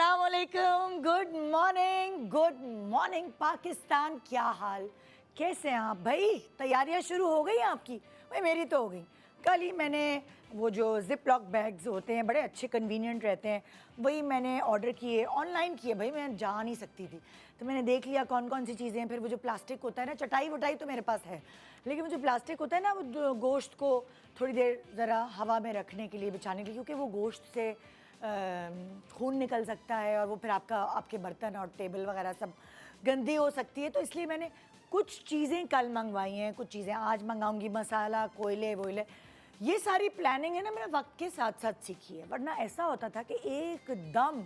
अस्सलाम वालेकुम, good morning Pakistan. क्या हाल, कैसे हैं आप भाई? तैयारियां शुरू हो गई आपकी? भाई मेरी तो हो गई। कल ही मैंने वो जो जिप लॉक बैग्स होते हैं, बड़े अच्छे कन्वीनियंट रहते हैं, वही मैंने ऑर्डर किए, ऑनलाइन किए। भाई मैं जा नहीं सकती थी, तो मैंने देख लिया कौन कौन सी चीज़ें हैं। फिर वो जो प्लास्टिक होता है ना, चटाई वटाई तो मेरे पास है, लेकिन वो जो प्लास्टिक होता है ना, वो गोश्त को थोड़ी देर ज़रा हवा में रखने के लिए, बिछाने के लिए, क्योंकि वो गोश्त से खून निकल सकता है और वो फिर आपके बर्तन और टेबल वगैरह सब गंदी हो सकती है। तो इसलिए मैंने कुछ चीज़ें कल मंगवाई हैं, कुछ चीज़ें आज मंगाऊंगी, मसाला, कोयले वोयले। ये सारी प्लानिंग है ना, मैंने वक्त के साथ साथ सीखी है। वरना ऐसा होता था कि एकदम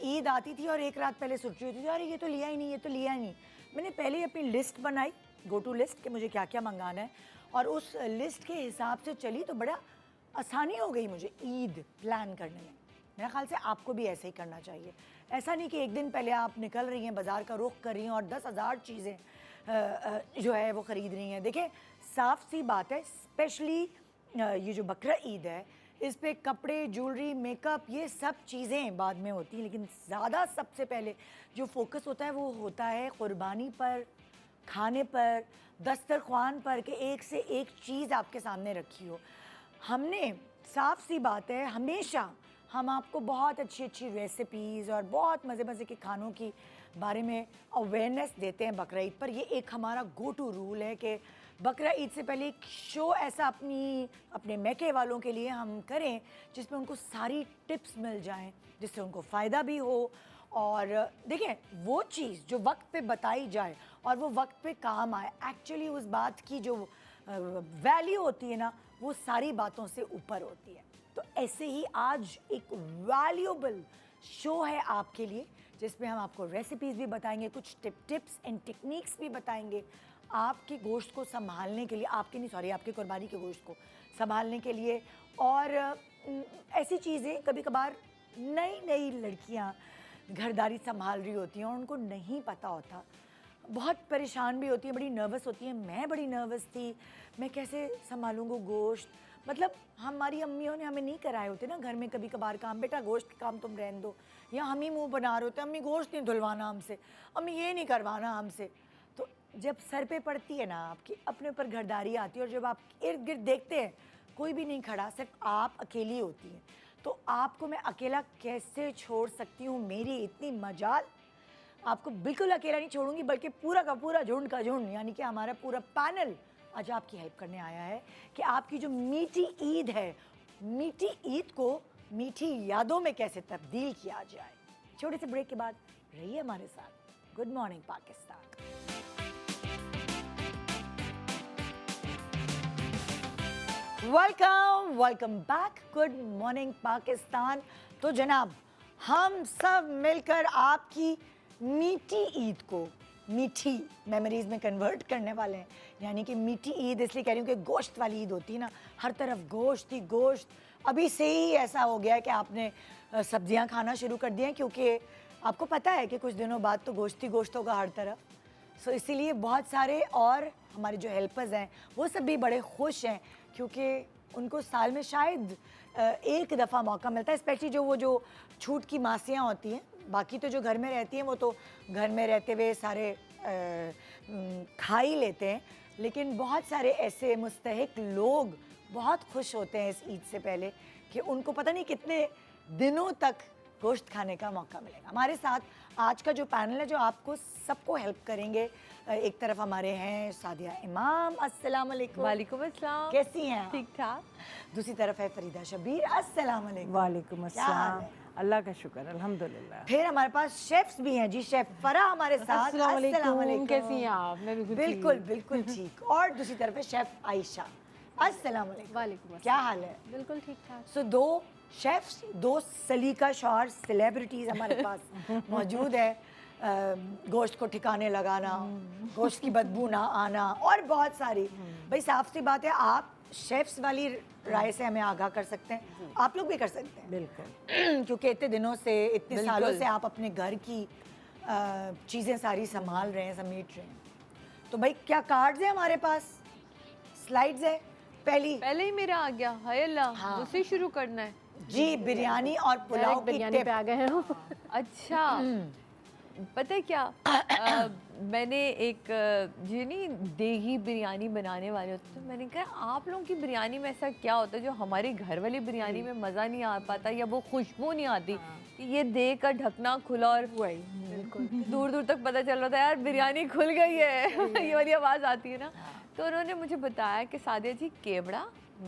ईद आती थी और एक रात पहले सोच रही होती थी, अरे ये तो लिया ही नहीं, ये तो लिया ही नहीं। मैंने पहले ही अपनी लिस्ट बनाई, गो टू लिस्ट, कि मुझे क्या क्या मंगाना है, और उस लिस्ट के हिसाब से चली तो बड़ा आसानी हो गई मुझे ईद प्लान करने में। मेरे ख्याल से आपको भी ऐसे ही करना चाहिए। ऐसा नहीं कि एक दिन पहले आप निकल रही हैं, बाज़ार का रुख कर रही हैं और 10,000 चीज़ें जो है वो ख़रीद रही हैं। देखिए, साफ़ सी बात है, स्पेशली ये जो बकरा ईद है, इस पे कपड़े, ज्वेलरी, मेकअप, ये सब चीज़ें बाद में होती हैं, लेकिन ज़्यादा सबसे पहले जो फोकस होता है वो होता है क़ुरबानी पर, खाने पर, दस्तरख्वान पर, कि एक से एक चीज़ आपके सामने रखी हो। हमने, साफ़ सी बात है, हमेशा हम आपको बहुत अच्छी अच्छी रेसिपीज़ और बहुत मज़े मज़े के खानों की बारे में अवेयरनेस देते हैं बकरा ईद पर। ये एक हमारा गो टू रूल है कि बकरा ईद से पहले एक शो ऐसा अपने मैके वालों के लिए हम करें जिसमें उनको सारी टिप्स मिल जाएं, जिससे उनको फ़ायदा भी हो। और देखें, वो चीज़ जो वक्त पे बताई जाए और वो वक्त पे काम आए, एक्चुअली उस बात की जो वैल्यू होती है ना, वो सारी बातों से ऊपर होती है। तो ऐसे ही आज एक वैल्यूएबल शो है आपके लिए, जिसमें हम आपको रेसिपीज़ भी बताएंगे, कुछ टिप्स एंड टेक्निक्स भी बताएंगे आपके गोश्त को संभालने के लिए, आपके कुर्बानी के गोश्त को संभालने के लिए। और ऐसी चीज़ें, कभी कभार नई नई लड़कियां घरदारी संभाल रही होती हैं और उनको नहीं पता होता, बहुत परेशान भी होती है, बड़ी नर्वस होती है। मैं बड़ी नर्वस थी, मैं कैसे संभालूंगा गोश्त। मतलब हमारी अम्मियों ने हमें नहीं कराए होते ना घर में कभी कभार काम, बेटा गोश्त के काम तुम रहने दो, या हम ही मुंह बना रहे होते, अम्मी गोश्त नहीं धुलवाना हमसे, अम्मी ये नहीं करवाना हमसे। तो जब सर पे पड़ती है ना आपकी, अपने ऊपर घरदारी आती है, और जब आप इर्द गिर्द देखते हैं कोई भी नहीं खड़ा, सिर्फ आप अकेली होती हैं, तो आपको मैं अकेला कैसे छोड़ सकती हूँ? मेरी इतनी मजाल, आपको बिल्कुल अकेला नहीं छोड़ूंगी, बल्कि पूरा का पूरा झुंड का झुंड, यानी कि हमारा पूरा पैनल आज आपकी हेल्प करने आया है कि आपकी जो मीठी ईद है, मीठी ईद को मीठी यादों में कैसे तब्दील किया जाए। छोटे से ब्रेक के बाद रहिए हमारे साथ। Good morning Pakistan. Welcome back. Good morning Pakistan. तो जनाब, हम सब मिलकर आपकी मीठी ईद को मीठी मेमोरीज में कन्वर्ट करने वाले हैं। यानी कि मीठी ईद इसलिए कह रही हूँ कि गोश्त वाली ईद होती है ना, हर तरफ गोश्त ही गोश्त। अभी से ही ऐसा हो गया है कि आपने सब्जियां खाना शुरू कर दिया, क्योंकि आपको पता है कि कुछ दिनों बाद तो गोश्त ही गोश्त होगा हर तरफ। सो इसीलिए बहुत सारे, और हमारे जो हेल्पर्स हैं वो सब भी बड़े खुश हैं, क्योंकि उनको साल में शायद एक दफ़ा मौका मिलता है, स्पेशली जो छूट की मासियाँ होती हैं। बाकी तो जो घर में रहती हैं वो तो घर में रहते हुए सारे खा ही लेते हैं, लेकिन बहुत सारे ऐसे मुस्तहिक लोग बहुत खुश होते हैं इस ईद से पहले कि उनको पता नहीं कितने दिनों तक गोश्त खाने का मौका मिलेगा। हमारे साथ आज का जो पैनल है, जो आपको सबको हेल्प करेंगे, एक तरफ हमारे हैं सादिया इमाम, अस्सलाम वालेकुम। वालेकुम अस्सलाम। कैसी हैं आप? ठीक ठाक। दूसरी तरफ है फरीदा शबीर, अस्सलाम वालेकुम। वालेकुम क्या हाल अस्सलाम। है? अल्लाह का शुक्र, अल्हम्दुलिल्लाह। फिर हमारे पास शेफ्स भी हैं जी, शेफ फरा हमारे साथ। अस्सलाम वालेकुम। अस्सलाम वालेकुम। कैसी हैं आप? मैं बिल्कुल बिल्कुल ठीक। और दूसरी तरफ है शेफ आयशा, अस्सलाम वालेकुम। वालेकुम अस्सलाम। क्या हाल है? बिल्कुल ठीक ठाक। सो दो शेफ्स, दो सलीका शौर सेलिब्रिटीज़ हमारे पास मौजूद है। गोश्त को ठिकाने लगाना, गोश्त की बदबू ना आना, और बहुत सारी। भाई साफ सी बात है, आप शेफ्स वाली राय से हमें आगाह कर सकते हैं, आप लोग भी कर सकते हैं बिल्कुल। क्योंकि इतने दिनों से, इतने बिल्कुल। सालों से आप अपने घर की चीज़ें सारी संभाल रहे हैं, समेट रहे हैं। तो भाई क्या कार्ड्स हैं हमारे पास, स्लाइड्स है। पहले ही मेरा आ गया, हाय अल्लाह। हाँ। उससे शुरू करना है। जी बिरयानी और पुलाव डायरेक्ट की बिरयानी टिप। पे आ गए हो। अच्छा पता है क्या मैंने एक जो नहीं देगी बिरयानी बनाने वाले होते तो मैंने कहा आप लोगों की बिरयानी में ऐसा क्या होता है जो हमारे घर वाली बिरयानी में मज़ा नहीं आ पाता या वो खुशबू नहीं आती कि ये दे का ढकना खुला और वही बिल्कुल। दूर दूर तक पता चल रहा था यार बिरयानी खुल गई है ये वाली आवाज़ आती है ना। तो उन्होंने मुझे बताया कि सादिया जी केवड़ा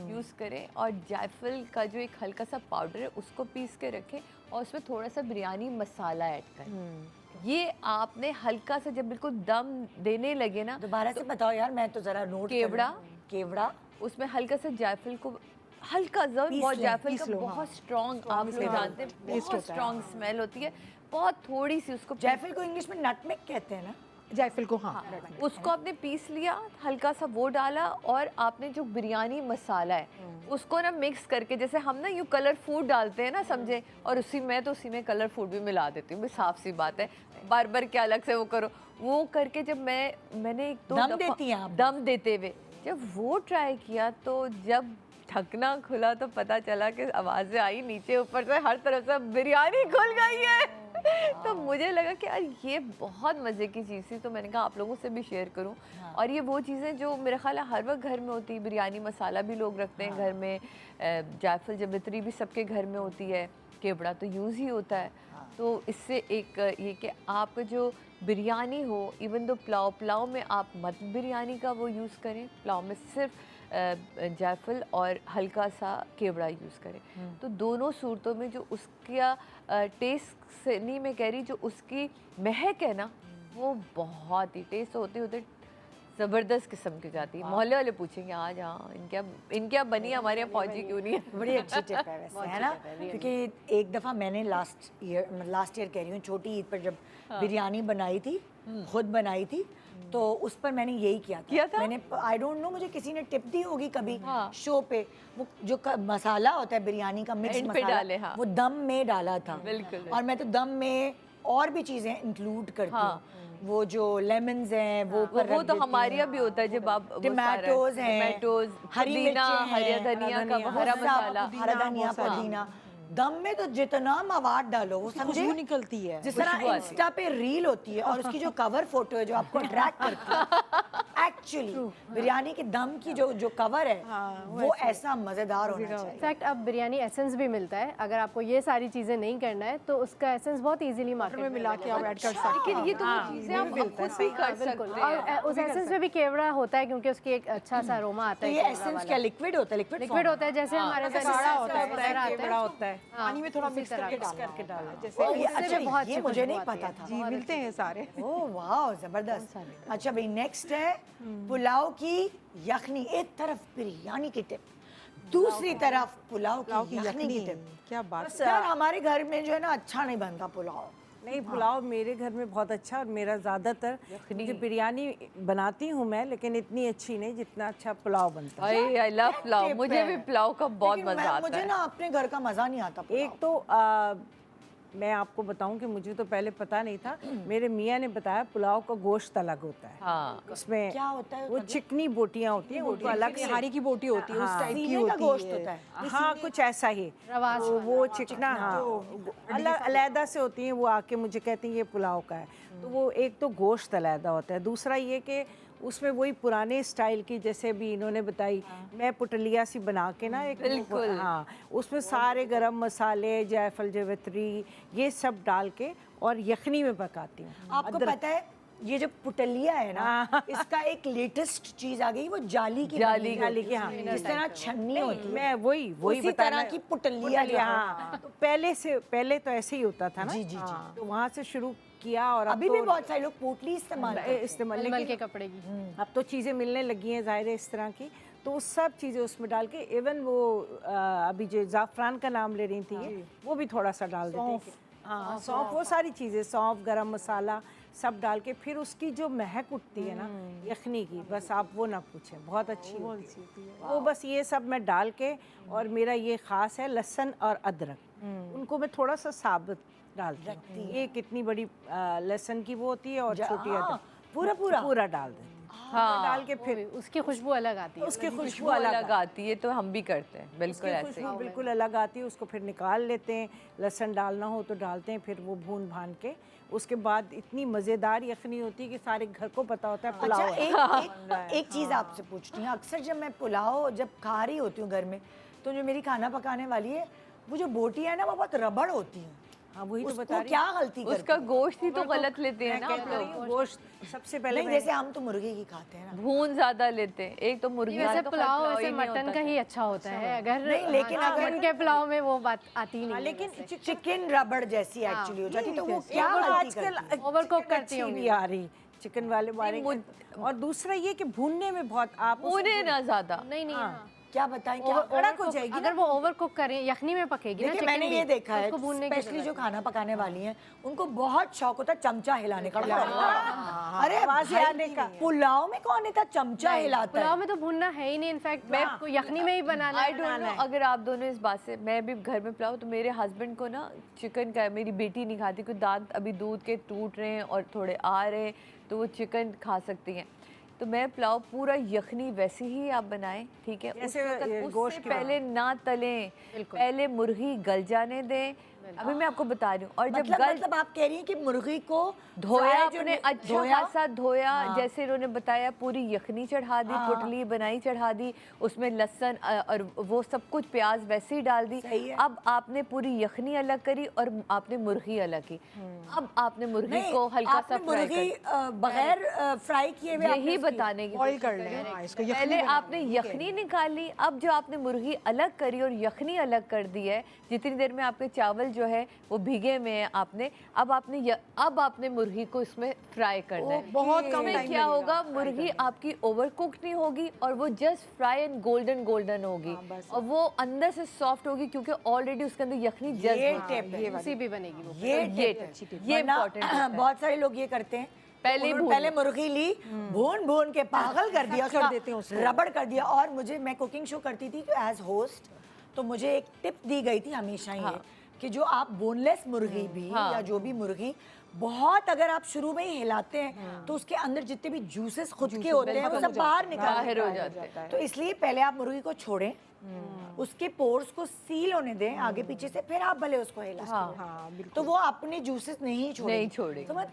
यूज़ करें और जायफल का जो एक हल्का सा पाउडर है उसको पीस के रखें और उसमें थोड़ा सा बिरयानी मसाला ऐड करें। ये आपने हल्का सा जब बिल्कुल दम देने लगे ना दोबारा से बताओ यार, मैं तो जरा नोट केवड़ा? केवड़ा उसमें हल्का सा जायफल को हल्का सा बहुत लें, जायफल पीस का लो, बहुत स्ट्रॉन्ग आप लोग जानते हैं बहुत स्ट्रॉन्ग स्मेल होती है बहुत थोड़ी सी उसको जायफल को इंग्लिश में नटमेग कहते हैं ना। जायफल को हाँ, उसको आपने पीस लिया हल्का सा वो डाला और आपने जो बिरयानी मसाला है उसको ना मिक्स करके जैसे हम ना यूँ कलर फूड डालते हैं ना समझे और उसी में कलर फूड भी मिला देती हूँ साफ सी बात है बार बार क्या अलग से वो करो वो करके जब मैंने एक दो दम दफा देती हैं आप? दम देते हुए जब वो ट्राई किया तो जब ढकना खुला तो पता चला कि आवाज़ें आई नीचे ऊपर से हर तरफ से बिरयानी खुल गई है तो मुझे लगा कि यार ये बहुत मज़े की चीज़ थी तो मैंने कहा आप लोगों से भी शेयर करूं और ये वो चीज़ें जो मेरा ख्याल है हर वक्त घर में होती है बिरयानी मसाला भी लोग रखते हैं घर में जायफल जवित्री भी सबके घर में होती है केवड़ा तो यूज़ ही होता है तो इससे एक ये कि आप जो बिरयानी हो इवन दो पुलाव में आप मत बिरयानी का वो यूज़ करें पुलाव में सिर्फ जायफल और हल्का सा केवड़ा यूज़ करें तो दोनों सूरतों में जो उसका टेस्ट से नहीं मैं कह रही जो उसकी महक है ना वो बहुत ही टेस्ट होते होते ज़बरदस्त किस्म की जाती है मोहल्ले वाले पूछेंगे आज हाँ इनके यहाँ बनी हमारे यहाँ पहुँची क्यों नहीं है बड़ी अच्छी टिप है वैसे है ना, क्योंकि एक दफ़ा मैंने लास्ट ईयर कह रही हूँ छोटी ईद पर जब बिरयानी बनाई थी खुद बनाई थी तो उस पर मैंने यही किया था? मैंने आई डोंट नो मुझे किसी ने टिप दी होगी कभी शो पे वो जो मसाला होता है बिरयानी का मिक्स एंड पे मसाला डाले, हाँ। वो दम में डाला था बिल्कुल। और मैं तो दम में और भी चीज़ें इंक्लूड करती हूँ वो जो लेमन्स हैं वो ऊपर वो रख तो देती हमारे हूँ। यहाँ भी होता है जब आप वो सारा- टमाटोज हैं टमाटोज हरी पुदीना मिर्चें हरा हैं, धनिया का वो हरा सब, मसाला हरा धनिया पुदीना दम में तो जितना मवाद डालो वो समझे खुशबू निकलती है। जिस तरह इंस्टा पे रील होती है और उसकी जो कवर फोटो है जो आपको अट्रैक्ट करती है एक्चुअली बिरयानी के दम की जो कवर है वो ऐसा मजेदार होना चाहिए। इनफैक्ट अब बिरयानी एसेंस भी मिलता है अगर आपको ये सारी चीज़ें नहीं करना है तो उसका एसेंस बहुत इजीली मार्केट में मिला के आप ऐड कर सकते हैं। लेकिन ये तो वो चीज़ें आप खुद भी कर सकते हैं और उस एसेंस में भी केवड़ा होता है क्योंकि उसकी एक अच्छा सा अरोमा आता तो है ये एसेंस क्या लिक्विड होता है? लिक्विड होता है जैसे हमारे काढ़ा होता है, आता केवड़ा होता है हाँ, पानी में थोड़ा उसी मिक्स तरह करके का। करके डाला ओ, जैसे ये उससे अच्छा भी बहुत ये अच्छी मुझे नहीं खुशबू पता आती था। जी मिलते हैं सारे ओह वाह जबरदस्त। अच्छा भाई नेक्स्ट है पुलाव की यखनी। एक तरफ बिरयानी की टिप दूसरी तरफ पुलाव की यखनी की टिप। क्या बात यार हमारे घर में जो है ना अच्छा नहीं बनता पुलाव। नहीं पुलाव मेरे घर में बहुत अच्छा और मेरा ज़्यादातर मुझे बिरयानी बनाती हूँ मैं लेकिन इतनी अच्छी नहीं जितना अच्छा पुलाव बनता है। आई लव पुलाव टिप मुझे है। भी पुलाव का बहुत लेकिन मजा आता मुझे है ना अपने घर का मजा नहीं आता पुलाव। एक तो मैं आपको बताऊं कि मुझे तो पहले पता नहीं था मेरे मियाँ ने बताया पुलाव का गोश्त अलग होता है हाँ उसमें क्या होता है वो चिकनी बोटियाँ होती हैं उनको अलग से हारी की बोटी होती है उस टाइप की सीने का होती गोश्त है। होता है। हाँ कुछ ऐसा ही रवाज तो वो चिकना हाँ अलग अलहदा से होती हैं वो आके मुझे कहती हैं ये पुलाव का है तो वो एक तो गोश्त अलहदा होता है दूसरा ये कि उसमें वही पुराने स्टाइल की जैसे भी इन्होंने बताई मैं पुटलिया सी बना के ना एक बिल्कुल। हाँ उसमें सारे गरम मसाले जायफल जवित्री ये सब डाल के और यखनी में पकाती हूँ आपको पता है ये जो पुटलिया है ना इसका एक लेटेस्ट चीज आ गई वो जाली की जाली की हाँ जिस तरह छन्नी होती है मैं वही उसी बताना- तरह की पुटलिया जो है। हाँ तो पहले तो ऐसे ही होता था ना जी, जी, जी। हाँ, तो वहाँ से शुरू किया और अब अभी तो भी बहुत सारे लोग पोटली इस्तेमाल करते हैं। इस्तेमाल मलमल के लेकिन कपड़े की अब तो चीज़ें मिलने लगी हैं ज़ाहिर है इस तरह की तो वो सब चीज़ें उसमें डाल के इवन वो अभी जो ज़ाफ़रान का नाम ले रही थी ये, वो भी थोड़ा सा डाल देते हैं हाँ सौंफ वो सारी चीज़ें सौंफ गरम मसाला सब डाल के फिर उसकी जो महक उठती है ना यखनी की बस आप वो ना पूछें बहुत अच्छी होती है वो बस ये सब मैं डाल के और मेरा ये ख़ास है लहसुन और अदरक उनको मैं थोड़ा सा साबुत डालती हूँ ये कितनी बड़ी लहसुन की वो होती है और छोटी अदरक पूरा पूरा डाल देती हूँ हाँ डाल के फिर उसकी खुशबू अलग आती है। उसकी खुशबू खुशबू अलग अलग आती है, तो हम भी करते हैं बिल्कुल उसकी ऐसे। खुशबू बिल्कुल अलग आती है। उसको फिर निकाल लेते हैं, लहसुन डालना हो तो डालते हैं, फिर वो भून भान के उसके बाद इतनी मज़ेदार यखनी होती है कि सारे घर को पता होता है अच्छा पुलाव है। एक चीज़ आपसे पूछती हूँ, अक्सर जब मैं पुलाव जब खा रही होती हूँ घर में, तो जो मेरी खाना पकाने वाली है, वो जो बोटी है ना वो बहुत रबड़ होती है। हाँ वही तो उसको बता रही क्या गलती करती उसका गोश्त ही तो गलत लेते हैं मैं ना कह आप रही लोग। हूँ गोश्त सबसे पहले नहीं, जैसे हम तो मुर्गे की खाते हैं ना। भून ज्यादा लेते हैं। एक तो मुर्गी वैसे का तो पुलाव पुलाव वैसे ही नहीं मटन होता का ही अच्छा होता है, अगर नहीं, लेकिन हाँ, अगर- चिकन के पुलाव में वो बात आती नहीं है। लेकिन चिकन रबड़ जैसी एक्चुअली हो जाती, तो वो क्या वो गलती आजकल करती है? Overcook चिकन करती अच्छी भी आ रही चिकन वाले बारे और दूसरा ये कि भूनने में बहुत आप उसको पूरे ना ज्यादा। नहीं नहीं हाँ। क्या बताएं क्या? कड़क हो जाएगी अगर वो ओवर कुक करें, यखनी में पकेगी ना देखिए चिकन मैंने भी, ये देखा है, उसको भूनने की स्पेशली जो जरूरत खाना पकाने वाली हैं, उनको बहुत शौक होता है चमचा हिलाने का। अरे आवाज़ भाई, आने का। पुलाव में कौन इतना चमचा हिलाता पुलाव है? में तो भूनना है ही नहीं, इनफैक्ट मैं आपको यखनी में ही बनाना आई डोंट नो, अगर आप दोनों इस बात से, मैं भी घर में पुलाव, तो मेरे हस्बैंड को ना चिकन का, मेरी बेटी नहीं खाती, क्योंकि दांत अभी दूध के टूट रहे हैं और थोड़े आ रहे हैं, तो वो चिकन खा सकती हैं। तो मैं पुलाव पूरा यखनी वैसे ही आप बनाएं, ठीक है। जैसे उस वक्त ये उससे गोश्त की पहले ना तलें, पहले मुर्गी गल जाने दें। अभी मैं आपको बता रही हूँ। और जब गल, मतलब आप कह रही हैं कि मुर्गी को धोया, फ्राई जो अपने अच्छा खासा धोया, जैसे इन्होंने बताया, पूरी यखनी चढ़ा दी, पुटली बनाई चढ़ा दी, उसमें लहसुन और वो सब कुछ, प्याज वैसे ही डाल दी। सही है। अब आपने पूरी यखनी अलग करी और आपने मुर्गी अलग की। अब आपने मुर्गी नहीं, को हल्का सा आपने फ्राई मुर्गी कर, बगैर फ्राई किए हुए यही बताने की बॉईल कोशिश कर कर रही लें, हूँ। हाँ, इसको यखनी पहले बना आपने यखनी निकाली, अब जो आपने मुर्गी अलग करी और यखनी अलग कर दी है, जितनी देर में आपके चावल जो है वो भीगे में है, आपने अब आपने मुर्गी को इसमें फ्राई करना है। बहुत कम इसमें टाइम क्या होगा, मुर्गी आपकी ओवर कुक नहीं होगी और वो just fry and golden golden होगी, और वो अंदर से सॉफ्ट होगी, क्योंकि ऑलरेडी उसके अंदर यखनी ये जस्ट टिप है, उसी भी बनेगी वो। ये ये टिप है। ये वरना important बहुत सारे लोग ये करते हैं, पहले उन्होंने भून पहले मुर्गी ली, भून भून के पागल कर दिया, कर देते हैं उसको। रबड़ कर दिया। और मुझे, मैं कुकिंग शो करती थी एज होस्ट, तो मुझे एक टिप दी गई थी हमेशा ये, कि जो आप बोनलेस मुर्गी भी या जो भी मुर्गी, बहुत अगर आप शुरू में ही हिलाते हैं तो उसके अंदर जितने भी जूसेस खुद के होते हैं वो सब बाहर बाहर हो निकल जाते हैं। तो इसलिए पहले आप मुर्गी को छोड़ें, उसके पोर्स को सील होने दें आगे पीछे से, फिर आप भले उसको हिला। हाँ तो वो अपने जूसेस नहीं छोड़ेगी। तो मैं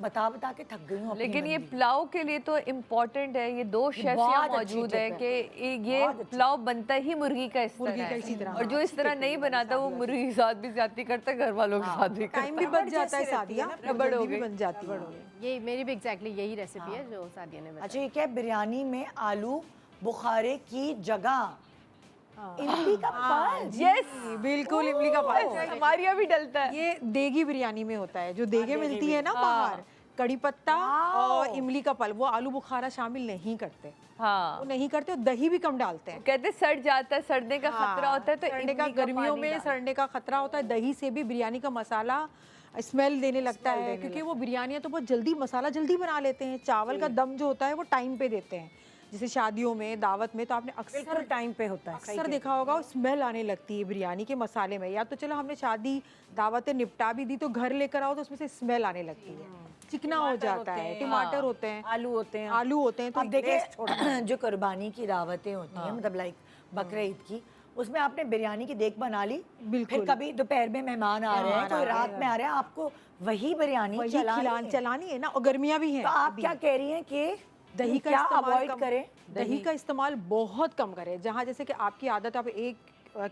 बता बता के थक गई हूँ अपनी लेकिन ये बंदी। पुलाव के लिए तो इम्पोर्टेंट है, ये दो शेफ बहुत यहाँ अच्छी मौजूद टिप है है। कि ये पुलाव बनता ही मुर्गी का इस तरह है, और जो इस तरह नहीं बनाता वो मुर्गी के साथ भी ज्यादती करता है, घर वालों के साथ भी करता टाइम भी बच जाता है, सादिया रबड़ हो जल्दी भी गई। बन जाती है। ये मेरी भी एग्जैक्टली यही रेसिपी है जो सादिया ने बताई। अच्छा, ये क्या है, बिरयानी में आलू बुखारे की जगह इमली का पाल। यस, बिल्कुल इमली का पाल। हमारे यहाँ भी डलता है। ये देगी बिरयानी में होता है, जो देगे मिलती है ना बाहर, कड़ी पत्ता और इमली का पल, वो आलू बुखारा शामिल नहीं करते, हाँ, वो नहीं करते, और दही भी कम डालते हैं। कहते सड़ जाता है, सड़ने का खतरा होता है, तो सड़ने का, इमली गर्मियों पानी में डाल। सड़ने का खतरा होता है। दही से भी बिरयानी का मसाला स्मेल देने लगता है, क्योंकि वो बिरयानियाँ तो बहुत जल्दी मसाला जल्दी बना लेते हैं। चावल का दम जो होता है वो टाइम पे देते हैं, जैसे शादियों में, दावत में, तो आपने अक्सर टाइम पे होता है। अक्सर देखा होगा स्मेल आने लगती है बिरयानी के मसाले में। या तो चलो हमने शादी दावतें निपटा भी दी, तो घर लेकर आओ तो उसमें से स्मेल आने लगती है, चिकना हो जाता है, टमाटर होते हैं, आलू होते हैं। आलू होते हैं, तो अब देखिए जो कुर्बानी की दावतें होती हैं, मतलब लाइक बकरा ईद की, उसमें आपने बिरयानी की देख बना ली, फिर कभी दोपहर में मेहमान आ रहे हैं, कोई रात में आ रहे हैं, आपको वही बिरयानी वही चलानी है। चलानी है ना, और गर्मियाँ भी हैं। तो आप क्या कह रही हैं कि दही का क्या इस्तेमाल अवॉइड कम करें? दही का इस्तेमाल बहुत कम करें। जहाँ जैसे कि आपकी आदत, आप 1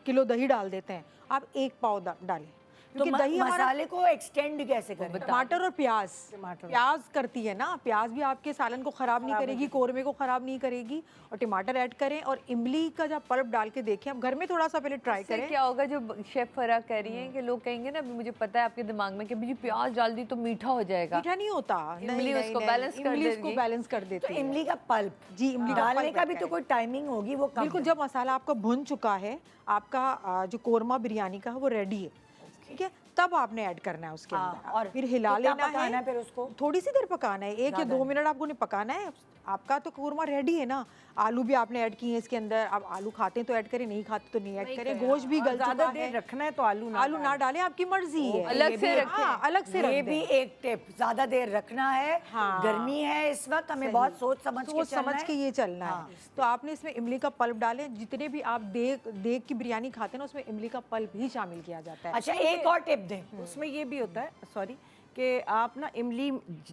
किलो दही डाल देते हैं, आप 1 पाव डालें, तो क्योंकि दही हमारा मसाले को एक्सटेंड कैसे करें? टमाटर और प्याज करती है ना, प्याज भी आपके सालन को खराब नहीं करेगी, कोरमे को खराब नहीं करेगी, और टमाटर ऐड करें, और इमली का जब पल्प डाल के देखें, आप घर में थोड़ा सा पहले ट्राई इससे करें। क्या होगा, जो शेफ फरा कह रही हैं कि लोग कहेंगे ना, अभी मुझे पता है आपके दिमाग में कि अभी प्याज डाल दी तो मीठा हो जाएगा, मीठा नहीं होता, इमली उसको बैलेंस कर इमली उसको देगी। बैलेंस कर तो देती है। इमली का पल्प जी, इमली का डालने पल्प का भी ऐड तो कोई टाइमिंग होगी, वो कब बिल्कुल जब मसाला आपका भुन चुका है, आपका जो कोरमा बिरयानी का है वो रेडी है, ठीक है, तब आपने ऐड करना है उसके हाँ, अंदर, और फिर हिला तो क्या लेना पकाना है फिर उसको? थोड़ी सी देर पकाना है, 1 या 2 मिनट आपको नहीं पकाना है। आपका तो कूरमा रेडी है ना, आलू भी आपने ऐड किए हैं इसके अंदर। आप आलू खाते हैं तो ऐड करें, नहीं खाते तो नहीं ऐड करें। गोश्त भी गल ज़्यादा चुका देर है, रखना है तो आलू ना डालें, आपकी मर्जी है। अलग से रखें। हाँ, अलग से ये रख भी दें। एक टिप, ज्यादा देर रखना है। हाँ। गर्मी है इस वक्त, हमें बहुत सोच समझ के ये चलना हाँ। है। तो आपने इसमें इमली का पल्प डालें। जितने भी आप देग की बिरयानी खाते हैं ना, उसमें इमली का पल्प भी शामिल किया जाता है। अच्छा, एक और टिप दें। उसमें ये भी होता है, सॉरी, कि आप ना इमली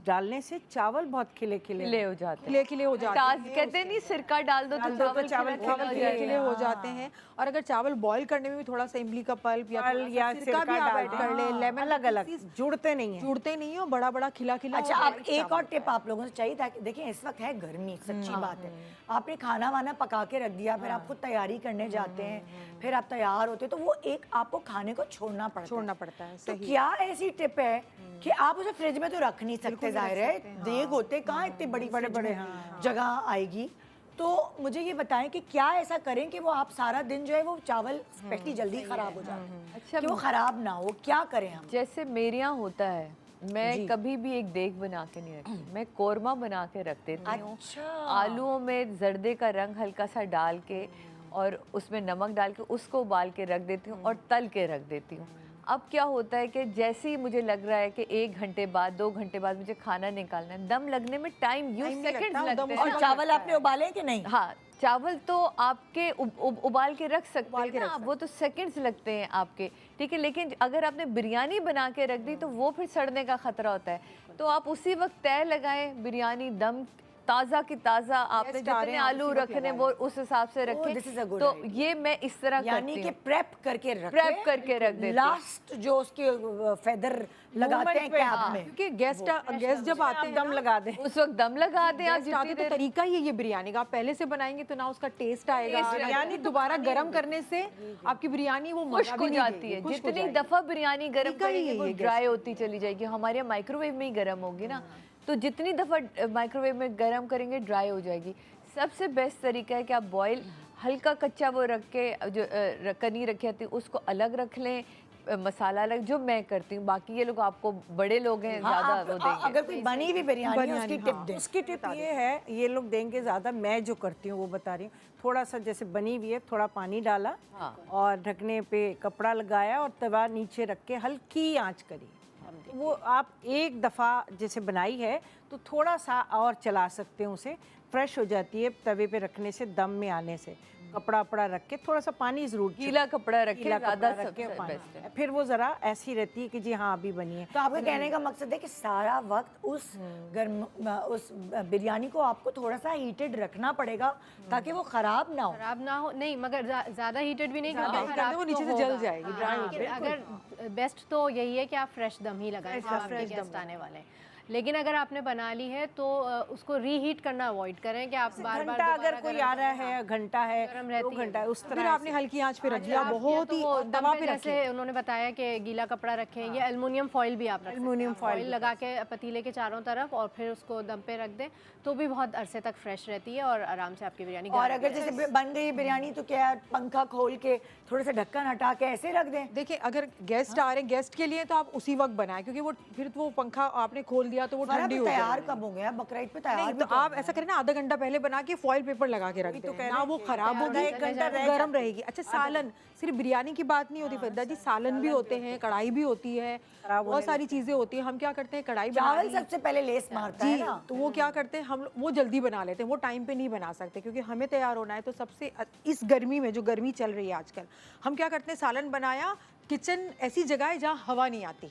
डालने से चावल बहुत खिले खिले खिले हो जाते हैं। खिले खिले हो जाते ताज हैं। कहते नहीं, सिरका डाल दो तो चावल चावल खिला खिला हो खिले जाएगा। खिले हो जाते हैं। और अगर चावल बॉईल करने में भी थोड़ा सा इमली का पल्प या थोड़ा सा सिरका भी आप ऐड कर ले, लेमन अलग अलग जुड़ते नहीं है। जुड़ते नहीं हो, बड़ा बड़ा खिला खिला अच्छा, हो अब जाएगा एक चावल। और टिप आप लोगों से चाहिए था कि देखिए इस वक्त है गर्मी, सच्ची बात है। आपने खाना वाना पका के रख दिया, फिर आप खुद तैयारी करने जाते हैं, फिर आप तैयार होते हैं, तो वो एक आपको खाने को छोड़ना पड़ता है। तो सही। क्या ऐसी टिप है कि आप उसे फ्रिज में तो रख नहीं सकते, जाहिर है देग होते कहाँ इतनी बड़ी बड़े जगह आएगी। तो मुझे ये बताएं कि क्या ऐसा करें कि वो आप सारा दिन जो है वो चावल स्पेशली जल्दी खराब हो जाते हैं, अच्छा, कि वो खराब ना हो, क्या करें हम? जैसे मेरे यहाँ होता है, मैं कभी भी एक देग बना के नहीं रखती, मैं कोरमा बना के रख देती हूँ। अच्छा। आलूओं में जर्दे का रंग हल्का सा डाल के और उसमें नमक डाल के उसको उबाल के रख देती हूँ और तल के रख देती हूँ। अब क्या होता है कि जैसे ही मुझे लग रहा है कि 1 घंटे बाद 2 घंटे बाद मुझे खाना निकालना है, दम लगने में टाइम सेकंड्स लगते हैं। और चावल आपने उबाले कि नहीं? हाँ, चावल तो आपके उबाल के रख सकते हैं ना आप, वो तो सेकंड्स लगते हैं आपके, ठीक है। लेकिन अगर आपने बिरयानी बना के रख दी तो वो फिर सड़ने का खतरा होता है। तो आप उसी वक्त तय लगाएं, बिरयानी दम ताज़ा की ताज़ा, आपने जितने आलू रखने वो उस हिसाब से रखें। this is a good तो idea. ये मैं इस तरह यानी करती कि हूँ, प्रेप करके रखें, प्रेप करके रख देती हूँ। लास्ट जो उसके फेदर लगाते हैं कैप में, क्योंकि गेस्ट जब आते हैं दम लगा दें। उस वक्त दम लगा दें आप गेस्ट आते जितनी तो देर। तरीका ही है ये बिरयानी का। आप पहले से बनाएंगे तो ना उसका टेस्ट आएगा, बिरयानी दोबारा गर्म करने से आपकी बिरयानी वो मजा खुश्क भी हो नहीं जाती देगी, है। खुश्क हो जितनी जाएगी। दफा बिरयानी गर्म तरीका ही करेंगे वो यही है ड्राई होती चली जाएगी। हमारे यहाँ माइक्रोवेव में ही गर्म होगी ना, तो जितनी दफा माइक्रोवेव में गर्म करेंगे ड्राई हो जाएगी। सबसे बेस्ट तरीका है कि आप बॉयल हल्का कच्चा वो रख के जो कनी रखी आती है उसको अलग रख लें, मसाला अलग, जो मैं करती हूँ। बाकी ये लोग आपको बड़े लोग हैं, हाँ, ज़्यादा आप- वो देंगे। अगर कोई बनी हुई बिरयानी है, उसकी टिप दें। उसकी टिप ये है, ये लोग देंगे ज़्यादा, मैं जो करती हूँ वो बता रही हूँ। थोड़ा सा जैसे बनी हुई है, थोड़ा पानी डाला और ढकने पे कपड़ा लगाया और तवा नीचे रख के हल्की आंच करी। वो आप एक दफ़ा जैसे बनाई है तो थोड़ा सा और चला सकते हैं, उसे फ्रेश हो जाती है तवे पे रखने से, दम में आने से। कपड़ा वपड़ा रख के थोड़ा सा पानी ज़रूर गीला कपड़ा रखें, गीला ज़्यादा कपड़ा रख के सबसे पानी। बेस्ट है। फिर वो ज़रा ऐसी रहती है कि जी हाँ अभी बनी है। तो आपका कहने का मकसद है कि सारा वक्त उस उस बिरयानी को आपको थोड़ा सा हीटेड रखना पड़ेगा ताकि वो खराब ना हो। खराब ना हो, नहीं मगर ज़्यादा हीटेड भी नहीं, ज़्यादा क्योंकि heat कर दे, वो खराब नीचे तो से जल होगा। जाएगी, हाँ, dry हो लेकिन अगर बेस्ट तो यही है कि आप फ्रेश दम ही लगाएं जब आपके गेस्ट आने वाले हैं। लेकिन अगर आपने बना ली है तो उसको रीहीट करना अवॉइड करें कि आप बार बार घंटा अगर कोई आ रहा है, घंटा है, गरम 2 रहती है। घंटा है, उस फिर तरह आपने हल्की आंच पे रख दिया, बहुत ही तो दम तवा पे पे जैसे रखिए। उन्होंने बताया कि गीला कपड़ा रखें, ये एल्युमिनियम फॉइल भी आप रख सकते हैं। एल्युमिनियम फॉइल लगा के पतीले के चारों तरफ और फिर उसको दम पे रख दें तो भी बहुत अरसे तक फ्रेश रहती है और आराम से आपकी बिरयानी और गर्म अगर जैसे बन गई बिरयानी तो क्या पंखा खोल के थोड़े से ढक्कन हटा के ऐसे रख दें? देखिए, अगर गेस्ट आ रहे हैं, गेस्ट के लिए तो आप उसी वक्त बनाएं, क्योंकि वो फिर वो पंखा आपने खोल दिया तो वो फरहत ठंडी हो तैयार जाएगी। कब हो गया? बकरीद पे तैयार नहीं भी तो तो आप ऐसा करें ना, आधा घंटा पहले बना के फॉइल पेपर लगा के रख दें, ना वो खराब होगी, 1 घंटा रह गर्म रहेगी। अच्छा, सालन, सिर्फ बिरयानी की बात नहीं होती फरीदा जी, सालन भी होते हैं, कढ़ाई भी होती है, बहुत सारी चीजें होती है। हम क्या करते हैं, कढ़ाई बना चावल ली, सबसे पहले लेस मारता है जी, ना। तो वो क्या करते हैं हम लोग, वो जल्दी बना लेते हैं, वो टाइम पे नहीं बना सकते क्योंकि हमें तैयार होना है। तो सबसे इस गर्मी में, जो गर्मी चल रही है आजकल, हम क्या करते हैं, सालन बनाया, किचन ऐसी जगह है जहाँ हवा नहीं आती,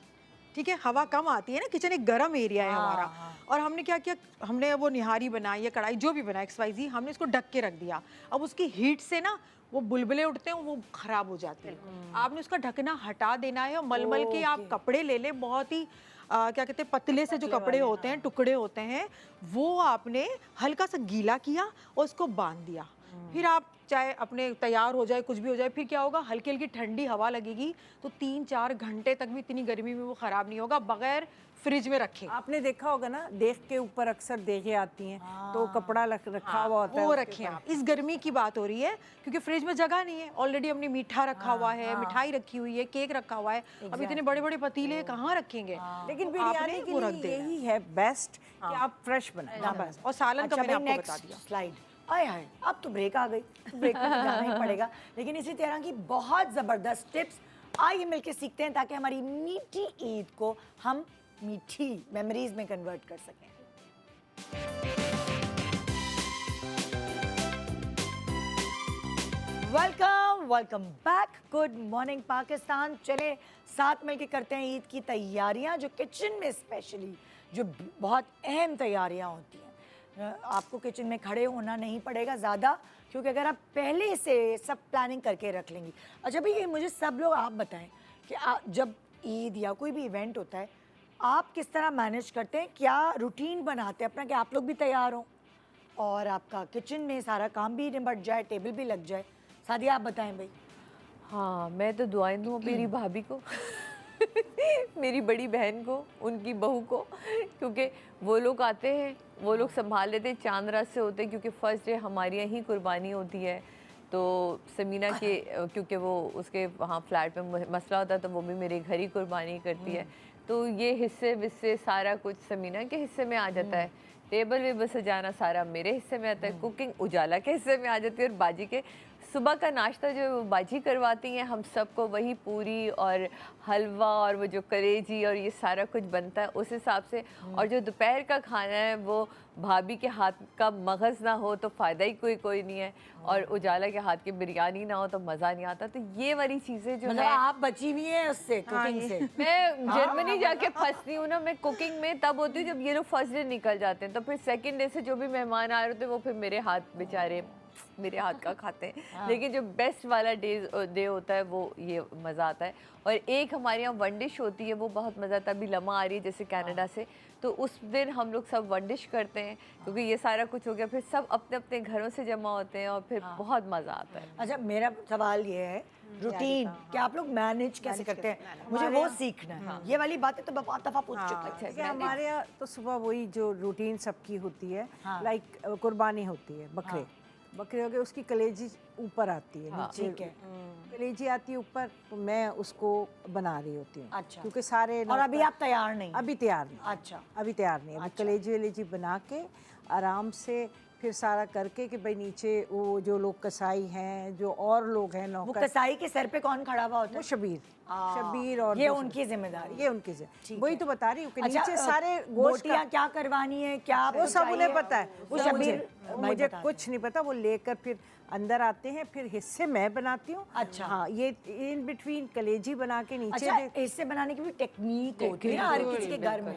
ठीक है, हवा कम आती है ना, किचन एक गर्म एरिया है हमारा। और हमने क्या किया, हमने वो निहारी बनाई या कढ़ाई जो भी बनाया XYZ, हमने इसको ढक के रख दिया। अब उसकी हीट से ना वो बुलबुले उठते हैं, वो खराब हो जाते हैं। आपने उसका ढकना हटा देना है और मलमल के आप कपड़े ले लें, बहुत ही क्या कहते हैं, पतले से जो कपड़े होते हैं, टुकड़े होते हैं, वो आपने हल्का सा गीला किया और उसको बांध दिया। फिर आप चाहे अपने तैयार हो जाए, कुछ भी हो जाए, फिर क्या होगा, हल्की हल्की ठंडी हवा लगेगी तो 3-4 घंटे तक भी इतनी गर्मी में वो ख़राब नहीं होगा, बगैर फ्रिज में रखें। आपने देखा होगा ना, देख के ऊपर अक्सर देखें आती हैं, तो कपड़ा रखा हुआ होता है वो उसके रखें ऊपर। आप। इस गर्मी की बात हो रही है क्योंकि फ्रिज में जगह नहीं है, ऑलरेडी हमने मीठा रखा हुआ है, मिठाई रखी हुई है, केक रखा हुआ है, अब इतने बड़े बड़े पतीले कहाँ रखेंगे? लेकिन तो आपने बिरयानी के वो रख लिए देना है। यही है बेस्ट कि आप फ्रेश बनाएं। बस। और सालन का मैंने आपको बता दिया। स्लाइड आए हाय, अब तो ब्रेक आ गई, ब्रेक में तो जाना ही पड़ेगा। लेकिन इसी तरह की बहुत ज़बरदस्त टिप्स आइए मिलके सीखते हैं ताकि हमारी मीठी ईद को हम मीठी मेमोरीज में कन्वर्ट कर सकें। Welcome back, good morning Pakistan. चले साथ मिलके करते हैं ईद की तैयारियां, जो किचन में स्पेशली जो बहुत अहम तैयारियां होती हैं। आपको किचन में खड़े होना नहीं पड़ेगा ज़्यादा, क्योंकि अगर आप पहले से सब प्लानिंग करके रख लेंगी। अच्छा भैया, मुझे सब लोग आप बताएं कि जब ईद या कोई भी इवेंट होता है, आप किस तरह मैनेज करते हैं? क्या रूटीन बनाते हैं अपना कि आप लोग भी तैयार हों और आपका किचन में सारा काम भी निपट जाए, टेबल भी लग जाए? सादिया, आप बताएं भाई। हाँ, मैं तो दुआएं दूँ मेरी भाभी को मेरी बड़ी बहन को, उनकी बहू को, क्योंकि वो लोग आते हैं, वो लोग संभाल लेते हैं, चांद रात से होते हैं, क्योंकि फर्स्ट डे हमारी यहीं कुर्बानी होती है। तो समीना के क्योंकि वो उसके वहाँ फ्लैट में मसला होता है, तो वो भी मेरे घर ही कुर्बानी करती है। तो ये हिस्से विस्से सारा कुछ समीना के हिस्से में आ जाता है। टेबल वेबल सजाना सारा मेरे हिस्से में आता है। कुकिंग उजाला के हिस्से में आ जाती है। और बाजी के सुबह का नाश्ता जो बाजी करवाती हैं हम सबको, वही पूरी और हलवा और वो जो कलेजी और ये सारा कुछ बनता है उस हिसाब से। और जो दोपहर का खाना है वो भाभी के हाथ का मगज़ ना हो तो फ़ायदा ही कोई नहीं है, और उजाला के हाथ की बिरयानी ना हो तो मज़ा नहीं आता। तो ये वाली चीज़ें जो मतलब है, आप बची हुई हैं उससे, कुकिंग से। मैं जर्मनी जाके फंसती हूँ ना, मैं कुकिंग में तब होती हूँ जब ये लोग फर्स्ट डे निकल जाते हैं, तो फिर सेकंड डे से जो भी मेहमान आ रहे होते हैं वो फिर मेरे हाथ बेचारे मेरे हाथ का खाते हैं। लेकिन जो बेस्ट वाला डे होता है वो ये मज़ा आता है। और एक हमारे यहाँ वन डिश होती है, वो बहुत मज़ा आता है। अभी लम्हा आ रही है जैसे कनाडा से, तो उस दिन हम लोग सब वन डिश करते हैं, क्योंकि ये सारा कुछ हो गया, फिर सब अपने अपने घरों से जमा होते हैं और फिर बहुत मज़ा आता है। अच्छा, मेरा सवाल ये है, रूटीन कि आप लोग मैनेज कैसे करते हैं? मुझे वो सीखना है। ये वाली बातें तो बहुत दफ़ा पूछ चुके हैं। कि हमारे यहाँ तो सुबह वही जो रूटीन सबकी होती है, लाइक कुर्बानी होती है, बकरे हो गए, उसकी कलेजी ऊपर आती है, नीचे ठीक है। कलेजी आती है ऊपर, तो मैं उसको बना रही होती हूँ। अच्छा। क्योंकि सारे और अभी आप तैयार नहीं? अभी तैयार नहीं। अच्छा। अभी तैयार नहीं। अभी कलेजी वलेजी बना के आराम से फिर सारा करके कि भाई नीचे वो जो लोग कसाई हैं, जो और लोग हैं वो नौकर, कसाई के सर पे कौन खड़ा हुआ होता वो है? शबीर और ये दूसरे- उनकी जिम्मेदारी। ये उनकी वही तो बता रही हूँ कि अच्छा, नीचे सारे गोश्त बोटियां क्या करवानी है, क्या वो सब उन्हें पता है। वो सब शबीर भाई मुझे बता कुछ नहीं पता। वो लेकर फिर अंदर आते हैं, फिर हिस्से मैं बनाती हूँ। अच्छा। हाँ, ये इन बिटवीन कलेजी बना के नीचे अच्छा, हिस्से बनाने की भी टेक्निक होती है ना हर किसी के घर में,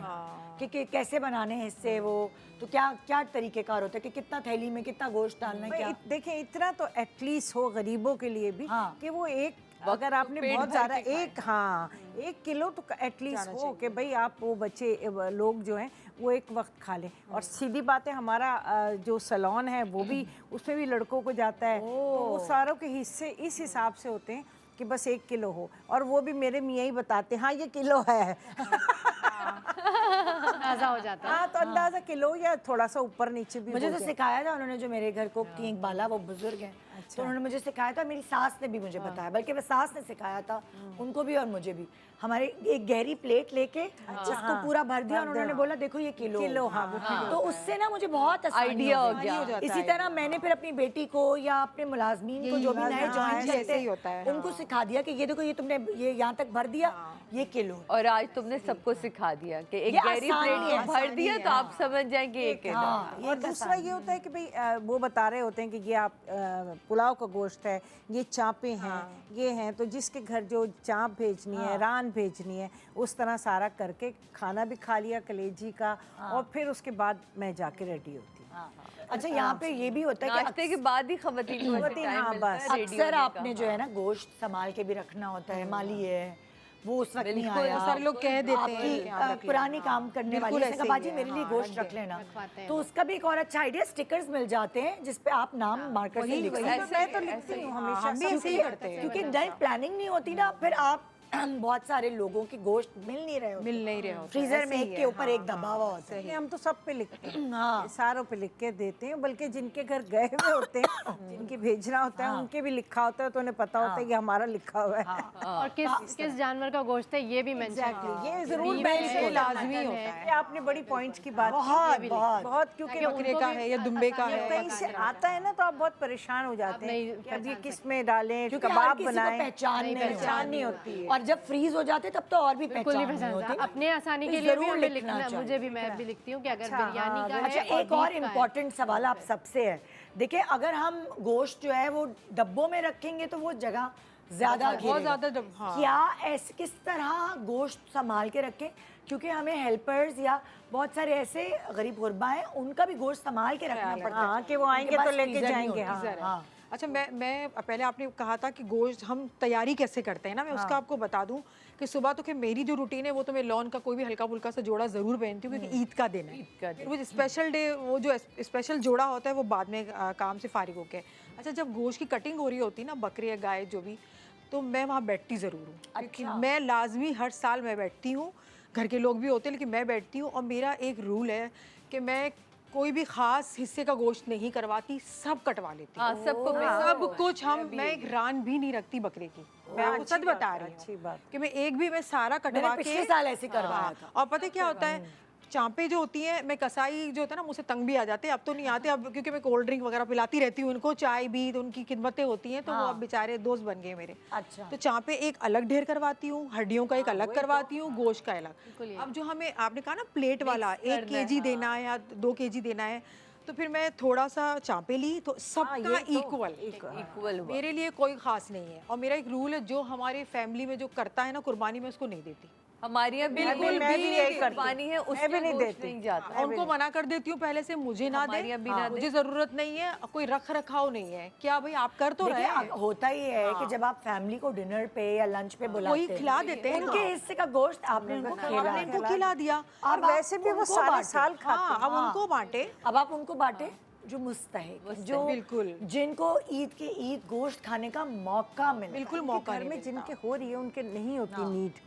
कि कैसे बनाने हैं हिस्से। वो तो क्या तरीकेकार होता है कि कितना थैली में कितना गोश्त डालना है? क्या देखें, इतना तो एटलीस्ट हो गरीबों के लिए भी, हाँ। कि वो एक, अगर आपने बहुत ज़्यादा 1 किलो तो एटलीस्ट हो कि भाई आप वो बच्चे लोग जो हैं वो एक वक्त खा लें। और सीधी बात है, हमारा जो सैलून है वो भी, उसमें भी लड़कों को जाता है, तो वो सारों के हिस्से इस हिसाब से होते हैं कि बस 1 किलो हो। और वो भी मेरे मियाँ ही बताते हैं, हाँ ये किलो है। अंदाजा हो जाता है। हाँ, तो अंदाजा किलो या थोड़ा सा ऊपर नीचे भी मुझे हो तो जाए। सिखाया था उन्होंने, जो मेरे घर को थी एक बाला, वो बुजुर्ग हैं, तो उन्होंने मुझे सिखाया था। मेरी सास ने भी मुझे बताया, बल्कि मैं सास ने सिखाया था उनको भी और मुझे भी। हमारे एक गहरी प्लेट लेके उसको पूरा भर दिया और उन्होंने बोला देखो ये किलो। हाँ, वो किलो तो उससे ना मुझे बहुत आइडिया हो गया। इसी तरह मैंने फिर अपनी बेटी को या अपने मुलाजमीन को जो भी नए ज्वाइन करते हैं उनको सिखा दिया कि ये देखो, ये तुमने ये यहाँ तक भर दिया, ये किलो। और आज तुमने सबको सिखा दिया कि एक ये गहरी आसानी प्लेट है, में भर दिया तो आप समझ जाएंगे एक किलो। हाँ, और दूसरा ये होता है कि भाई वो बता रहे होते हैं कि ये आप पुलाव का गोश्त है, ये चाँपें हैं, ये हैं, तो जिसके घर जो चाँप भेजनी है, रान भेजनी है, उस तरह सारा करके खाना भी खा लिया कलेजी का। और फिर उसके बाद मैं जाके रेडी होती हूँ। अच्छा, यहाँ पे ये भी होता है कि नाश्ते के बाद ही खवातीन को ऐसे टाइम मिलता है रेडी अक्सर होने का। आपने जो है ना गोश्त संभाल के भी रखना होता है। माली है वो उस वक्त नहीं बिल्कुल, आया, सारे लोग कह देते हैं आपकी कि आप रख पुरानी काम करने वाली बिल्कुल ने कहा ऐसे ही बाजी है, मेरे लिए हाँ, गोश्त रख रख लेना। रखवाते हैं। तो उसका भी एक और अच्छा आइडिया, स्टिकर्स मिल जाते हैं जिस पे आप नाम मार्कर से लिख सकते हैं। मैं तो लिखती हूँ हमेशा, हम भी ऐसे ही करते हैं। क्योंकि नई प्लानिंग नहीं होती ना, फिर आप बहुत सारे लोगों के गोश्त मिल नहीं रहे होते, मिल नहीं रहे होते, फ्रीजर में ऐसे ही एक है, के ऊपर हाँ, एक दबा हुआ होता है। नहीं, हम तो सब पे लिखते हैं, हाँ। सारों पे लिख के देते हैं, बल्कि जिनके घर गए हुए होते हैं, जिनके भेजना होता है, उनके भी लिखा होता है, तो उन्हें पता होता है कि हमारा लिखा हुआ है। और किस जानवर का गोश्त है ये भी मेंशन एग्जैक्टली, ये जरूर रीमेल mention है, लाजमी मटन होता है। ये आपने बड़ी पॉइंट्स की बात बहुत की, बहुत बहुत, क्योंकि बकरे का है या दुम्बे का जब है, कहीं से आता है ना तो आप बहुत परेशान हो जाते नहीं हैं कि अब ये पहचान किस में डालें, क्योंकि हर कबाब किसी को बनाएं, पहचान नहीं होती है। और जब फ्रीज हो जाते तब तो और भी बिल्कुल नहीं पहचान नहीं पहचान होती। अपने आसानी तो के लिए भी जरूर हमें लिखना लिखना, चाहिए। मुझे भी मैं भी लिखती हूँ कि अगर बिरयानी का अच्छा, है एक और beef का है, इम्पोर्टेंट सवाल आप सबसे है। देखिए, अगर हम गोश्त जो है वो डब्बों में रखेंगे तो वो जगह ज्यादा बहुत घेरेगा। ज़्यादा हाँ। क्या ऐसे किस तरह गोश्त संभाल के रखें, क्योंकि हमें हेल्पर्स या बहुत सारे ऐसे गरीब गुरबा हैं, उनका भी गोश्त संभाल के रखना पड़ता है। हाँ, कि वो आएंगे उनके तो पास लेके freezer नहीं जाएंगे, होती। हाँ। हाँ। अच्छा, मैं पहले आपने कहा था कि गोश्त हम तैयारी कैसे करते हैं ना, मैं उसका आपको बता दूं कि सुबह तो कि मेरी जो रूटीन है वो तो मैं लॉन का कोई भी हल्का फुल्का सा जोड़ा ज़रूर पहनती हूँ, क्योंकि ईद का दिन है। फिर वो स्पेशल डे, वो जो स्पेशल जोड़ा होता है वो बाद में काम से फारिग होके। अच्छा, जब गोश्त की कटिंग हो रही होती है ना, बकरी या गाय जो भी, तो मैं वहाँ बैठती ज़रूर हूँ, क्योंकि मैं लाजमी हर साल मैं बैठती हूँ, घर के लोग भी होते हैं लेकिन मैं बैठती हूँ। और मेरा एक रूल है कि मैं कोई भी खास हिस्से का गोश्त नहीं करवाती, सब कटवा लेती हूँ। सबको सब कुछ मैं एक रान भी नहीं रखती बकरे की, मैं आपको सच बता रही अच्छी हूँ बात। कि मैं एक भी, मैं सारा मैंने कटवा पिछले के साल ऐसे करवाया हाँ, था। और पता है क्या होता है, चांपे जो होती हैं, मैं कसाई जो होता है ना, मुझसे तंग भी आ जाते हैं, अब तो नहीं आते अब, क्योंकि मैं कोल्ड ड्रिंक वगैरह पिलाती रहती हूँ उनको, चाय भी, तो उनकी खिदमतें होती हैं, तो वो अब बेचारे दोस्त बन गए मेरे। अच्छा। तो चांपे एक अलग ढेर करवाती हूँ, हड्डियों का एक अलग करवाती हूँ, गोश्त का अलग। अब जो हमें आपने कहा ना प्लेट वाला 1 केजी देना है या 2 केजी देना है, तो फिर मैं थोड़ा सा चांपे ली तो सबका इक्वल इक्वल हुआ। मेरे लिए कोई खास नहीं है। और मेरा एक रूल है, जो हमारी फैमिली में जो करता है ना कुर्बानी, में उसको नहीं देती, हमारी यहाँ बिल्कुल मैं भी यही करती कुर्बानी है, हूँ। मैं उसमें भी नहीं गोश्त देती। नहीं जाता। उनको मना कर देती हूँ पहले से, मुझे ना हमारे दे, यहाँ भी ना दे। मुझे जरूरत नहीं है, कोई रख रखाव नहीं है। क्या भाई आप कर तो देखिए, रहे हैं, अब होता ही है कि जब आप फैमिली को डिनर पे या लंच पे बुलाते वही हैं, खिला देते हैं उनके हिस्से का गोश्त आपने उनको खिला आपने इनको खिला दिया, और वैसे भी वो उनको सारे बांटे। साल खाते हाँ, हैं। अब उनको बांटे। अब आप उनको बांटे जो मुस्तहिक, जो बिल्कुल। जिनको ईद के ईद गोश्त खाने का मौका मिले। बिल्कुल उनके मौका घर नहीं में मिलता। जिनके हो रही है उनके नहीं होती नीड,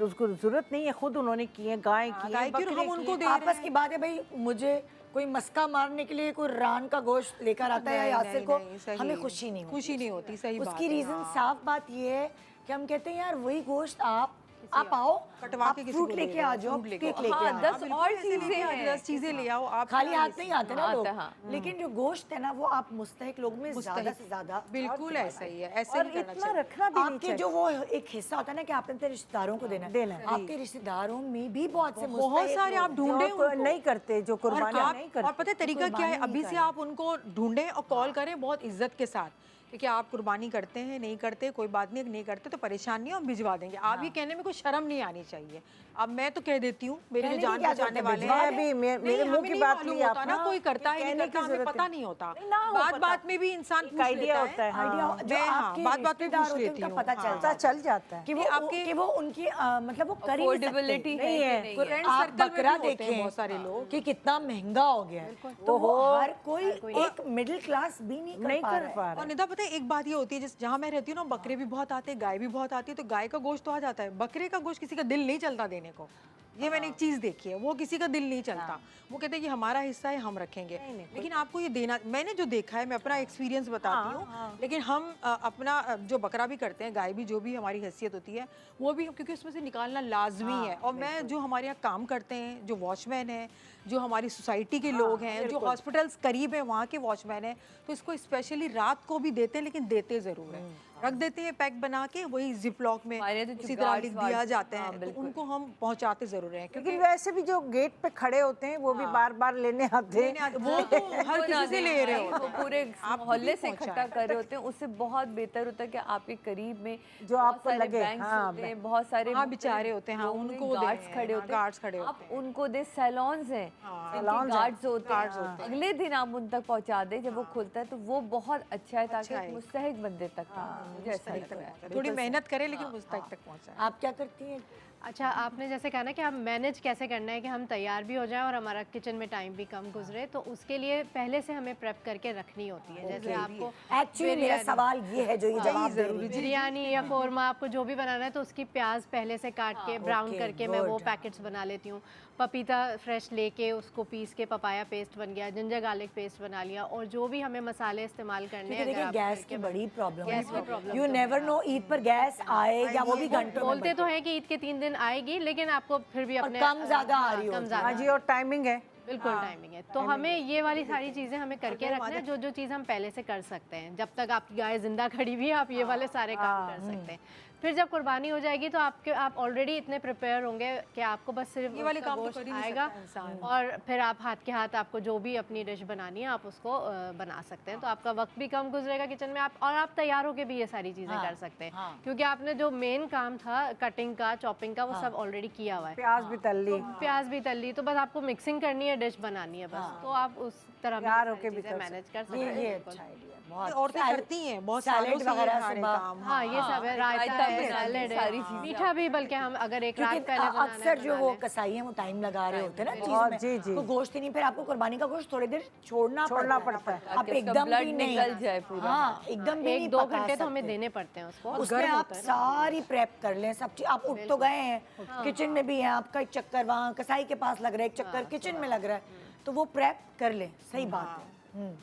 उसको जरूरत नहीं है, खुद उन्होंने की है, गाय की है, गाय की, और बकरे हम की उनको है। दे आपस की बात है भाई, मुझे कोई मस्का मारने के लिए कोई रान का गोश्त लेकर आता है या नहीं, यासिर को, नहीं, सही हमें है। खुशी नहीं होती। खुशी नहीं होती, सही बात उसकी है, रीजन साफ बात ये है कि हम कहते हैं यार वही गोश्त आप आओ, कटवा आप के किसी फ्रूट को लेके दे आ दो, जाओ, फ्रूट लेके केक आओ। लेके हाँ, आओ। 10 और चीजें हैं। 10 चीजें ले आओ आप, खाली हाथ नहीं आते ना आते लोग, हाँ। लेकिन जो गोश्त है ना वो आप मुस्तहिक लोग में ज्यादा से ज्यादा बिल्कुल ऐसा ही है, ऐसे और ही करना इतना चाहिए। रखना भी नहीं आपके चाहिए। जो वो एक हिस्सा होता है ना कि आपने अपने रिश्तेदारों को देना देना है। आपके रिश्तेदारों में भी बहुत से बहुत मुस्तहिक सारे लोग आप हैं। ढूंढे जो नहीं करते, जो और कुर्बानियां नहीं और करते। पता है तरीका क्या है, कुर्बानी अभी नहीं से आप उनको ढूंढें और कॉल करें बहुत इज्जत के साथ, क्योंकि आप कुर्बानी करते हैं नहीं करते कोई बात नहीं, नहीं करते तो परेशान नहीं, हम भिजवा देंगे। आप ये कहने में कोई शर्म नहीं आनी चाहिए। अब मैं तो कह देती हूँ, मेरे जो कहने की जान क्या पहचानने जरूरत है, वाले भिजवा हैं, मैं भी मेरे नहीं, मुंह हमें की नहीं बात मालूम नहीं होता आप ना, कोई करता है नहीं कहने की करता, हमें जरूरत पता है। नहीं होता, नहीं, ना हो बात पता। बात में भी इंसान एक पूछ आइडिया लेता होता है, हाँ। आइडिया जो मैं हाँ, आपके बात बात में रिश्तेदार पूछ होते हैं, लेती उनका हूँ, पता हाँ। चलता पता चल जाता है कि वो आपके- कि वो उनकी मतलब वो कर ही नहीं सकते। Affordability है नहीं कि है। नहीं कोई- है। फ्रेंड आप सर्कल में बकरा भी होते हैं देखें बहुत सारे लोग। कि कितना महंगा हो गया है, तो वो हर कोई एक मिडिल क्लास भी नहीं नहीं कर कर पा पा रहा है। और निदा पता है एक बात ये होती है, जिस जहाँ मैं रहती हूँ ना, बकरे भी बहुत आते हैं, गाय भी बहुत आती है, तो गाय का गोश्त तो आ जाता है, बकरे का गोश्त किसी का दिल नहीं चलता देने को। ये मैंने एक चीज देखी है, वो किसी का दिल नहीं चलता, वो कहते हैं कि हमारा हिस्सा है हम रखेंगे, लेकिन आपको ये देना, मैंने जो देखा है, मैं अपना एक्सपीरियंस बताती हूँ, लेकिन हम अपना जो बकरा भी करते हैं, गाय भी, जो भी हमारी हैसियत होती है वो भी, क्योंकि उसमें से निकालना लाजमी है। और मैं जो हमारे यहाँ काम करते हैं, जो वॉचमैन हैं, जो हमारी सोसाइटी के लोग हैं, जो हॉस्पिटल्स करीब है वहाँ के वॉचमैन हैं, तो इसको स्पेशली रात को भी देते हैं, लेकिन देते ज़रूर हैं, रख देते हैं पैक बना के, वही जिप लॉक में हमारे यहाँ तो उसी तरह guards लिख दिया वार्ड्स, जाते हाँ, हैं, तो बिल्कुल। उनको हम पहुँचाते ज़रूर हैं, क्योंकि लेकिन वैसे भी जो गेट पे खड़े होते हैं वो भी बार बार लेने आते हैं। वो तो हर किसी से ले रहे वो होते हैं, पूरे आप मोहल्ले भी से इकट्ठा पहुंचाएं। कर रहे होते हैं, उससे बहुत बेहतर होता है कि आपके करीब में जो बहुत आपको सारे लगे, बैंक्स हाँ, होते हैं, बहुत सारे हाँ, बेचारे होते हैं, हाँ, लोग उनको दें, गार्ड्स खड़े हाँ, होते हैं, गार्ड्स खड़े आप होते हैं। उनको दे, सैलॉन्स हैं, सैलॉन्स हैं, गार्ड्स होते हैं, अगले दिन आप उन तक पहुंचा दें जब वो खुलता है, तो वो बहुत अच्छा है, ताकि है। एक मुस्तहिक बंदे तक मुझे ऐसा लगता है। थोड़ी मेहनत करें, लेकिन मुस्तक तक पहुँचाएं। आप क्या करती हैं अच्छा, आपने जैसे कहा ना कि हम मैनेज कैसे करना है कि हम तैयार भी हो जाएं और हमारा किचन में टाइम भी कम गुजरे, तो उसके लिए पहले से हमें प्रेप करके रखनी होती है। जैसे आपको एक्चुअली मेरा सवाल ये है जो ये जवाब दे रही है। बिरयानी या कौरमा आपको जो भी बनाना है तो उसकी प्याज पहले से काट के ब्राउन ओके, करके मैं वो गुड। पैकेट्स बना लेती हूँ। पपीता फ्रेश लेके उसको पीस के पपाया पेस्ट बन गया, जिंजर गार्लिक पेस्ट बना लिया, और जो भी हमें मसाले इस्तेमाल करने क्योंकि हैं देखिए अगर आप गैस करके की बड़ी प्रॉब्लम गैस की problem you never know Eid पर गैस आए या वो भी घंटों में बोलते तो हैं कि ईद के 3 दिन आएगी, लेकिन आपको फिर भी और अपने कम ज्यादा आ हाँ, रही कम होती है। ज्यादा हाँ जी, और टाइमिंग है। बिल्कुल टाइमिंग है। तो हमें ये वाली सारी चीज़ें हमें करके रखना है, जो जो चीज़ हम पहले से कर सकते हैं। जब तक आपकी गाय जिंदा खड़ी हुई है आप ये वाले सारे काम कर सकते हैं। फिर जब कुर्बानी हो जाएगी तो आप ऑलरेडी इतने प्रिपेयर होंगे कि आपको बस सिर्फ ये वाले उसका काम तो गोश्त कर ही नहीं आएगा सकता इंसान। और फिर आप हाथ के हाथ आपको जो भी अपनी डिश बनानी है आप उसको बना सकते हैं। तो आपका वक्त भी कम गुजरेगा किचन में, और आप तैयार होके भी ये सारी चीज़ें कर सकते हैं, क्योंकि आपने जो मेन काम था कटिंग का, चॉपिंग का, वो सब ऑलरेडी किया हुआ है। प्याज भी तल ली। प्याज भी तल ली, तो बस आपको मिक्सिंग करनी है, डिश बनानी है बस। तो आप उस तरह तैयार होके भी मैनेज कर सकते ये हैं। अच्छा आइडिया बहुत। औरतें करती हैं बहुत सालों सैलेड से ये वगैरह सारे सुबह। काम। हाँ, ये सब है, रायता रायता है, बनानी, सैलेड है, सारी चीज़ें मीठा भी, बल्कि हम अगर एक रात क्योंकि पहले बनाना है अक्सर जो बना वो लें। कसाई हैं वो टाइम लगा रहे होते हैं ना बहुत, चीज जी, में, जी। तो गोश्त ही नहीं, फिर आपको कुर्बानी का गोश्त थोड़ी देर छोड़ना पड़ता है। आप ताकि उसका एकदम blood भी नहीं, निकल जाए पूरा। हाँ एकदम भी नहीं 1-2 पका घंटे तो हमें सकते। देने पड़ते हैं उसको। उसमें आप सारी प्रेप कर लें, सब चीज। आप उठ तो गए हैं, किचन में भी हैं, आपका एक चक्कर वहाँ कसाई के पास लग रहा है, एक चक्कर किचन में लग रहा है, तो वो प्रेप कर लें। सही बात है।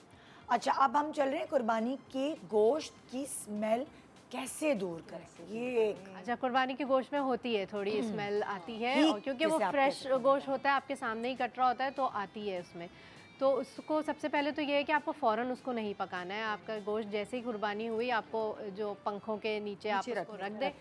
अच्छा, अब हम चल रहे हैं कुर्बानी के गोश्त की स्मेल कैसे दूर करें। ये एक अच्छा, कुर्बानी के गोश्त में होती है थोड़ी स्मेल आती है, ठीक, और क्योंकि वो जैसे आप फ्रेश कहते हैं। गोश्त होता है, आपके सामने ही कट रहा होता है, तो आती है उसमें। तो उसको सबसे पहले तो ये है कि आपको फ़ौरन उसको नहीं पकाना है। आपका गोश्त जैसे ही कुर्बानी हुई, आपको जो पंखों के नीचे आप उसको रख दें,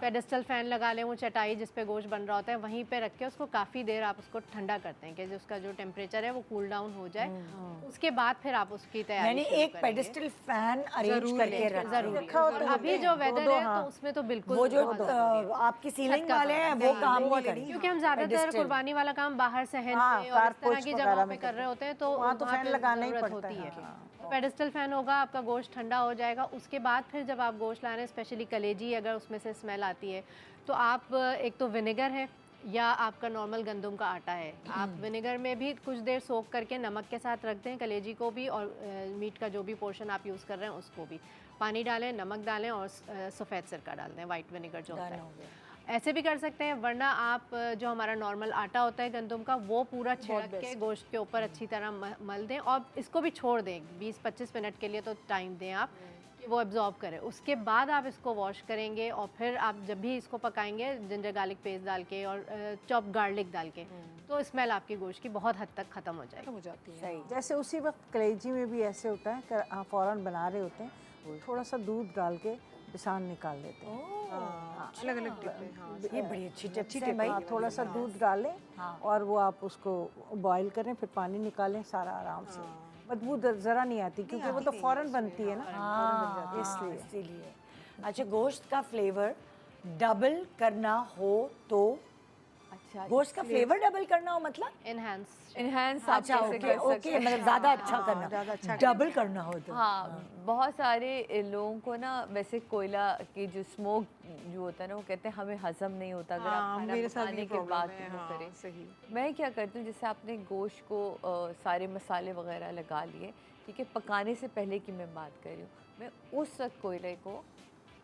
पेडेस्टल फैन लगा लें, वो चटाई जिस पे गोश्त बन रहा होता है वहीं पे रख के उसको काफ़ी देर आप उसको ठंडा करते हैं कि उसका जो टेम्परेचर है वो कूल डाउन हो जाए। उसके बाद फिर आप उसकी तैयारी मैंने शुरू एक करेंगे। पेडेस्टल फैन अरेंज करके रखा जरूरी है। और अभी जो वेदर है तो उसमें तो बिल्कुल वो जो बहुत ज़रूरी है। आपकी सीलिंग छत का वाले हैं काम। वो नहीं, काम नहीं, नहीं करेंगे, क्योंकि हम ज्यादातर Pedestal। कुर्बानी वाला काम बाहर सहन हाँ, में और इस तरह कारपोच की वगैरह जगहों में पे कर रहे होते हैं, तो वहाँ तो वहाँ फैन पे लगाना ही ज़रूरत पड़ता होती है। है। पेडेस्टल फैन होगा, आपका गोश्त ठंडा हो जाएगा। उसके बाद फिर जब आप गोश्त ला रहे हैं, स्पेशली कलेजी, अगर उसमें से स्मेल आती है तो आप एक तो विनेगर है या आपका नॉर्मल गंदम का आटा है, आप विनेगर में भी कुछ देर सोक करके नमक के साथ रख दें कलेजी को भी, और मीट का जो भी पोर्शन आप यूज़ कर रहे हैं उसको भी। पानी डालें, नमक डालें और सफ़ेद सिरका डाल दें, वाइट विनेगर जो होता है। ऐसे भी कर सकते हैं, वरना आप जो हमारा नॉर्मल आटा होता है गंदम का, वो पूरा छिड़क के गोश्त के ऊपर अच्छी तरह मल दें और इसको भी छोड़ दें 20-25 मिनट के लिए, तो टाइम दें आप कि वो एब्जॉर्ब करे। उसके बाद आप इसको वॉश करेंगे और फिर आप जब भी इसको पकाएंगे जिंजर गार्लिक पेस्ट डाल के और चॉप गार्लिक डाल के, तो स्मेल आपकी गोश्त की बहुत हद तक ख़त्म हो जाएगी। हो जाती है। सही। जैसे उसी वक्त कलेजी में भी ऐसे होता है कि आप फ़ौरन बना रहे होते हैं, थोड़ा सा दूध डाल के पिसान निकाल लेते हैं। अलग अलग टिप है। हाँ, ये बड़ी अच्छी टिप्स है भाई। हाँ, थोड़ा सा दूध डालें और वो आप उसको बॉईल करें, फिर पानी निकालें सारा आराम से। बदबू ज़रा नहीं आती क्योंकि वो तो फ़ौरन बनती है ना, हाँ, इसीलिए। अच्छा, गोश्त का फ्लेवर डबल करना हो तो अच्छा, गोश्त का फ्लेवर डबल करना हो मतलब एनहांस इनहेंस अच्छा, ओके ओके, मतलब ज्यादा अच्छा करना, डबल करना हो तो। हाँ, बहुत सारे लोगों को ना वैसे कोयला की जो स्मोक जो होता है ना, वो कहते हैं हमें हजम नहीं होता अगर आप हाँ, खाना मेरे साथ भी पकाने के प्रॉब्लम बाद है। वो हाँ, करें। सही। मैं क्या करती हूँ, जैसे आपने गोश्त को सारे मसाले वगैरह लगा लिए, ठीक है, पकाने से पहले की मैं बात कर रही हूँ, मैं उस वक्त कोयले को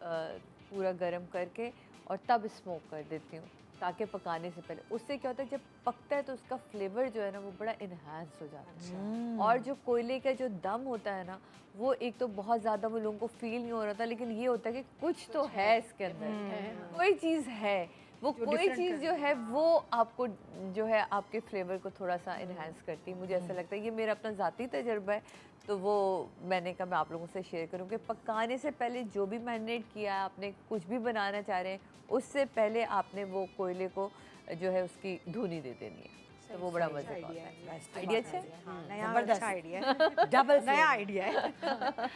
पूरा गर्म करके और तब स्मोक कर देती हूँ, ताकि पकाने से पहले। उससे क्या होता है, जब पकता है तो उसका फ्लेवर जो है ना वो बड़ा इन्हांस हो जाता है। और जो कोयले का जो दम होता है ना, वो एक तो बहुत ज़्यादा वो लोगों को फील नहीं हो रहा था, लेकिन ये होता है कि कुछ तो है इसके अंदर, कोई चीज़ है, वो कोई चीज़ जो है वो आपको जो है आपके फ्लेवर को थोड़ा सा इन्हांस करती है। मुझे ऐसा लगता है, ये मेरा अपना ज़ाती तजुर्बा है, तो वो मैंने कहा मैं आप लोगों से शेयर करूँ कि पकाने से पहले जो भी मैरिनेट किया है, आपने कुछ भी बनाना चाह रहे हैं, उससे पहले आपने वो कोयले को जो है उसकी धुनी दे देनी है, तो वो बड़ा मज़े का होता है। आइडिया अच्छा है? नया अच्छा आइडिया है। डबल नया आइडिया है।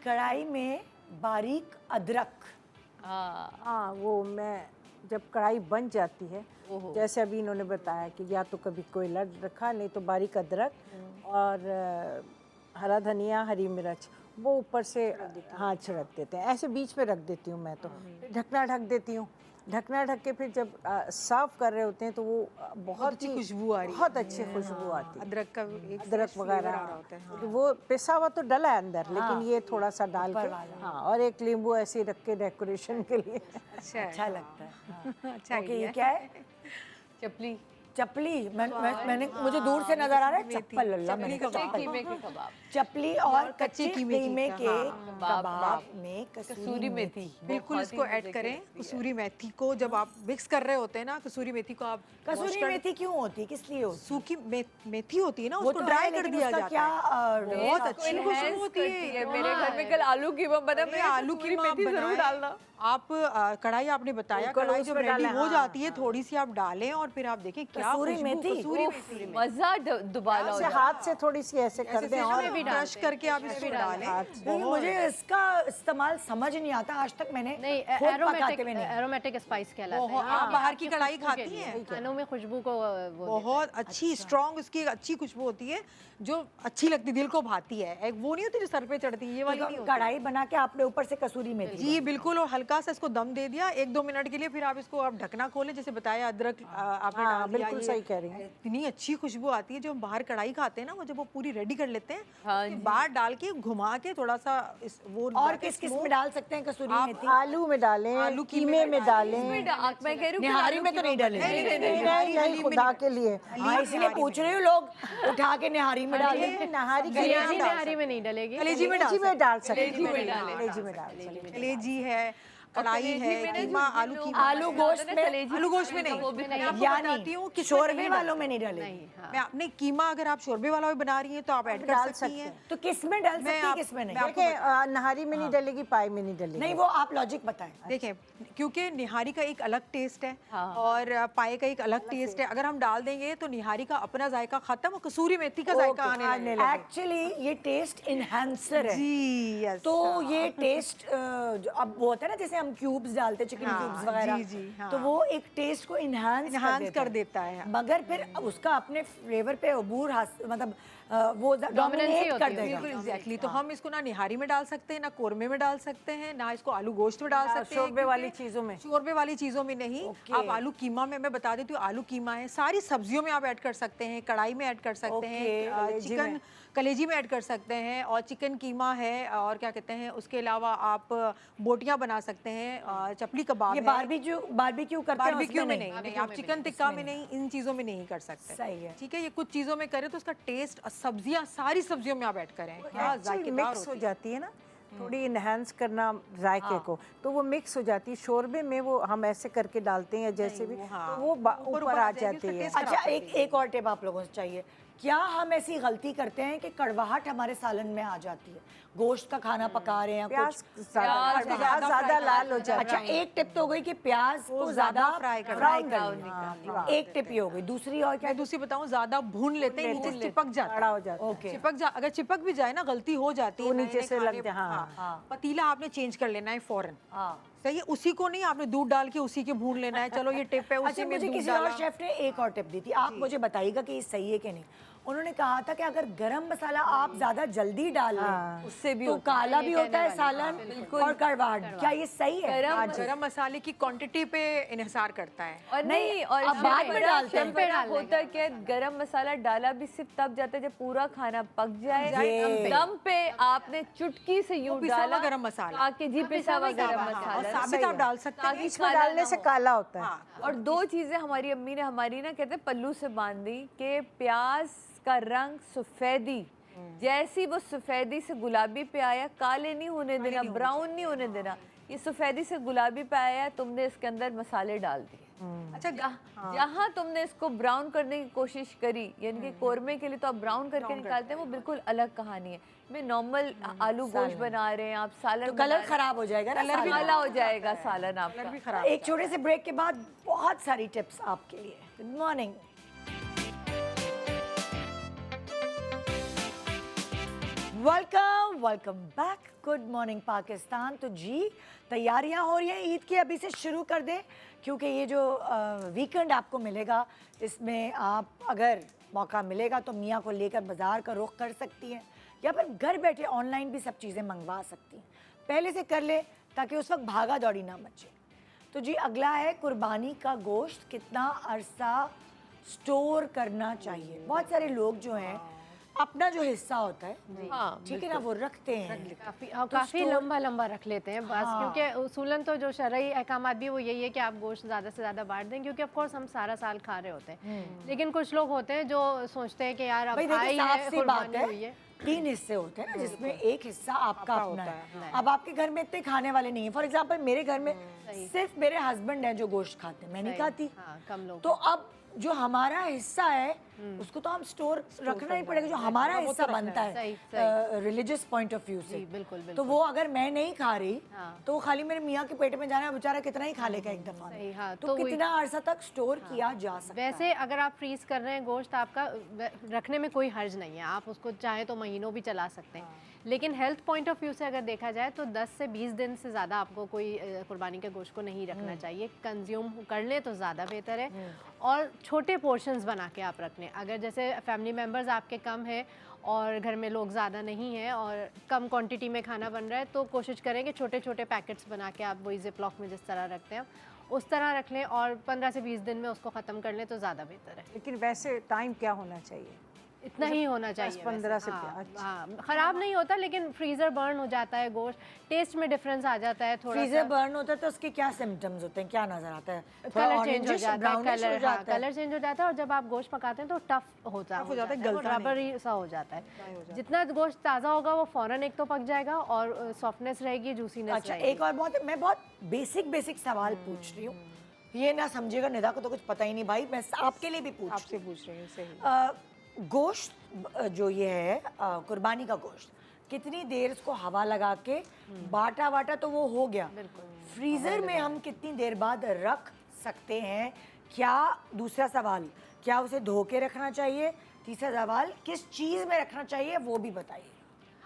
कढ़ाई में बारीक अदरक। हाँ, हाँ, वो मैं जब कढ़ाई बन जाती है, जैसे अभी इन्होंने बताया कि या तो कभी कोयला रखा, नहीं तो बारीक अदरक और हरा धनिया, हरी मिर्च वो ऊपर से हाँ छिड़क देते हैं। ऐसे बीच में रख देती हूँ मैं तो, ढकना ढक देती हूँ ढकना ढक के फिर जब सर्व कर रहे होते हैं तो वो बहुत अच्छी ही खुशबू आ रही है। बहुत अच्छी खुशबू आती है। अदरक का एक अदरक fresh वगैरह flavor आ रहा होता है, हाँ। तो वो पिसा हुआ तो डला है अंदर, लेकिन ये थोड़ा सा डाल के, हाँ, और एक नींबू ऐसे ही रख के डेकोरेशन के लिए। अच्छा है, अच्छा लगता है। अच्छा ओके, ये idea क्या है? चपली चपली। मैंने मुझे दूर से नजर आ रहा है चप्पल। अल्लाह, मैंने कहा चप्पल। कीमे के कबाब, चपली और कच्चे कीमे कीमे की, के हाँ, कबाब में कसूरी मेथी, बिल्कुल बहुत ही इसको ऐड मजे की करें। रेसिपी है। कसूरी मेथी को जब आप मिक्स कर रहे होते हैं ना, कसूरी मेथी को आप कसूरी मेथी क्यों होती है, किस लिए होती है? सूखी मेथी होती है ना, वो उसको तो ड्राई है, कर लेकिन दिया उसका जाता क्या है। बहुत अच्छी Enhance खुशबू होती करती है। मेरे घर में कल आलू कीमा बना, अरे मैं आलू कसूरी कीमा मेथी जरूर बनाएं। डालना। आप कढ़ाई आपने बताया, बिल्कुल, कढ़ाई जब उसमें रेडी डालें, हो हाँ, जाती है थोड़ी सी आप डालें और फिर आप देखें क्या कसूरी खुशबू, मेथी? कसूरी उफ, मेथी मजा दुबाला हो ऐसे जाता हाथ से थोड़ी सी ऐसे कर दें और क्रश करके आप इसको डालें। क्योंकि मुझे इसका इस्तेमाल समझ नहीं आता, आज तक मैंने नहीं, खुद पकाते हुए नहीं। एरोमेटिक स्पाइस कहलाता है। बहुत- आप बाहर की कढ़ाई खाती हैं? खानों में खुशबू को वो बहुत अच्छी स्ट्रॉन्ग उसकी एक अच्छी खुशबू होती है जो अच्छी लगती, दिल को भाती है। एक वो नहीं होती जो सर पे चढ़ती है, ये वाली नहीं होती। कढ़ाई बना के आपने ऊपर से कसूरी मेथी जी बिल्कुल, और हल्का सा इसको दम दे दिया 1-2 मिनट के लिए, फिर आप इसको आप ढकना खोलें, जैसे बताया अदरक आपने हाँ, डाल दिया। बिल्कुल ये सही कह रही हैं। इतनी अच्छी खुशबू आती है जो हम बाहर कढ़ाई खाते हैं ना, वो जब वो पूरी रेडी कर लेते हैं, हाँ उसके बाद डाल के घुमा के थोड़ा सा वो और किस किस में डाल सकते हैं कसूरी मेथी? आलू में डालें, आलू कीमे में डालें, मैं कह रही हूँ कि निहारी आलू में तो नहीं डालेंगे। नहीं खुदा के लिए। हाँ, इसलिए पूछ रही हूँ, लोग उठा के निहारी में डाल देते हैं। नहारी के लिए बिरयानी निहारी में नहीं डलेगी। कलेजी में कलेजी में डाल सकते हैं, कलेजी में डालें। कलेजी में डाल सकते हैं। कलेजी है, कढ़ाई है, कीमा, आलू कीमा, आलू गोश्त में, आलू गोश्त में नहीं, वो भी मैं आपको बताती हूँ यानी किसमें शोरबे नहीं वालों में नहीं डालेंगे। नहीं, हाँ। मैं अपने कीमा अगर आप शोरबे वाला भी बना रही हैं तो आप ऐड कर डाल सकती हैं। तो किस में डाल सकती है, आप- किस में नहीं? मैं आपको देखिए, नहारी में नहीं डलेगी, पाई में नहीं डलेगी। नहीं, वो आप लॉजिक बताएं। देखें, क्योंकि निहारी का एक अलग टेस्ट है और पाए का एक अलग टेस्ट है। अगर हम डाल देंगे तो निहारी का अपना जायका खत्म और कसूरी मेथी का जायका आने लगेगा। एक्चुअली ये टेस्ट इनहेंसर है। जी यस। तो ये टेस्ट अब वो होता है ना, जैसे हम क्यूब्स डालते हैं, चिकन हाँ, क्यूब्स वगैरह, जी, जी, हाँ। तो वो एक टेस्ट को इनहांस कर देता है। मगर फिर उसका अपने फ्लेवर पे अबूर मतलब वो Dominance डोमिनेट ही होती कर है, देगा। बिल्कुल एग्जैक्टली। तो हम इसको ना निहारी में डाल सकते हैं, ना कोरमे में डाल सकते हैं, ना इसको आलू गोश्त में डाल सकते हैं। शोरबे वाली क्योंकि चीज़ों में। शोरबे वाली चीज़ों में नहीं। आप आलू कीमा में, मैं बता देती हूँ, आलू कीमा है, सारी सब्जियों में आप ऐड कर सकते हैं, कढ़ाई में ऐड कर सकते हैं, चिकन कलेजी में ऐड कर सकते हैं, और चिकन कीमा है, और क्या कहते हैं, उसके अलावा आप बोटियां बना सकते हैं, चपली कबाब ये है। बारबेक्यू करते हैं, बारबेक्यू उसमें में नहीं। नहीं, आप चिकन टिक्का में नहीं, इन चीज़ों में नहीं कर सकते। सही है। ठीक है, ये कुछ चीज़ों में करें तो उसका टेस्ट, सारी सब्जियों में आप ऐड करें, क्या जायकेदार मिक्स हो होती है। जाती है ना, थोड़ी इनहेंस करना जायके को, तो वो मिक्स हो जाती है। शोरबे में वो हम ऐसे करके डालते हैं जैसे भी, तो वो ऊपर आ जाती है। अच्छा, एक और टिप आप लोगों से चाहिए। क्या हम ऐसी गलती करते हैं कि कड़वाहट हमारे सालन में आ जाती है, गोश्त का खाना पका रहे हैं, प्याज कुछ ज़्यादा लाल हो जाता अच्छा, एक टिप तो हो गई कि प्याज को ज्यादा फ्राई करना, फ्राई करना, एक टिप ये हो गई। दूसरी और क्या? मैं दूसरी बताऊं, ज्यादा भून लेते हैं, नीचे से चिपक जाता बड़ा है। हो जाता है। ओके, अगर चिपक भी जाए ना, गलती हो जाती है, वो नीचे नए-नए से लग खाने- जाए, हाँ। पतीला आपने चेंज कर लेना है फौरन। हाँ। सही है, उसी को नहीं आपने दूध डाल के उसी के भून लेना है। चलो ये टिप है, उसी अच्छा, में मुझे दूध किसी और डाला। शेफ ने एक और टिप दी थी, आप मुझे बताइएगा कि ये सही है कि नहीं। उन्होंने कहा था कि अगर गरम मसाला आप ज्यादा जल्दी डाल लें उससे भी तो होता है। काला भी होता है सालन और कड़वाहट। क्या ये सही है? गरम मसाले की क्वांटिटी पे इन्हिसार करता है। और नहीं, और अब बाद में डालते हैं। पे होता है क्या, गरम मसाला डाला भी सिर्फ तब जाता है जब पूरा खाना पक जाए। दम पे आपने चुटकी से यूं पिसा हुआ डाला गरम मसाला। ताकि जी पिसा हुआ गरम और मसाला, साबित आप डाल सकते हैं। ताकि इसमें काला डालने ना से हो। काला होता है। और दो चीजें हमारी अम्मी ने हमारी ना कहते हैं पल्लू से बांध दी कि प्याज का रंग सफेदी, जैसी वो सफेदी से गुलाबी पे आया, काले नहीं होने देना, ब्राउन नहीं होने देना, ये सफेदी से गुलाबी पे आया, तुमने इसके अंदर मसाले डाल दिए। अच्छा, जहाँ तुमने इसको ब्राउन करने की कोशिश करी, यानी कि कोरमे के लिए तो आप ब्राउन करके निकालते हैं, वो बिल्कुल अलग कहानी है। मैं नॉर्मल आलू गोश्त बना रहे हैं आप, सालन तो बना कलर रहे खराब हो जाएगा ना हैं, सालन। काला हो जाएगा सालन आपका। भी खराब। एक छोटे से ब्रेक के बाद बहुत सारी टिप्स आपके लिए। Good morning. Welcome back. Good morning Pakistan. तो जी, तैयारियां हो रही हैं ईद की, अभी से शुरू कर दें, क्योंकि ये जो वीकेंड आपको मिलेगा, इसमें आप अगर मौका मिलेगा तो मियाँ को लेकर बाज़ार का रुख कर सकती हैं, या फिर घर बैठे ऑनलाइन भी सब चीज़ें मंगवा सकती हैं। पहले से कर ले ताकि उस वक्त भागा दौड़ी ना मचे। तो जी अगला है कुर्बानी का गोश्त कितना अरसा स्टोर करना चाहिए। बहुत सारे लोग जो हैं अपना जो हिस्सा होता है हाँ, ठीक है ना वो रखते हैं काफ़ी लंबा लंबा रख लेते हैं बस, क्योंकि उसूलन तो जो शरई अहकामात भी वो यही है कि आप गोश्त ज़्यादा से ज़्यादा बांट दें, क्योंकि ऑफ कोर्स हम सारा साल खा रहे होते हैं। लेकिन कुछ लोग होते हैं जो सोचते हैं कि यार अब भाई देखिए आई साफ है, सी बात कुर्बानी हुई है है। 3 हिस्से होते हैं ना जिसमें एक हिस्सा आपका अपना है। अब आपके घर में इतने खाने वाले नहीं है। फॉर एग्जांपल मेरे घर में सिर्फ मेरे हस्बैंड हैं जो गोश्त खाते हैं, मैं नहीं खाती। हाँ, कम लोग। तो अब जो हमारा हिस्सा है उसको तो हम स्टोर रखना ही पड़ेगा, जो हमारा हिस्सा बनता है सही, रिलीजियस पॉइंट ऑफ व्यू से। बिल्कुल बिल्कुल। तो वो अगर मैं नहीं खा रही तो वो खाली मेरे मियाँ के पेट में जाना है, बेचारा कितना ही खा लेगा एक दफा सही, में। हाँ, तो तो वही- कितना अरसा तक स्टोर किया जा सकता है। वैसे अगर आप फ्रीज कर रहे हैं गोश्त आपका रखने में कोई हर्ज नहीं है, आप उसको चाहे तो महीनों भी चला सकते हैं। लेकिन हेल्थ पॉइंट ऑफ व्यू से अगर देखा जाए तो 10 से 20 दिन से ज़्यादा आपको कोई कुर्बानी के गोश्त को नहीं रखना चाहिए। कंज्यूम कर लें तो ज़्यादा बेहतर है, और छोटे पोर्शंस बना के आप रख लें। अगर जैसे फैमिली मेम्बर्स आपके कम है और घर में लोग ज़्यादा नहीं हैं और कम क्वांटिटी में खाना बन रहा है, तो कोशिश करें कि छोटे छोटे पैकेट्स बना के आप वही जिपलॉक में जिस तरह रखते हैं उस तरह रख लें, और 15 से 20 दिन में उसको ख़त्म कर लें तो ज़्यादा बेहतर है। लेकिन वैसे टाइम क्या होना चाहिए? इतना ही होना चाहिए 10-15 से हाँ, अच्छा। हाँ, खराब नहीं होता, लेकिन फ्रीजर बर्न हो जाता है गोश्त, टेस्ट में डिफरेंस आ जाता है थोड़ा फ्रीजर सा। बर्न होता है तो उसके क्या सिम्टम्स होते हैं, क्या नजर आता है? कलर चेंज हो orangish, जाता है, brownish हो कलर हाँ, जाता है। कलर चेंज हो जाता है, और जब आप गोश्त पकाते हैं तो टफ हो जाता है, गलता रबरी सा हो जाता है। जितना गोश्त ताज़ा होगा वो फौरन एक तो पक जाएगा और सॉफ्टनेस रहेगी, जूसीनेस अच्छा रहेगी। एक और मैं बहुत बेसिक सवाल पूछ रही हूँ, ये ना समझिएगा निदा को तो कुछ पता ही नहीं भाई, मैं आपके लिए भी पूछ आपसे पूछ रही हूँ। सही। गोश्त जो ये है कुर्बानी का गोश्त, कितनी देर इसको हवा लगा के बाटा वाटा तो वो हो गया, फ्रीजर में हम कितनी देर बाद रख सकते हैं? क्या दूसरा सवाल, क्या उसे धो के रखना चाहिए? तीसरा सवाल, किस चीज़ में रखना चाहिए वो भी बताइए।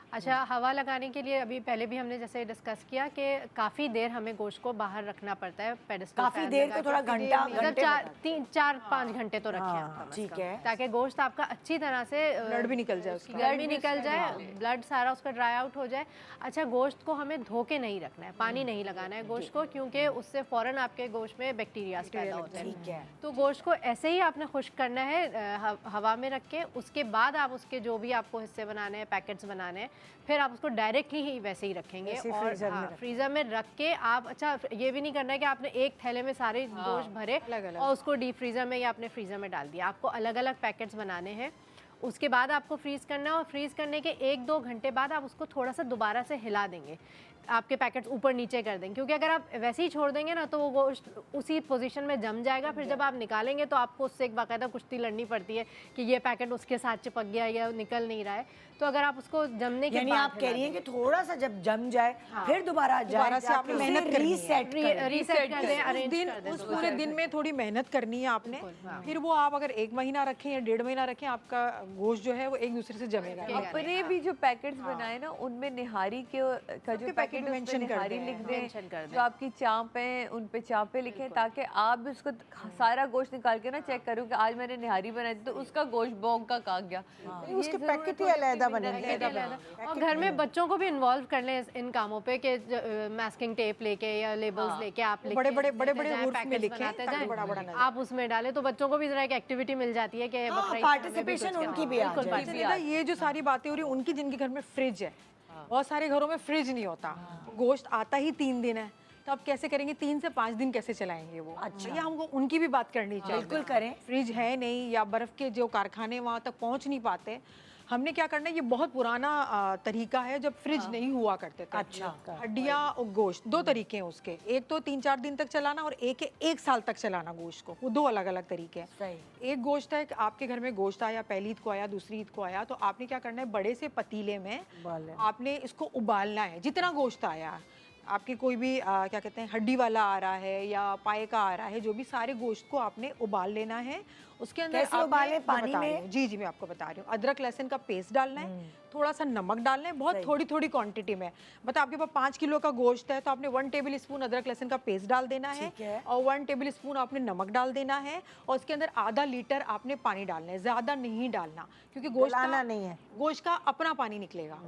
अच्छा, हवा लगाने के लिए अभी पहले भी हमने जैसे डिस्कस किया कि काफ़ी देर हमें गोश्त को बाहर रखना पड़ता है पेडेस्टल काफी फैन देर लगा को के। थोड़ा घंटा मतलब घंटे 4-5 घंटे तो रखें आप कम से ठीक कम, है। ताकि गोश्त आपका अच्छी तरह से ब्लड भी निकल जाए उसका। ब्लड भी निकल जाए, ब्लड सारा उसका ड्राई आउट हो जाए। अच्छा, गोश्त को हमें धो के नहीं रखना है, पानी नहीं लगाना है गोश्त को, क्योंकि उससे फ़ौरन आपके गोश्त में बैक्टीरिया पैदा होते हैं। ठीक है। तो गोश्त को ऐसे ही आपने खुश्क करना है हवा में रख के, उसके बाद आप उसके जो भी आपको हिस्से बनाने हैं, पैकेट्स बनाने हैं, फिर आप उसको डायरेक्टली ही वैसे ही रखेंगे। वैसे और फ्रीजर में फ्रीज़र में रख के आप, अच्छा ये भी नहीं करना है कि आपने एक थैले में सारे गोश्त भरे और उसको डीप फ्रीज़र में या अपने फ्रीज़र में डाल दिया। आपको अलग अलग पैकेट्स बनाने हैं, उसके बाद आपको फ्रीज़ करना है, और फ्रीज़ करने के 1-2 घंटे बाद आप उसको थोड़ा सा दोबारा से हिला देंगे, आपके पैकेट्स ऊपर नीचे कर देंगे, क्योंकि अगर आप वैसे ही छोड़ देंगे ना तो वो गोश्त उसी पोजीशन में जम जाएगा। फिर जब आप निकालेंगे तो आपको उससे एक बाकायदा कुश्ती लड़नी पड़ती है कि ये पैकेट उसके साथ चिपक गया या निकल नहीं रहा है। तो अगर आप उसको जमने के यानी बाद आप कह रही हैं कि थोड़ा सा जब जम जाए फिर दोबारा दोबारा से आपने मेहनत करनी है। रीसेट कर दें, उस अरेंज दिन कर दें। उस पूरे दिन में थोड़ी मेहनत करनी है आपने, फिर वो आप अगर 1 महीना रखें या 1.5 महीना रखें, आपका गोश्त जो है वो एक दूसरे से जमेगा। अपने भी जो पैकेट्स बनाए ना उनमें निहारी के का जो पैकेट है उसमें निहारी लिख दें, जो आपकी चांप है उन पे चांपे लिखें, ताकि आप भी उसको सारा गोश्त निकाल के ना चेक करो कि आज मैंने निहारी बनाई थी तो उसका गोश्त बोंग का कहाँ गया। उसके पैकेट ही अलग बनेंगे। और घर में बच्चों को भी इन्वॉल्व कर लें इन कामों पे कि मास्किंग टेप लेके या लेबल्स लेके आप बड़े जाएं, हुर्फ में पैकेट्स लिखें, बनाते ताकि जाएं, बड़ा-बड़ा नजर आप उसमें डालें तो बच्चों को भी जरा एक एक्टिविटी मिल जाती है कि बकरा ईद पार्टिसिपेशन उनकी भी आ जाए। अच्छा, ये जो सारी बातें हो रही उनकी जिनके घर में फ्रिज है, बहुत सारे घरों में फ्रिज नहीं होता, गोश्त आता ही 3 दिन है, तो आप कैसे करेंगे? 3 से 5 दिन कैसे चलाएंगे वो? अच्छा, ये हमको उनकी भी बात करनी चाहिए। बिल्कुल करें। फ्रिज है नहीं या बर्फ के जो कारखाने वहाँ तक पहुँच नहीं पाते, हमने क्या करना है, ये बहुत पुराना तरीका है जब फ्रिज नहीं हुआ करते थे। अच्छा। हड्डियाँ और गोश्त 2 तरीके हैं उसके, एक तो 3-4 दिन तक चलाना और एक है 1 साल तक चलाना गोश्त को, वो 2 अलग अलग तरीके हैं। सही। एक गोश्त है कि आपके घर में गोश्त आया, पहली ईद को आया, दूसरी ईद को आया, तो आपने क्या करना है, बड़े से पतीले में आपने इसको उबालना है। जितना गोश्त आया, आपके कोई भी क्या कहते हैं हड्डी वाला आ रहा है या पाए का आ रहा है, जो भी सारे गोश्त को आपने उबाल लेना है। उसके अंदर कैसे आपने- उबालें? मैं पानी बता रही में? हूँ। जी मैं आपको बता रही हूँ। अदरक लहसुन का पेस्ट डालना है, थोड़ा सा नमक डालना है, बहुत थोड़ी थोड़ी क्वांटिटी में। मतलब आपके पास 5 किलो का गोश्त है तो आपने 1 टेबल स्पून अदरक लहसुन का पेस्ट डाल देना है, और 1 टेबल स्पून आपने नमक डाल देना है, और उसके अंदर आधा लीटर आपने पानी डालना है, ज्यादा नहीं डालना, क्योंकि गोश्त का नहीं है, गोश्त का अपना पानी निकलेगा।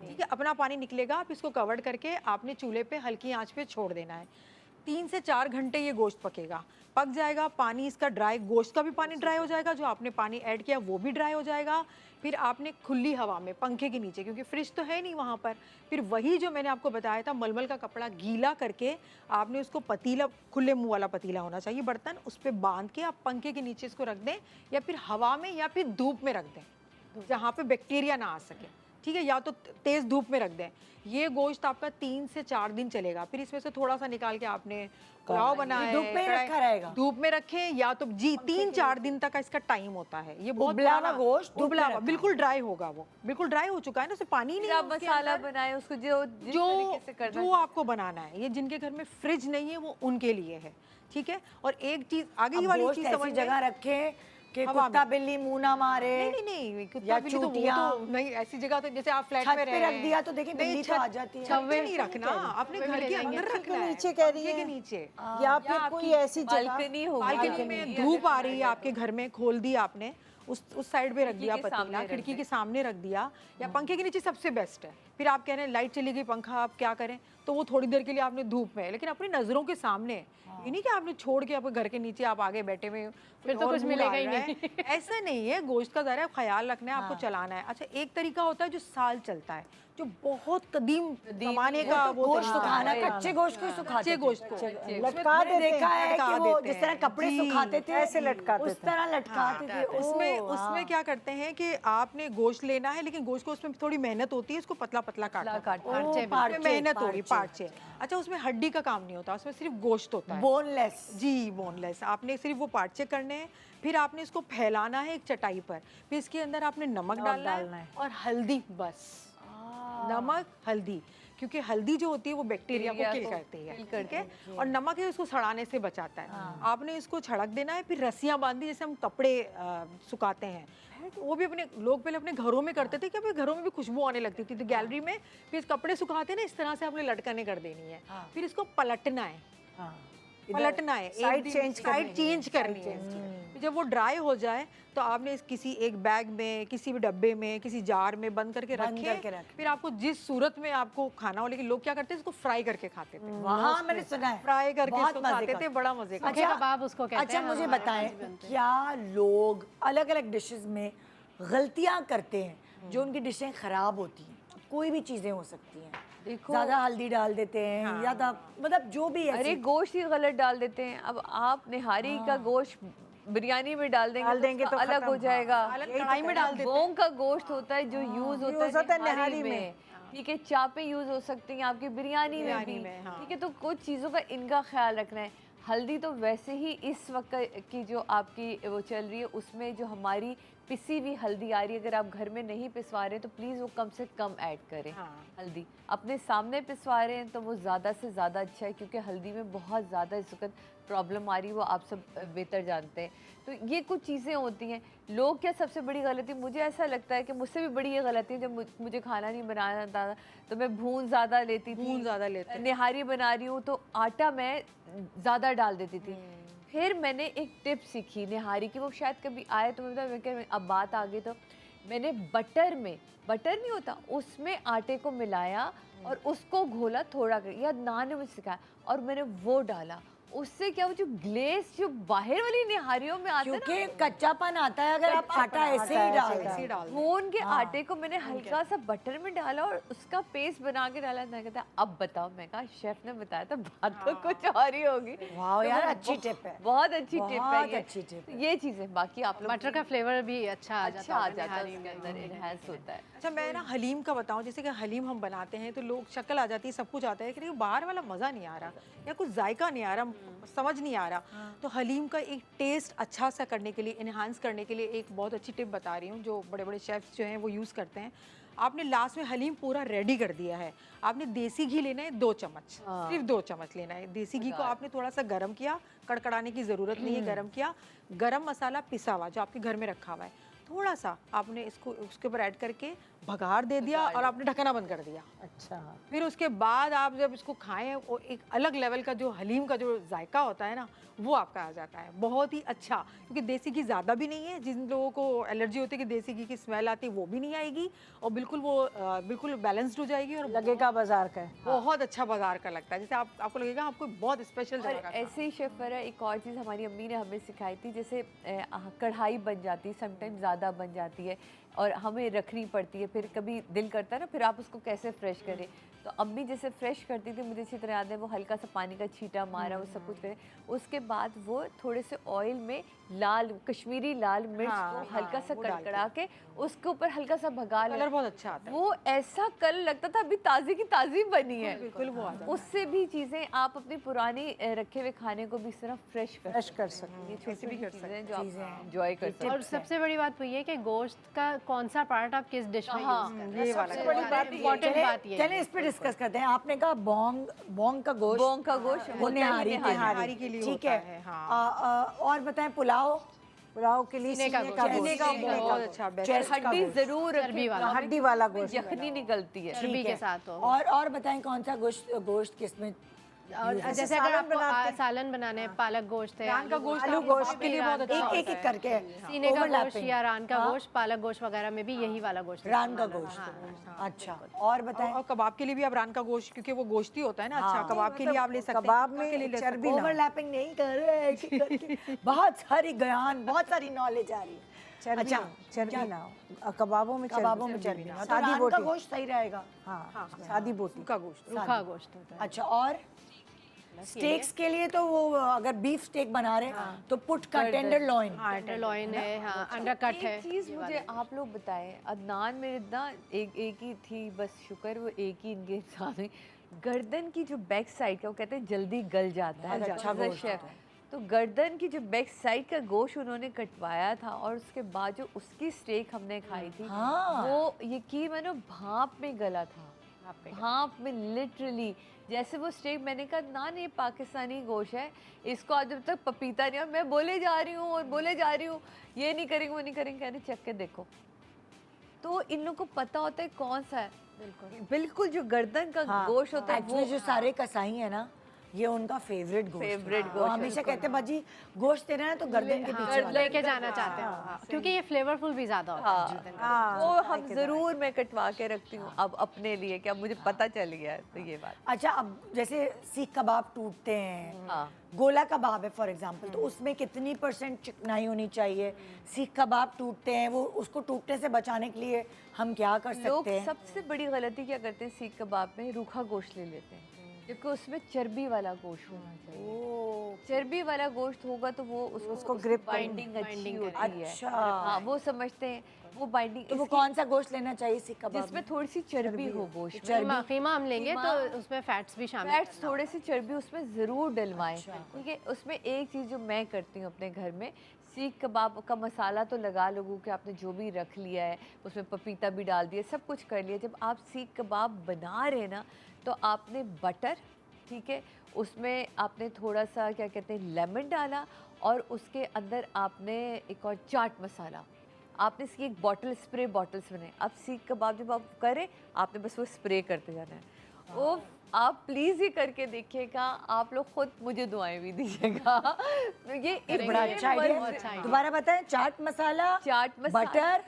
ठीक है, अपना पानी निकलेगा। आप इसको कवर करके आपने चूल्हे पे हल्की आंच पे छोड़ देना है। 3 से 4 घंटे ये गोश्त पकेगा, पक जाएगा, पानी इसका ड्राई, गोश्त का भी पानी ड्राई हो जाएगा, जो आपने पानी ऐड किया वो भी ड्राई हो जाएगा। फिर आपने खुली हवा में पंखे के नीचे, क्योंकि फ्रिज तो है नहीं वहाँ पर, फिर वही जो मैंने आपको बताया था मलमल का कपड़ा गीला करके आपने उसको पतीला, खुले मुंह वाला पतीला होना चाहिए बर्तन, उस पर बांध के आप पंखे के नीचे इसको रख दें, या फिर हवा में या फिर धूप में रख दें जहाँ पे बैक्टीरिया ना आ सके, ठीक है, या तो तेज़ धूप में रख दें। ये गोश्त आपका 3 से 4 दिन चलेगा। फिर इसमें से थोड़ा सा निकाल के आपने पुलाव बनाया, धूप में ही रखा रहेगा? धूप में रखें, या तो जी 3-4 दिन तक का इसका टाइम होता है। ये बहुत उबला हुआ पुराना गोश्त धूप में उबला हुआ, रखा। बिल्कुल ड्राई होगा, वो बिल्कुल ड्राई हो चुका है ना, उसमें पानी नहीं है आप उसके मसाला अंदर। बनाए उसको जो जिस जो तरीके से करना जो आपको बनाना है, ये जिनके घर में फ्रिज नहीं है वो उनके लिए है, ठीक है। और एक चीज आगे ही अब वाली गोश्त चीज ऐसी समझ जगह रखे कि हवा कुत्ता में। बिल्ली मुंह ना मारे। नहीं कुत्ता या बिल्ली तो वो चूतियां। तो नहीं, ऐसी जगह तो जैसे आप फ्लैट छत में पे रह रख रहे दिया हैं, तो देखिए नहीं, बिल्ली तो छत- आ जाती है। छत पे नहीं रखना, अपने घर के अंदर के रखना है, नीचे कह रही पंखे के हैं। नीचे, या फिर आपकी कोई ऐसी जगह बालकनी होगी, बालकनी में धूप आ रही है आपके घर में, खोल दी आपने, उस साइड पे रख दिया के पतीला, सामने रख खिड़की दें। के सामने रख दिया, या पंखे के नीचे सबसे बेस्ट है। फिर आप कह रहे हैं लाइट चली गई, पंखा, आप क्या करें, तो वो थोड़ी देर के लिए आपने धूप में, लेकिन अपनी नज़रों के सामने, ये नहीं कि आपने छोड़ के आपके घर के नीचे आप आगे बैठे हुए फिर तो और कुछ मुंह मिलेगा डाल ही रहा है। नहीं। ऐसा नहीं है, गोश्त का ज़रा ख्याल रखना है, आपको चलाना है। अच्छा, एक तरीका होता है जो साल चलता है, जो बहुत कदीम जमाने का वो गोश्त तरीका सुखाना, है। कच्चे गोश्त को ही सुखाते कच्चे थे। गोश्त को लटका मैंने देते देखा हैं, है लटका कि वो देते जिस तरह हैं। कपड़े जी, सुखाते थे ऐसे लटकाते उस थे। तरह लटकाते थे। उसमें ओह, हाँ। उसमें क्या करते हैं कि आपने गोश्त लेना है, लेकिन गोश्त को उसमें थोड़ी मेहनत होती है, इसको पतला पतला काटना ओह, उसमें पार्चे, मेहनत होगी, पार्चे। पार्चे। अच्छा, उसमें हड्डी का काम नहीं होता, उसमें सिर्फ गोश्त होता है, बोनलेस। जी बोनलेस। आपने सिर्फ वो पार्चे करने हैं, फिर आपने इसको फैलाना है एक चटाई पर, फिर इसके अंदर आपने नमक डालना है और हल्दी, बस नमक हल्दी, क्योंकि हल्दी जो होती है वो बैक्टीरिया को किल करती है, ठीक है, और नमक है उसको सड़ाने से बचाता है। आपने इसको छड़क देना है, फिर रस्सियां बांधी, जैसे हम कपड़े सुखाते हैं, वो भी अपने लोग पहले अपने घरों में करते थे कि अपने घरों में भी खुशबू आने लगती थी, तो गैलरी में फिर इस कपड़े सुखाते हैं ना, इस तरह से आपने लटकने कर देनी है, फिर इसको पलटना है, पलटना है, साइड चेंज करनी है इसकी। जब वो ड्राई हो जाए तो आपने किसी एक बैग में, किसी भी डब्बे में, किसी जार में बंद करके रखें। फिर आपको जिस सूरत में आपको खाना हो, लेकिन लोग क्या करते हैं इसको फ्राई करके खाते थे, वहाँ मैंने सुना है फ्राई करके बहुत इसको मजे खाते का। थे, बड़ा मजे का। सूखे कबाब उसको कहते अच्छा हैं। मुझे हमारे बताएं, यहाँ भी बनते हैं। क्या लोग अलग अलग डिशेस में गलतियां करते हैं जो उनकी डिशें खराब होती हैं? कोई भी चीजें हो सकती हैं, देखो, ज्यादा हल्दी डाल देते हैं, ज्यादा मतलब जो भी है। अरे गोश्त ही गलत डाल देते हैं। अब आप निहारी का गोश्त बिरयानी में डाल देंगे तो अलग हो जाएगा। कढ़ाई में डाल देते हैं। बोंग का गोश्त होता है जो यूज होता है निहारी में, ठीक है, चापे यूज हो सकती हैं आपकी बिरयानी में भी, ठीक है। तो कुछ चीज़ों का इनका ख्याल रखना है। हल्दी तो वैसे ही इस वक्त की जो आपकी वो चल रही है उसमें जो हमारी पिसी हुई हल्दी आ रही है, अगर आप घर में नहीं पिसवा रहे तो प्लीज़ वो कम से कम ऐड करें। हल्दी अपने सामने पिसवा रहे हैं तो वो ज़्यादा से ज़्यादा अच्छा है, क्योंकि हल्दी में बहुत ज़्यादा इस वक्त प्रॉब्लम आ रही है, वो आप सब बेहतर जानते हैं। तो ये कुछ चीज़ें होती हैं। लोग क्या सबसे बड़ी गलती, मुझे ऐसा लगता है कि मुझसे भी बड़ी ये गलती है, जब मुझे खाना नहीं बनाना था तो मैं भून ज़्यादा लेती थी, भून ज़्यादा लेते, निहारी बना रही हूँ तो आटा मैं ज़्यादा डाल देती थी। फिर मैंने एक टिप सीखी निहारी की, वो शायद कभी आए तो मैं अब बात आ गई, तो मैंने बटर में, बटर नहीं होता उसमें आटे को मिलाया और उसको घोला थोड़ा कर, या नान ने मुझे सिखाया, और मैंने वो डाला। उससे क्या, वो जो ग्लेस जो बाहर वाली निहारियों में आता है ना, क्योंकि कच्चापन आता है अगर आप आटा ऐसे ही डाल दें। भून के आटे को मैंने हल्का सा बटर में डाला और उसका पेस्ट बना के डाला। मैं कहता अब बताओ, मैं कहा शेफ ने बताया था, बात तो कुछ और ही होगी। वाह यार, तो अच्छी टिप है, बहुत अच्छी टिप है बहुत ये। अच्छी टिप तो ये चीजें, बाकी आप लोग बटर का फ्लेवर भी अच्छा आ अच्छा आ जाता जाता है, है उसके अंदर इनहैंस होता है। अच्छा, मैं ना हलीम का बताऊं, जैसे कि हलीम हम बनाते हैं तो लोग शक्ल आ जाती है, सब कुछ आता है, लेकिन बाहर वाला मज़ा नहीं आ रहा या कुछ जायका नहीं आ रहा, समझ नहीं आ रहा। तो हलीम का एक टेस्ट अच्छा सा करने के लिए, इन्हांस करने के लिए एक बहुत अच्छी टिप बता रही हूँ, जो बड़े बड़े शेफ्स जो हैं वो यूज़ करते हैं। आपने लास्ट में हलीम पूरा रेडी कर दिया है, आपने देसी घी लेना है 2 चम्मच, सिर्फ 2 चम्मच लेना है। देसी घी को आपने थोड़ा सा गर्म किया, कड़कड़ाने की ज़रूरत नहीं है, गर्म किया, गरम मसाला पिसा हुआ जो आपके घर में रखा हुआ है, थोड़ा सा आपने इसको उसके ऊपर ऐड करके भगार दे दिया और आपने ढकना बंद कर दिया। अच्छा, फिर उसके बाद आप जब इसको खाएं, वो एक अलग लेवल का जो हलीम का जो जायका होता है ना, वो आपका आ जाता है, बहुत ही अच्छा। क्योंकि देसी घी ज़्यादा भी नहीं है, जिन लोगों को एलर्जी होती है कि देसी घी की स्मेल आती है, वो भी नहीं आएगी, और बिल्कुल वो बिल्कुल बैलेंस्ड हो जाएगी, और लगेगा बाजार का है। बहुत अच्छा बाजार का लगता है, जैसे आपको लगेगा आपको बहुत स्पेशल और जगह का ऐसे ही शेफ फरा एक और चीज़ हमारी अम्मी ने हमें सिखाई थी, जैसे कढ़ाई बन जाती है, समटाइम ज़्यादा बन जाती है और हमें रखनी पड़ती है, फिर कभी दिल करता है ना, फिर आप उसको कैसे फ्रेश करें। तो अम्मी जैसे फ्रेश करती थी, मुझे अच्छी तरह याद है, वो हल्का सा पानी का छींटा मारा, वो सब कुछ करे, उसके बाद वो थोड़े से ऑयल में लाल कश्मीरी लाल मिर्च को हल्का सा कड़कड़ा के उसके ऊपर हल्का सा भगा कलर बहुत अच्छा आता है। वो ऐसा कलर लगता था अभी ताज़ी की ताज़ी बनी है। बिल्कुल वो आ जाता है। उससे भी चीज़ें आप अपनी पुरानी रखे हुए खाने को भी इस तरह फ्रेश कर सकते हैं। ये छोटी छोटी चीज़ें हैं जो आप एंजॉय कर सकते हैं। और सबसे बड़ी बात वो ये है कि गोश्त का कौन सा पार्ट आप किस डिश में यूज करते हैं, ये वाला सबसे बड़ी बात इम्पोर्टेंट बात ये चलिए इस पे डिस्कस करते हैं। आपने कहा बोंग का गोश्त, बोंग का गोश्त वो निहारी निहारी के लिए ठीक होता है, है, हाँ। और बताएं पुलाव के लिए सीने का सीने गोश्त। सीने का बहुत अच्छा बेस्ट। हड्डी जरूर चर्बी वाला। हड्डी वाला गोश्त यखनी निकलती है। चर्बी के साथ हो। और बताएं कौन सा गोश्त किसमें और जैसे अगर आपको सालन बनाने हैं, पालक गोश्त है, रान का गोश्त आलू आपके गोश्त बाप के लिए बहुत अच्छा एक होता एक है। करके सीने का गोश्त overlapping। या रान का गोश्त, पालक गोश्त वगैरह में भी यही वाला गोश्त रान का इस्तेमाल गोश्त, होता है। अच्छा। और बताएं और कबाब के लिए भी आप रान का गोश्त, क्योंकि वो गोश्त ही होता है ना, अच्छा कबाब के लिए आप ले सकते हैं, कबाब टिक्का के लिए में ले सकते चर्बी हैं। ना हो। ओवरलैपिंग नहीं कर रहे हैं, एक एक करके। बहुत सारी ज्ञान, बहुत सारी नॉलेज आ रही है। चर्बी चर्बी ना हो। कबाबों में कबाबों में चर्बी ना, तो सादी रान का बोटी। गोश्त सही रहेगा। हाँ, सादी बोटी। सूखा गोश्त। सूखा गोश्त होता है। अच्छा, और स्टेक्स के लिए तो वो अगर बीफ स्टेक बना रहे हैं तो पुट का टेंडर लॉइन, टेंडरलॉइन है, हाँ, अंडरकट है। एक चीज मुझे आप लोग बताएं, अदनान मेरे ना एक ही थी, बस शुक्र वो एक ही इनके सामने, गर्दन की जो बैक साइड का वो कहते हैं जल्दी गल जाता है, अच्छा As a गोश्त chef, तो गर्दन की जो बैक साइड का गोश्त उन्होंने कटवाया था और उसके बाद जो उसकी स्टेक हमने खाई थी, वो यकीन मानो भाप में गला था, भाप में लिटरली। जैसे वो स्टेक, मैंने कहा ना ये पाकिस्तानी गोश्त है, इसको आज जब तक पपीता नहीं, और मैं बोले जा रही हूँ और बोले जा रही हूँ ये नहीं करेंगे वो नहीं करेंगे, कहने चख के देखो। तो इन लोगों को पता होता है कौन सा है, बिल्कुल जो गर्दन का गोश्त होता है वो। एक्चुअली जो सारे कसाई है ना, ये उनका फेवरेट गोश्त है। Favorite वो गोश्त हमेशा कहते हैं बाजी गोश्त देना है तो गर्दन के पीछे वाला। लेके जाना चाहते हैं हाँ, क्योंकि ये फ्लेवरफुल भी ज्यादा होता है। वो हम जरूर मैं कटवा के रखती हूँ अब अपने लिए, क्या मुझे पता चल गया है, तो ये बात। अच्छा, अब जैसे सीख कबाब टूटते हैं, हाँ। गोला कबाब है फॉर एग्जांपल, तो उसमें कितनी % चिकनाई होनी चाहिए? सीख कबाब टूटते हैं, वो उसको टूटने से बचाने के लिए हम क्या कर लोग सकते हैं? सबसे बड़ी गलती क्या करते हैं, सीख कबाब में रूखा गोश्त ले लेते हैं, क्योंकि उसमें चर्बी वाला गोश्त होना चाहिए। चर्बी वाला गोश्त होगा तो वो उसको grip बाइंडिंग अच्छी होती है। अच्छा। हाँ, वो समझते हैं वो बाइंडिंग, तो वो कौन सा गोश्त लेना चाहिए सीख कबाब जिसमें थोड़ी सी चर्बी हो गोश्त में। कीमा हम लेंगे तो उसमें फैट्स भी शामिल फैट्स थोड़े सी चर्बी उसमें ज़रूर डलवाएं, ठीक है। उसमें एक चीज़ जो मैं करती हूँ अपने घर में, सीख कबाब का मसाला तो लगा लोगों कि आपने जो भी रख लिया है, उसमें पपीता भी डाल दिया, सब कुछ कर लिया। जब आप सीख कबाब बना रहे ना, तो आपने बटर, ठीक है, उसमें आपने थोड़ा सा क्या कहते हैं लेमन डाला, और उसके अंदर आपने एक और चाट मसाला, आपने इसकी एक बॉटल, स्प्रे बॉटल्स बनाए। अब सीख कबाब जब आप करें, आपने बस वो स्प्रे करते जाना है। वो आप प्लीज़ ये करके देखिएगा, आप लोग खुद मुझे दुआएं भी दीजिएगा। ये एक बड़ा अच्छा आइडिया। दोबारा बताएं, चाट मसाला,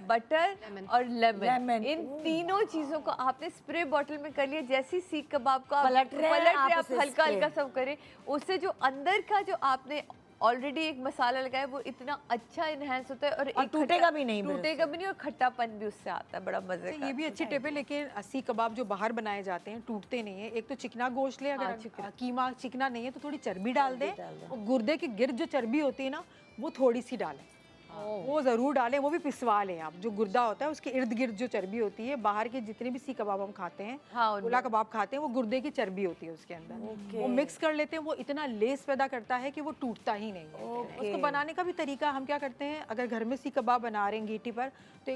बटर और लेमन, लेमन। इन तीनों चीज़ों को आपने स्प्रे बॉटल में कर लिया। जैसे सीख कबाब को पलट रहे हैं, आप आप उसे हल्का spray। हल्का सब करें, उससे जो अंदर का जो आपने ऑलरेडी एक मसाला लगाया वो इतना अच्छा इनहेंस होता है, और एक टूटेगा भी नहीं, टूटेगा भी नहीं, और खट्टापन भी उससे आता है, बड़ा मजे का। ये भी अच्छी टिप है, लेकिन सीख कबाब जो बाहर बनाए जाते हैं टूटते नहीं है। एक तो चिकना गोश्त ले, अगर कीमा चिकना नहीं है तो थोड़ी चर्बी डाल दें, और गुर्दे के गिर्द जो चर्बी होती है ना, वो थोड़ी सी डालें, वो ज़रूर डालें, वो भी पिसवा लें आप। जो गुर्दा होता है उसके इर्द गिर्द जो चर्बी होती है, बाहर के जितने भी सीख कबाब हम खाते हैं, गोला कबाब खाते हैं, वो गुर्दे की चर्बी होती है उसके अंदर, वो मिक्स कर लेते हैं। वो इतना लेस पैदा करता है कि वो टूटता ही नहीं है। उसको बनाने का भी तरीका हम क्या करते हैं, अगर घर में सीख कबाब बना रहे हैं गीटी पर, तो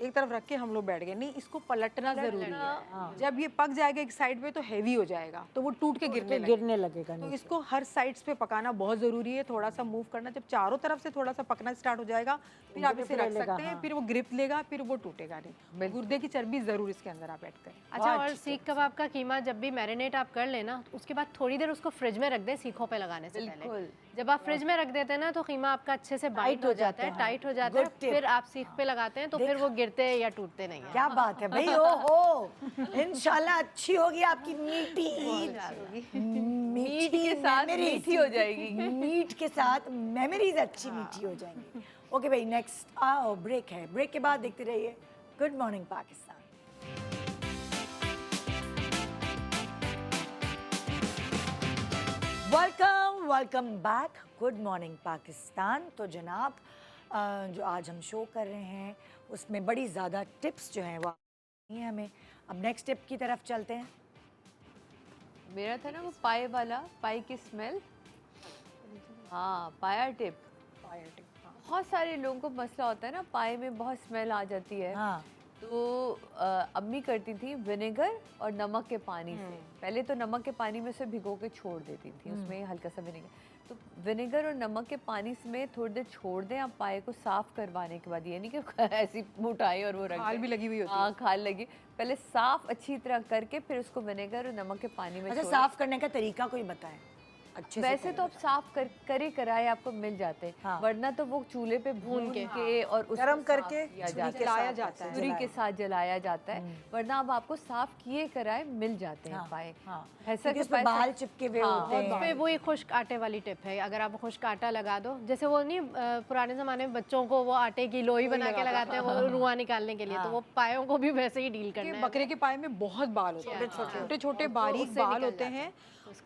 एक तरफ रख के हम लोग बैठ गए, नहीं इसको पलटना जरूरी है। जब ये पक जाएगा एक साइड पे तो हैवी हो जाएगा, तो वो टूट के गिरने लगेगा। तो इसको हर साइड्स पे पकाना बहुत ज़रूरी है, थोड़ा सा मूव करना। जब चारों तरफ से थोड़ा सा पकना स्टार्ट हो जाए जाएगा, फिर आप इसे रख लेगा, सकते हैं, फिर वो ग्रिप लेगा, फिर वो टूटेगा नहीं। गुर्दे की चर्बी जरूर इसके अंदर आप ऐड करें। अच्छा, और सीख कबाब का कीमा जब भी मैरिनेट आप कर लेना, उसके बाद थोड़ी देर उसको फ्रिज में रख दें सीखों पे लगाने से पहले। बिल्कुल। जब आप फ्रिज में रख देते हैं ना तो कीमा आपका अच्छे से बाइट हो जाता है, टाइट हो जाता है, Good tip. फिर आप सीख पे लगाते हैं तो फिर वो गिरते या टूटते नहीं है। क्या बात है भाई, ओहो, इंशाल्लाह अच्छी होगी आपकी मीठी ईद। मीट के साथ memories। मीठी हो जाएगी। मीट के साथ मेमोरीज अच्छी मीठी हो जाएंगी। ओके भाई, नेक्स्ट आओ, ब्रेक है, ब्रेक के बाद देखते रहिए good morning Pakistan. Welcome back, good morning Pakistan. तो जनाब, जो आज हम शो कर रहे हैं उसमें बड़ी ज़्यादा टिप्स जो हैं वो हैं हमें। अब नेक्स्ट टिप की तरफ चलते हैं। मेरा था ना वो पाए वाला, पाए की स्मेल। हाँ, पाया टिप। बहुत सारे लोगों को मसला होता है ना, पाए में बहुत स्मेल आ जाती है। हाँ, तो अम्मी करती थी विनेगर और नमक के पानी से। पहले तो नमक के पानी में से भिगो के छोड़ देती थी, उसमें हल्का सा विनेगर। तो विनेगर और नमक के पानी में थोड़ी देर छोड़ दें आप पाए को साफ करवाने के बाद, ये नहीं कि ऐसी उठाई और वो रख खाल दें। भी लगी हुई होती है। हाँ, खाल लगी। पहले साफ अच्छी तरह करके फिर उसको विनेगर और नमक के पानी में अच्छा, छोड़ें। साफ करने का तरीका कोई बताएं अच्छे से। वैसे तो आप साफ करे कराए आपको मिल जाते हैं, हाँ। वरना तो वो चूल्हे पे भून के और उसको गरम साफ करके किया छुरी जाता के है। जलाया साथ जाता है। छुरी के साथ जलाया जाता है, वरना अब आपको साफ किए कराए मिल जाते हैं हाँ, पाए। हाँ। ऐसा क्योंकि कि उसमें पाए बाल चिपके हुए हाँ, होते हैं। उस पे वही खुश्क आटे वाली टिप है, अगर आप खुश्क आटा लगा दो, जैसे वो नहीं पुराने ज़माने में बच्चों को वो आटे की लोई बना के लगाते हैं वो रुआ निकालने के लिए, तो वो पायों को भी वैसे ही डील करना है। बकरे के पाए में बहुत बाल होते हैं, छोटे छोटे बारीक बाल होते हैं।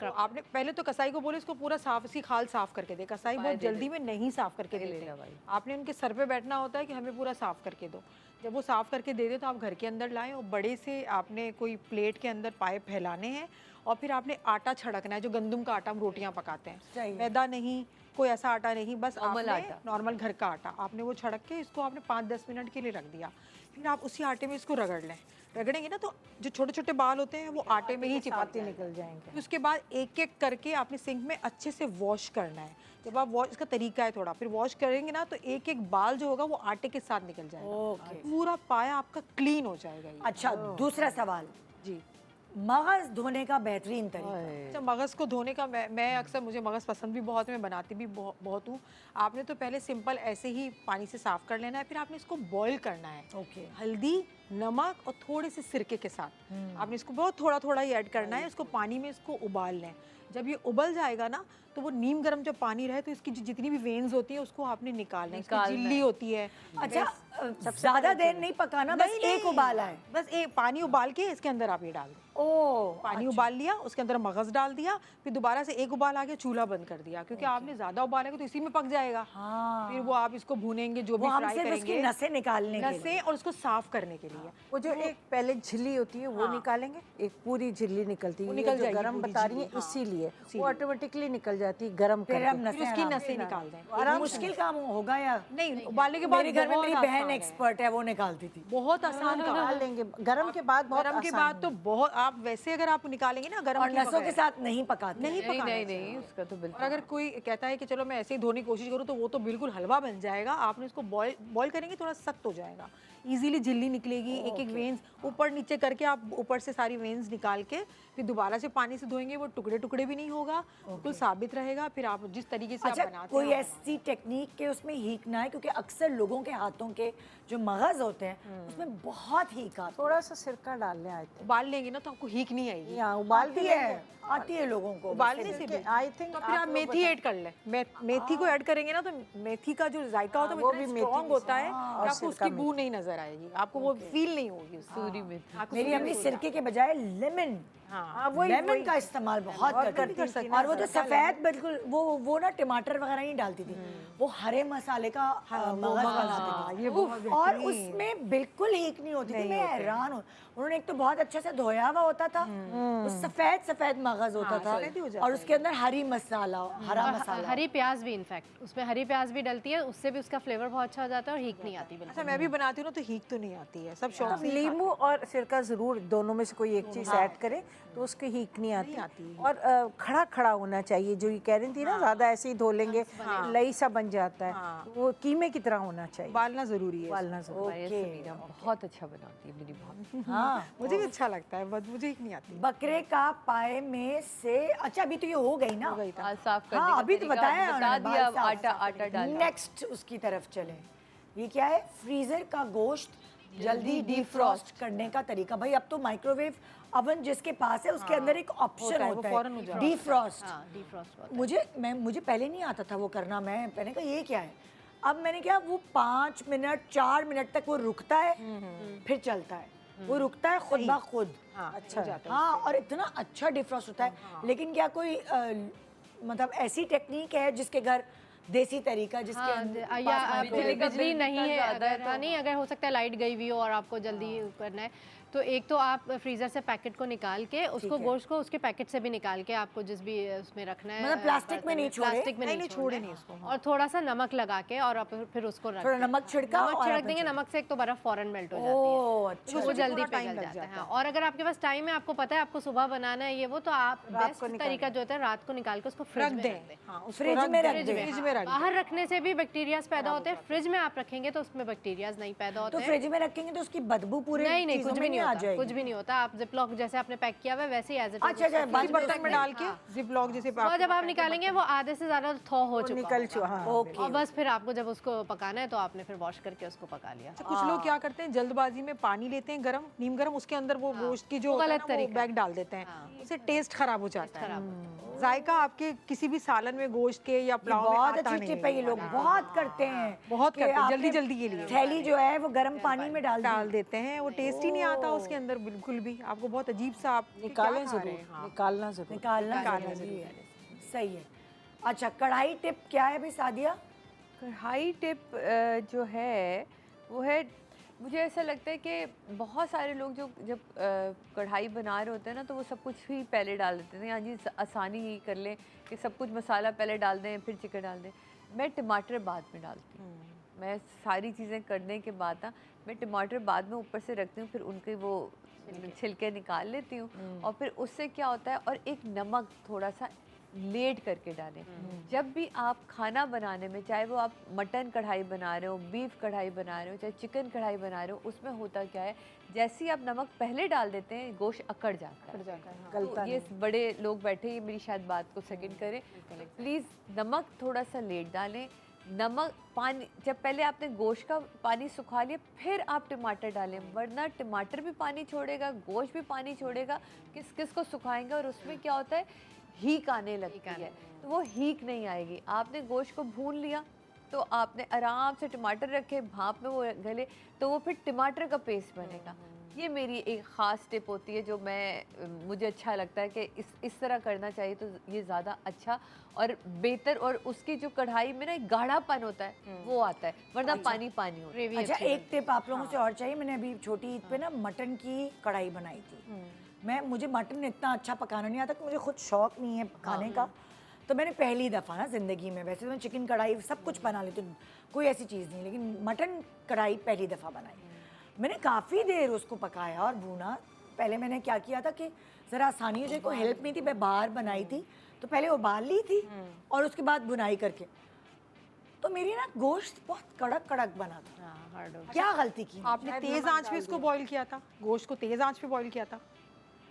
तो आपने पहले तो कसाई को बोले इसको पूरा साफ, इसकी खाल साफ करके दे। कसाई बहुत जल्दी में नहीं साफ करके देते। आपने उनके सर पे बैठना होता है कि हमें पूरा साफ करके दो। जब वो साफ करके दे दे तो आप घर के अंदर लाएं और बड़े से आपने कोई प्लेट के अंदर पाए फैलाने हैं और फिर आपने आटा छड़कना है, जो गंदम का आटा हम रोटियां पकाते सही हैं। है। मैदा नहीं, कोई ऐसा आटा नहीं, बस नॉर्मल आपने आटा। नॉर्मल घर का आटा आपने वो छड़क के इसको आपने 5-10 मिनट के लिए रख दिया। फिर आप उसी आटे में इसको रगड़ लें। रगड़ेंगे ना तो जो छोटे छोटे बाल होते हैं वो आटे में ही चिपकते निकल जाएंगे। फिर उसके बाद एक एक करके आपने सिंक में अच्छे से वॉश करना है। जब आप वॉश, इसका तरीका है थोड़ा, फिर वॉश करेंगे ना तो एक एक बाल जो होगा वो आटे के साथ निकल जाएगा। ओके। पूरा पाया आपका क्लीन हो जाएगा ये। अच्छा, दूसरा सवाल, जी। मगज धोने का बेहतरीन तरीका। अच्छा, मगज़ को धोने का मैं अक्सर, मुझे मगज़ पसंद भी बहुत है, मैं बनाती भी बहुत हूँ। आपने तो पहले सिंपल ऐसे ही पानी से साफ़ कर लेना है, फिर आपने इसको बॉईल करना है। ओके। हल्दी, नमक और थोड़े से सिरके के साथ आपने इसको बहुत थोड़ा थोड़ा ही ऐड करना है। इसको पानी में इसको उबाल लें। जब ये उबल जाएगा ना तो वो नीम गर्म जब पानी रहे तो इसकी जितनी भी वेन्स होती है उसको आपने निकालना है। इसकी झिल्ली होती है। अच्छा, ज्यादा देर नहीं पकाना, बस एक उबाला है। बस एक पानी उबाल के इसके अंदर आप ये डाल दें। ओ, पानी उबाल लिया, उसके अंदर मगज़ डाल दिया, फिर दोबारा से एक उबाल आ गया, चूल्हा बंद कर दिया, क्योंकि आपने ज़्यादा उबालेगा तो इसी में पक जाएगा। हाँ। फिर वो आप इसको भूनेंगे, जो भी वो हम फ्राई सिर्फ उसकी करेंगे, नसें निकालने के लिए। नसें और उसको साफ करने के लिए। वो जो एक पहले झिल्ली होती है वो निकालेंगे, एक पूरी झिल्ली निकलती है। वो ये निकल जो जाएगी गरम पूरी बता रही झिल्ली, है इसीलिए वो ऑटोमेटिकली निकल जाती है गरम फिर करके। हम फिर उसकी नसें निकाल दें। आराम मुश्किल काम होगा या नहीं, उबालने के बाद मेरे घर में बहुत मेरी आसान बहन है। एक्सपर्ट है, वो निकालती थी। बहुत आसान काम निकाल लेंगे गरम के बाद, बहुत गरम के आसान बाद है। तो बहुत, आप वैसे अगर आप निकालेंगे ना गरम और के नसों के बगैर, साथ नहीं पकाते। नहीं नहीं पकाना नहीं चाहिए। नहीं, उसका तो और बिल्कुल। अगर कोई कहता है कि चलो मैं ऐसे ही धोने की कोशिश करूँ तो वो तो बिल्कुल हलवा बन जाएगा। आपने इसको बॉईल करेंगे, थोड़ा सख्त हो जाएगा, इजीली झिल्ली निकलेगी। एक एक वेन्स ऊपर नीचे करके आप ऊपर से सारी वेन्स निकाल के फिर दोबारा से पानी से धोएंगे, वो टुकड़े टुकड़े भी नहीं होगा, बिल्कुल साबित रहेगा। फिर आप जिस तरीके से अच्छा, आप बनाते कोई हैं ऐसी टेक्निक के उसमें हीक ना है, क्योंकि अक्सर लोगों के हाथों के जो मगज होते हैं उसमें बहुत हीक आता थोड़ा सा सिरका डाल लें आई थिंक। उबाल लेंगे ना तो आपको हीक नहीं आएगी। यहाँ उबालती है, आती है लोगों को। उबालने से भी आई थिंक तो फिर आप मेथी ऐड कर लें। मेथी को ऐड करेंगे ना तो मेथी का जो जायका होता है वो इतना स्ट्रॉन्ग होता है कि आपको उसकी बू नहीं नजर आएगी, आपको वो फील नहीं होगी उससे। सूरी मेथी। मेरी अम्मी सिरके के बजाय लेमन, लेमन का इस्तेमाल बहुत करती थी। और वो तो सफेद बिल्कुल वो ना टमाटर वगैरह नहीं डालती थी, वो हरे मसाले का मगज बनाती थी। ये बहुत और उसमें बिल्कुल हीक नहीं होती थी। मैं हैरान हूँ, उन्होंने एक तो बहुत अच्छे से धोया हुआ होता था, वो सफेद मगज होता था, और उसके अंदर हरा मसाला। हरी प्याज भी, इनफैक्ट उसमें हरी प्याज भी डलती है, उससे भी उसका फ्लेवर बहुत अच्छा हो जाता है और हीक नहीं आती बिल्कुल। अच्छा, मैं भी बनाती हूँ ना तो हीक तो नहीं आती है, सब शौक से ही नींबू और सिरका जरूर दोनों में से कोई एक चीज ऐड करें तो उसकी हीक नहीं आती। और खड़ा खड़ा होना चाहिए, जो ये कह रही थी ना, ज़्यादा ऐसे ही धो लेंगे लई सा बन जाता है, तो वो कीमे की तरह होना चाहिए, उबालना ज़रूरी है। उबालना ज़रूरी हमारे यहाँ समीरा बहुत अच्छा बनाती है मेरी भाभी। हाँ, मुझे भी अच्छा लगता है, बट मुझे नहीं आती। बकरे का पाए में से, अच्छा अभी तो ये हो गई ना, बाल साफ करने हाँ का अभी तो तरीका बताया बता उन्होंने, दिया, बाल साफ आटा साफ आटा करके। डालना। नेक्स्ट उसकी तरफ चले। ये क्या है? फ्रीजर का गोश्त जल्दी डीफ्रॉस्ट करने का तरीका। भाई अब तो माइक्रोवेव अवन जिसके पास है उसके अंदर एक ऑप्शन वो होता फौरन हो है जाता डीफ्रॉस्ट। हाँ defrost होता है। मुझे पहले नहीं आता था वो करना, मैंने कहा ये क्या है। अब मैंने क्या, वो 5 मिनट 4 मिनट तक वो रुकता है, फिर चलता है, वो रुकता है खुद ब खुद। हाँ, अच्छा जाता है। हाँ, और इतना अच्छा डिफ्रॉस्ट होता है। लेकिन क्या कोई मतलब ऐसी टेक्निक है जिसके घर देसी तरीका जिसके हाँ, या बिजली नहीं है, अगर तो नहीं, अगर हो सकता है लाइट गई हुई हो और आपको जल्दी करना है, तो एक तो आप फ्रीजर से पैकेट को निकाल के उसको, गोश्त को उसके पैकेट से भी निकाल के आपको जिस भी उसमें रखना है, मतलब प्लास्टिक में नहीं छोड़े? प्लास्टिक में नहीं, नहीं छोड़े छोड़ना नहीं है। उसको, और थोड़ा सा नमक लगा के और आप फिर उसको रख थोड़ा दें। नमक छिड़का नमक और छिड़क आपने देंगे, छोड़ा। नमक से एक तो बर्फ फौरन मेल्ट हो जाती है, ओह अच्छा। तो वो जल्दी थोड़ा time पिघल लग जाता है। जाता हाँ, और अगर आपके पास टाइम है, आपको पता है आपको सुबह बनाना है ये वो, तो आप बेस्ट तरीका जो होता है रात को निकाल के उसको फ्रिज रख में दें। रख दें। हाँ, उसको फ्रिज में रख दें। फ्रिज में रख दें। बाहर रखने से भी बैक्टीरियाज पैदा होते हैं, फ्रिज में आप रखेंगे तो उसमें बैक्टीरियाज नहीं पैदा तो होते हैं। फ्रिज में रखेंगे तो उसकी बदबू पूरे नहीं नहीं, चीज़ों कुछ में भी नहीं आ होता, जाएगी? कुछ भी नहीं होता। आप जिपलॉक जैसे आपने पैक किया हुआ है वैसे ही एज इट अच्छा अच्छा, बाद में बर्तन में डाल के हाँ। जिप लॉक जैसे और जब आप निकालेंगे वो आधे से ज्यादा थॉ हो चुका निकल होगा। चुका, हाँ, ओके। और बस फिर आपको जब उसको पकाना है तो आपने फिर वॉश करके उसको पका लिया। अच्छा, कुछ लोग क्या करते हैं, जल्दबाजी में पानी लेते हैं गरम, नीम गरम, उसके अंदर वो गोश्त की जो वो होता है गलत ना, वो तरीका है। बैग डाल देते हैं, उससे टेस्ट खराब हो जाता है। जायका आपके किसी भी सालन में गोश्त के या पुलाव में बहुत आता अच्छी नहीं टिप है, ये लोग बहुत करते हैं, बहुत कि करते हैं, आपने जल्दी जल्दी के लिए थैली जो है वो गर्म पानी में डाल डाल देते हैं, वो टेस्ट ही नहीं आता उसके अंदर बिल्कुल भी। आपको बहुत अजीब सा, आप निकालें ज़रूर, निकालना ज़रूर। निकालना जरूरी है। सही है। अच्छा, कढ़ाई टिप क्या है भाई सादिया? कढ़ाई टिप जो है वो है, मुझे ऐसा लगता है कि बहुत सारे लोग जो जब कढ़ाई बना रहे होते हैं ना, तो वो सब कुछ ही पहले डाल देते हैं। हाँ जी, आसानी ही कर लें कि सब कुछ मसाला पहले डाल दें फिर चिकन डाल दें। मैं टमाटर बाद में डालती हूँ, मैं सारी चीज़ें करने के बाद ना मैं टमाटर बाद में ऊपर से रखती हूँ, फिर उनके वो छिलके निकाल लेती हूँ, और फिर उससे क्या होता है, और एक नमक थोड़ा सा लेट करके डालें। जब भी आप खाना बनाने में, चाहे वो आप मटन कढ़ाई बना रहे हो, बीफ कढ़ाई बना रहे हो, चाहे चिकन कढ़ाई बना रहे हो, उसमें होता क्या है, जैसे ही आप नमक पहले डाल देते हैं गोश्त अकड़ जाता है। तो ये बड़े लोग बैठे, ये मेरी शायद बात को सेकंड करें, प्लीज़ नमक थोड़ा सा लेट डालें। नमक पानी, जब पहले आपने गोश्त का पानी सुखा लिया फिर आप टमाटर डालें, वरना टमाटर भी पानी छोड़ेगा, गोश्त भी पानी छोड़ेगा, किस किस को सुखाएंगे, और उसमें क्या होता है, हीक आने लगती है। तो वो हीक नहीं आएगी। आपने गोश्त को भून लिया तो आपने आराम से टमाटर रखे, भाप में वो गले, तो वो फिर टमाटर का पेस्ट बनेगा। ये मेरी एक ख़ास टिप होती है जो मुझे अच्छा लगता है कि इस तरह करना चाहिए, तो ये ज़्यादा अच्छा और बेहतर, और उसकी जो कढ़ाई में ना एक गाढ़ापन होता है वो आता है, वरना पानी पानी होता है। अच्छा, एक टिप आप लोगों से और चाहिए। मैंने अभी छोटी ईद पे ना मटन की कढ़ाई बनाई थी। मुझे मटन इतना अच्छा पकाना नहीं आता, कि मुझे खुद शौक नहीं है खाने का, तो मैंने पहली दफ़ा ना ज़िंदगी में, वैसे तो मैं चिकन कढ़ाई सब कुछ बना लेती हूँ, कोई ऐसी चीज़ नहीं, लेकिन मटन कढ़ाई पहली दफ़ा बनाई। मैंने काफ़ी देर उसको पकाया और भूना। पहले मैंने क्या किया था कि ज़रा आसानी हो जाए, कोई हेल्प नहीं थी, मैं बाहर बनाई थी, तो पहले उबाल ली थी और उसके बाद भुनाई करके, तो मेरी ना गोश्त बहुत कड़क कड़क बना था। क्या गलती की? आपने तेज आंच पे इसको बॉईल किया था, गोश्त को तेज आंच पे बॉईल किया था।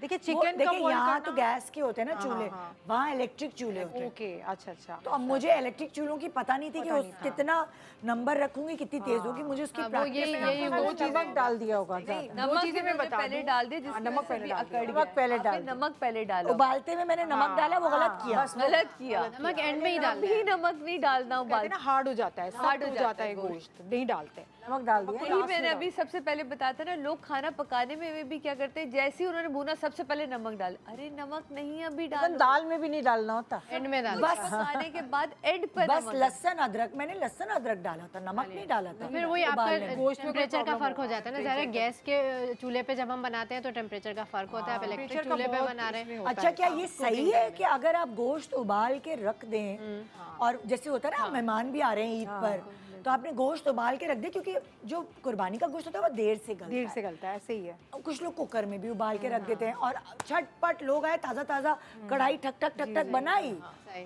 देखिए चिकन का देखिए, बॉईल यहाँ करना, तो गैस के होते हैं ना चूल्हे, वहाँ इलेक्ट्रिक चूल्हे होते हैं। ओके, अच्छा अच्छा। तो अब मुझे इलेक्ट्रिक चूल्हों की पता नहीं थी कि कितना नंबर रखूंगी, कितनी तेज होगी, मुझे उसकी प्रैक्टिस वो नमक डाल दिया होगा नमक चीजें मैं बता पहले डाल दिए, जिसमें नमक पहले डाल दिया। नमक पहले डाल नमक पहले डालो। उबालते में मैंने नमक डाला, वो गलत किया। गलत किया, नमक एंड में ही डालना भी नमक नहीं डालना कहते उबाल हैं ना हार्ड हो जाता है, हार्ड हो जाता है गोश्त, नहीं डालते। नमक डाल दिया। यही मैंने अभी सबसे पहले बताया था ना, लोग खाना पकाने में भी क्या करते हैं, जैसे ही उन्होंने भुना सबसे पहले नमक डाल, अरे नमक नहीं अभी डाल, दाल में भी नहीं डालना होता। एंड में डालना। बस पकाने के बाद एंड पर बस लहसुन अदरक, मैंने लहसुन अदरक डाला था, नमक नहीं डाला था। फिर वही आपका टेम्परेचर का फर्क हो जाता है ना, ज़रा गैस के चूल्हे पे जब हम बनाते हैं तो टेम्परेचर का फर्क होता है, आप इलेक्ट्रिक चूल्हे पे बना रहे हैं। अच्छा, क्या ये सही है कि अगर आप गोश्त उबाल के रख दें, और जैसे होता है ना मेहमान भी आ रहे हैं ईद पर, तो आपने गोश्त उबाल के रख दिया, क्योंकि जो कुर्बानी का गोश्त होता है वो देर से गलता है, ऐसे ही है। कुछ लोग कुकर में भी उबाल के रख देते हैं और झटपट लोग आए, ताज़ा ताज़ा कढ़ाई ठक ठक ठक ठक बनाई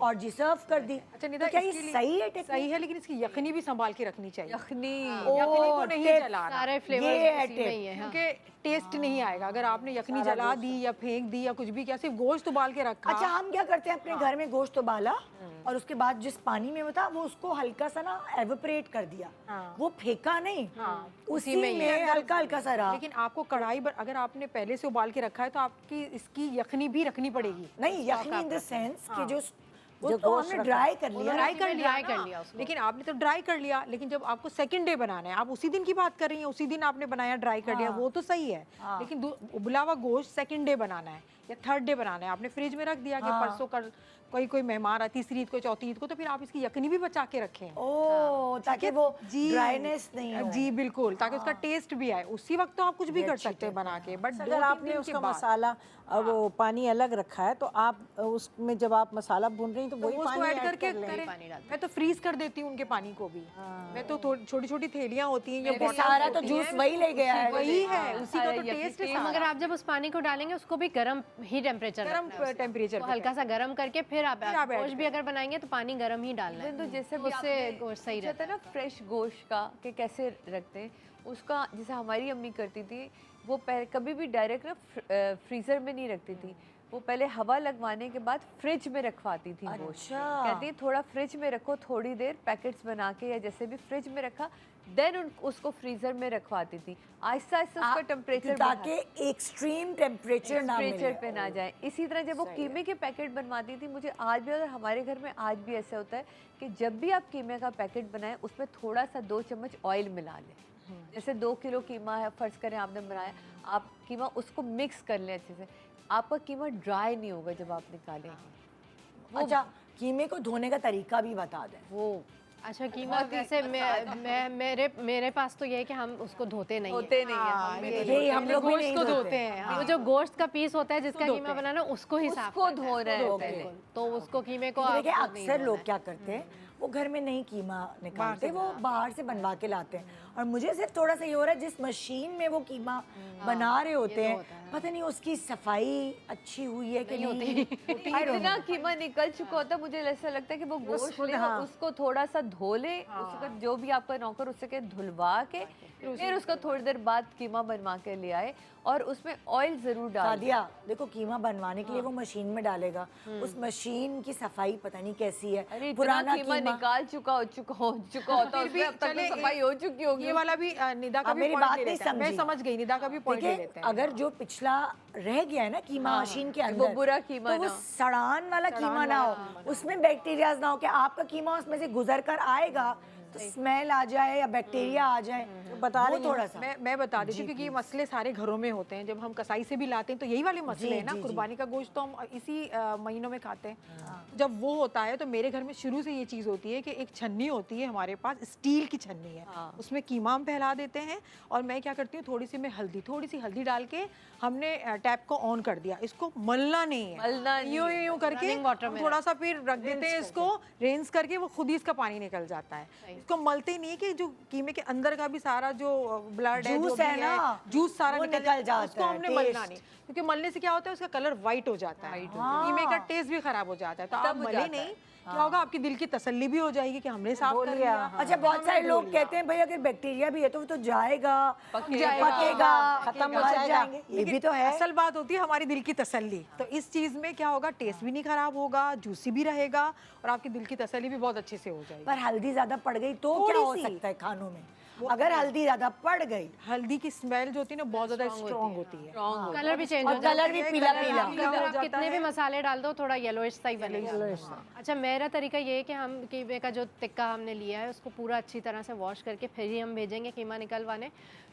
और जी सर्व कर दी। अच्छा निदा, तो क्या ये इसके लिए सही है? सही है, लेकिन इसकी यखनी भी संभाल के रखनी चाहिए। यखनी यखनी को नहीं टिप। जलाना, सारे ये फ्लेवर है उसी में ही है। हाँ। क्योंकि टेस्ट नहीं आएगा अगर आपने यखनी जला दी या फेंक दी या कुछ भी किया, सिर्फ गोश्त उबाल के रखा। अच्छा, हम क्या करते हैं अपने घर में गोश्त उबाला और उसके बाद जिस पानी में होता वो उसको हल्का सा ना एवोपरेट कर दिया, वो फेंका नहीं, उसी में हल्का हल्का सा रहा। लेकिन आपको कढ़ाई अगर आपने पहले से उबाल के रखा है तो आपकी इसकी यखनी भी रखनी पड़ेगी। नहीं, यखनी इन द सेंस कि जो तो हमने ड्राई कर लिया, ड्राई कर लिया उसको। लेकिन आपने तो ड्राई कर लिया, लेकिन जब आपको सेकंड डे बनाना है, आप उसी दिन की बात कर रही हैं, उसी दिन आपने बनाया ड्राई कर लिया, वो तो सही है। लेकिन उबला हुआ गोश्त सेकंड डे बनाना है या थर्ड डे बनाना है, आपने फ्रिज में रख दिया कि परसों कर कोई मेहमान आए, तीसरी ईद को, चौथी ईद को, तो फिर आप इसकी यखनी भी बचा के रखें। ओ, ताकि वो ड्राइनेस नहीं हो। जी बिल्कुल, ताकि उसका टेस्ट भी आए। उसी वक्त तो आप कुछ भी कर सकते हैं बना के, बट अगर आपने उसका मसाला वो पानी अलग रखा है तो आप उसमें जब आप मसाला भून रही हैं तो वही उसको पानी ऐड ऐड करके कर लें। करें। मैं तो फ्रीज कर देती हूँ उनके पानी को भी। मैं तो छोटी छोटी थैलियाँ होती हैं, ये क्योंकि सारा तो जूस वही ले गया है। वही है, उसी का तो टेस्ट है। मगर आप जब उस पानी को डालेंगे उसको भी गर्म ही टेम्परेचर, गर्म टेम्परेचर तो हल्का सा गर्म करके फिर आप गोश्त भी अगर बनाएंगे तो पानी गर्म ही डालना है। तो जैसे उससे गोश्त सही रहता है ना, फ्रेश गोश्त का कि कैसे रखते हैं उसका, जैसे हमारी अम्मी करती थी, वो कभी भी डायरेक्ट ना फ्रीजर में नहीं रखती थी, वो पहले हवा लगवाने के बाद फ्रिज में रखवाती थी गोश्त। कहती है थोड़ा फ्रिज में रखो, थोड़ी देर पैकेट्स बना के या जैसे भी फ्रिज में रखा, देन उसको फ्रीजर में रखवाती थी, आहिस्ता आहिस्ता उसका टेम्परेचर ताकि एक्सट्रीम टेम्परेचर पे ना जाए। इसी तरह जब वो कीमे के पैकेट बनवाती थी, मुझे आज भी, और हमारे घर में आज भी ऐसा होता है कि जब भी आप कीमे का पैकेट बनाएं उसमें थोड़ा सा 2 चम्मच ऑयल मिला लें। जैसे 2 किलो कीमा है, फर्ज करें आपने बनाया, आप कीमा उसको मिक्स कर लें अच्छे से, आपका कीमा ड्राई नहीं होगा जब आप निकालेंगे। अच्छा, कीमे को धोने का तरीका भी बता दें। वो अच्छा कीमा वैसे मेरे पास तो ये है कि हम उसको धोते नहीं है। ये हम लोग भी नहीं धोते हैं। वो जो गोश्त का पीस होता है जिसका कीमा बनाना, उसको ही साफ उसको धो रहे हैं पहले। तो उसको कीमे को देखिए, अक्सर लोग क्या करते हैं, वो घर में नहीं कीमा निकालते, वो बाहर से बनवा के लाते हैं। और मुझे सिर्फ थोड़ा सा ये हो रहा है, जिस मशीन में वो कीमा बना रहे होते हैं, पता नहीं उसकी सफाई अच्छी हुई है कि नहीं। इतना कीमा निकल चुका होता है, मुझे ऐसा लगता है कि वो गोश्त ले, उसको थोड़ा सा धो ले, उसका जो भी आपका नौकर उससे के धुलवा के फिर उसका थोड़ी देर बाद कीमा बनवा के ले आए, और उसमें ऑयल जरूर डाल दिया। देखो, कीमा बनवाने के लिए वो मशीन में डालेगा, उस मशीन की सफाई पता नहीं कैसी है। पुराना कीमा निकाल चुका होता है, उसमें अब तक तो सफाई हो चुकी होगी। ये वाला भी निदा का भी मेरी पॉइंट बात ले नहीं लेते हैं। मैं समझी। समझ गई, निदा का भी पॉइंट ले लेते हैं। अगर जो पिछला रह गया है ना कीमा मशीन के अंदर, वो बुरा कीमा तो वो सड़ान वाला कीमा ना हो, उसमें बैक्टीरिया ना हो कि आपका कीमा उसमें से गुजर कर आएगा तो स्मेल आ जाए या बैक्टीरिया आ जाए। तो बता रही थोड़ा सा मैं बता देती हूँ, क्योंकि ये मसले सारे घरों में होते हैं। जब हम कसाई से भी लाते हैं तो यही वाले मसले हैं ना। कुर्बानी का गोश्त तो हम इसी महीनों में खाते हैं। जब वो होता है तो मेरे घर में शुरू से ये चीज़ होती है कि एक छन्नी होती है हमारे पास, स्टील की छन्नी है, उसमें कीमा हम फैला देते हैं। और मैं क्या करती हूँ, थोड़ी सी हल्दी डाल के हमने टैप को ऑन कर दिया, इसको मलना नहीं है, यूं करके थोड़ा सा फिर रख देते हैं, इसको रेंस करके वो खुद ही इसका पानी निकल जाता है। इसको मलते ही नहीं है कि जो कीमे के अंदर का भी सारा जो ब्लड है, जो भी है, जूस सारा निकल जाता है, उसको हमने मलना नहीं, क्योंकि मलने से क्या होता है, उसका कलर व्हाइट हो जाता है, कीमे का टेस्ट भी खराब हो जाता है। तो आप मले नहीं, क्या होगा, आपकी दिल की तसल्ली भी हो जाएगी कि हमने साफ कर लिया। अच्छा, बहुत सारे लोग कहते हैं भाई अगर बैक्टीरिया भी है तो वो तो जाएगा, पकेगा, खत्म हो जाएंगे, ये भी तो है। असल बात होती है हमारी दिल की तसल्ली। तो इस चीज में क्या होगा, टेस्ट भी नहीं खराब होगा, जूसी भी रहेगा और आपकी दिल की तसल्ली भी बहुत अच्छे से हो जाएगी। पर हल्दी ज्यादा पड़ गई तो क्या हो सकता है खानों में? अगर हल्दी ज्यादा पड़ गई, हल्दी की स्मेल जो होती है ना बहुत ज्यादा स्ट्रॉन्ग होती है, कलर भी चेंज हो जाता है, कलर भी पीला पीला। आप कितने भी मसाले डाल दो थोड़ा येलोइश सा ही बनेगा। अच्छा, मेरा तरीका ये है कि हम कीमे का जो टिक्का हमने लिया है उसको पूरा अच्छी तरह से वॉश करके फिर ही हम भेजेंगे कीमा निकलवाने।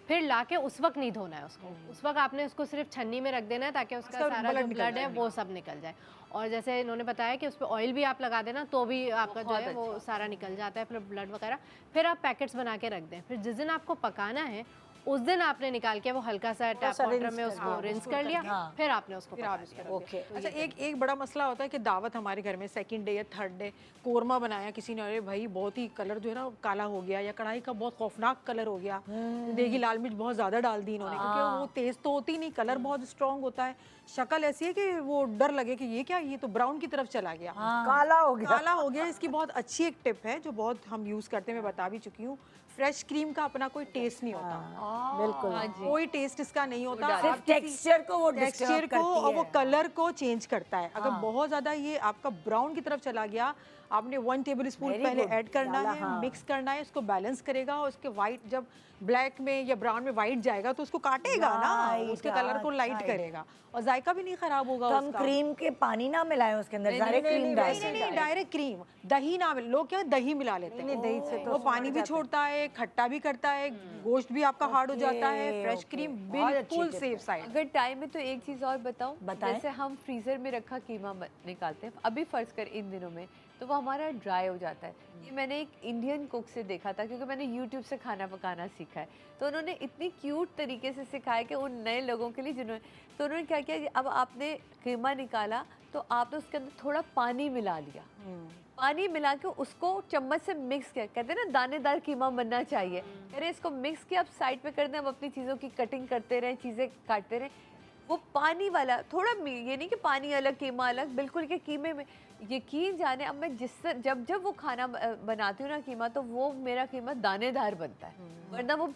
फिर लाके उस वक्त नहीं धोना है उसको, उस वक्त आपने उसको सिर्फ छन्नी में रख देना है ताकि उसका सारा जो ब्लड है वो सब निकल जाए। और जैसे इन्होंने बताया कि उस पर ऑयल भी आप लगा देना तो भी आपका जो है वो सारा निकल जाता है, फिर ब्लड वगैरह। फिर आप पैकेट्स बना के रख दें, फिर जिस दिन आपको पकाना है उस दिन आपने निकाल के वो हल्का सा टैप सा वाटर rinse में कर उसको रिंस कर लिया, फिर आपने उसको पका लिया। ओके अच्छा, एक बड़ा मसला होता है कि दावत हमारे घर में सेकंड डे या थर्ड डे कोरमा बनाया किसी ने, अरे भाई बहुत ही कलर जो है ना काला हो गया, या कढ़ाई का बहुत खौफनाक कलर हो गया, देगी लाल मिर्च बहुत ज़्यादा डाल दी इन्होंने, क्योंकि वो तेज़ तो होती नहीं, कलर बहुत स्ट्रॉन्ग होता है, शक्ल ऐसी है कि वो डर लगे कि ये क्या, ये तो ब्राउन की तरफ चला गया, काला हो गया। काला हो गया। इसकी बहुत अच्छी एक टिप है जो बहुत हम यूज़ करते हैं, मैं बता भी चुकी हूँ। फ्रेश क्रीम का अपना कोई टेस्ट नहीं होता, बिल्कुल कोई टेस्ट इसका नहीं होता, सिर्फ टेक्सचर को वो टेक्सचर डिस्टर्ब को और करती वो है। कलर को चेंज करता है। अगर बहुत ज्यादा ये आपका ब्राउन की तरफ चला गया, आपने 1 टेबल स्पून Very पहले good, ऐड करना डाला, है, मिक्स करना है, उसको बैलेंस करेगा, और उसके वाइट जब ब्लैक में या ब्राउन में वाइट जाएगा तो उसको काटेगा ना, Right, उसके कलर को लाइट right. करेगा और जायका भी नहीं खराब होगा तो हम उसका। क्रीम के पानी ना मिलाएं उसके अंदर, डायरेक्ट क्रीम डाल नहीं नहीं, डायरेक्ट क्रीम, दही ना मिले, लोग क्या दही मिला लेते हैं, दही से वो पानी भी छोड़ता है, खट्टा भी करता है, गोश्त भी आपका हार्ड हो जाता है। Fresh okay. क्रीम बहुत अच्छी बिल्कुल tip सेफ साइड। अगर टाइम है तो एक चीज़ और बताऊं, बताएं। जैसे हम फ्रीज़र में रखा कीमा निकालते हैं अभी फ़र्ज़ कर इन दिनों में, तो वो हमारा ड्राई हो जाता है। ये मैंने एक इंडियन कुक से देखा था, क्योंकि मैंने यूट्यूब से खाना पकाना सीखा है, तो उन्होंने इतनी क्यूट तरीके से सिखाया कि उन नए लोगों के लिए जिन्होंने, तो उन्होंने क्या किया, अब आपने कीमा निकाला तो आपने उसके अंदर थोड़ा पानी मिला लिया, पानी मिला के उसको चम्मच से मिक्स किया, कहते हैं ना दानेदार कीमा बनना चाहिए, अरे इसको मिक्स किया, अब साइड पे कर दें, अब अपनी चीज़ों की कटिंग करते रहें, चीज़ें काटते रहें। वो पानी वाला थोड़ा ये नहीं कि पानी अलग कीमा अलग, बिल्कुल के कीमे में यकीन जाने, अब मैं जब वो खाना बनाती हूँ ना कीमा, तो वो मेरा कीमा दानेदार बनता है, वरना वो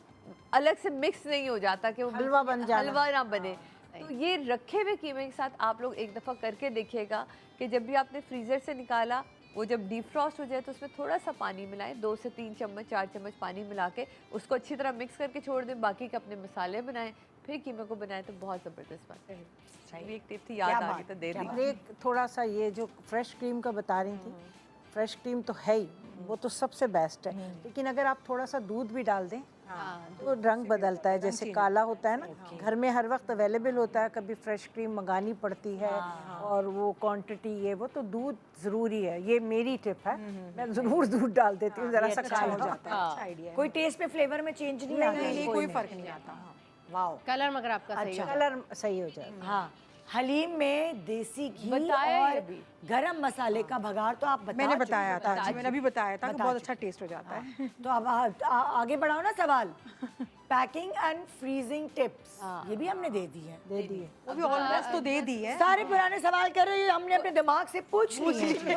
अलग से मिक्स नहीं हो जाता कि वो हलवा बन जाना। हलवा ना बने। तो ये रखे हुए कीमे के साथ आप लोग एक दफ़ा करके देखिएगा कि जब भी आपने फ्रीज़र से निकाला, वो जब डीफ्रॉस्ट हो जाए तो उसमें थोड़ा सा पानी मिलाएं, 2 से 3 चम्मच 4 चम्मच पानी मिला के उसको अच्छी तरह मिक्स करके छोड़ दें, बाकी के अपने मसाले बनाएं, फिर कीमे को बनाएं, तो बहुत ज़बरदस्त बात है। ये एक टिप थी, याद आ गई तो दे दी। एक थोड़ा सा ये जो फ्रेश क्रीम का बता रही थी, फ्रेश क्रीम तो है ही, वो तो सबसे बेस्ट है, लेकिन अगर आप थोड़ा सा दूध भी डाल दें तो रंग बदलता है, जैसे काला होता है ना, घर में हर वक्त अवेलेबल होता है, कभी फ्रेश क्रीम मंगानी पड़ती है और वो क्वांटिटी ये वो, तो दूध ज़रूरी है। ये मेरी टिप है, मैं ज़रूर दूध डाल देती हूँ, ज़रा सा अच्छा खाया हो जाता है। अच्छा आइडिया है। कोई टेस्ट में फ्लेवर में चेंज नहीं आता नहीं, है? कोई फर्क नहीं आता। वाओ, कलर मगर आपका सही अच्छा। है। कलर सही हो जाएगा। हाँ, हलीम में देसी घी बताया ही और अभी। गरम मसाले का भगाड़ तो आप बता मैंने चुके बताया हैं, था बता जी, मैंने अभी बताया था कि बता बहुत चुके। अच्छा टेस्ट हो जाता है। तो अब आगे बढ़ाओ ना सवाल। पैकिंग एंड फ्रीजिंग टिप्स ये भी हमने दे दी है। दे दिए। वो भी ऑलमोस्ट तो दे दी है। सारे पुराने सवाल कर रहे हैं, हमने अपने दिमाग से पूछ लिए।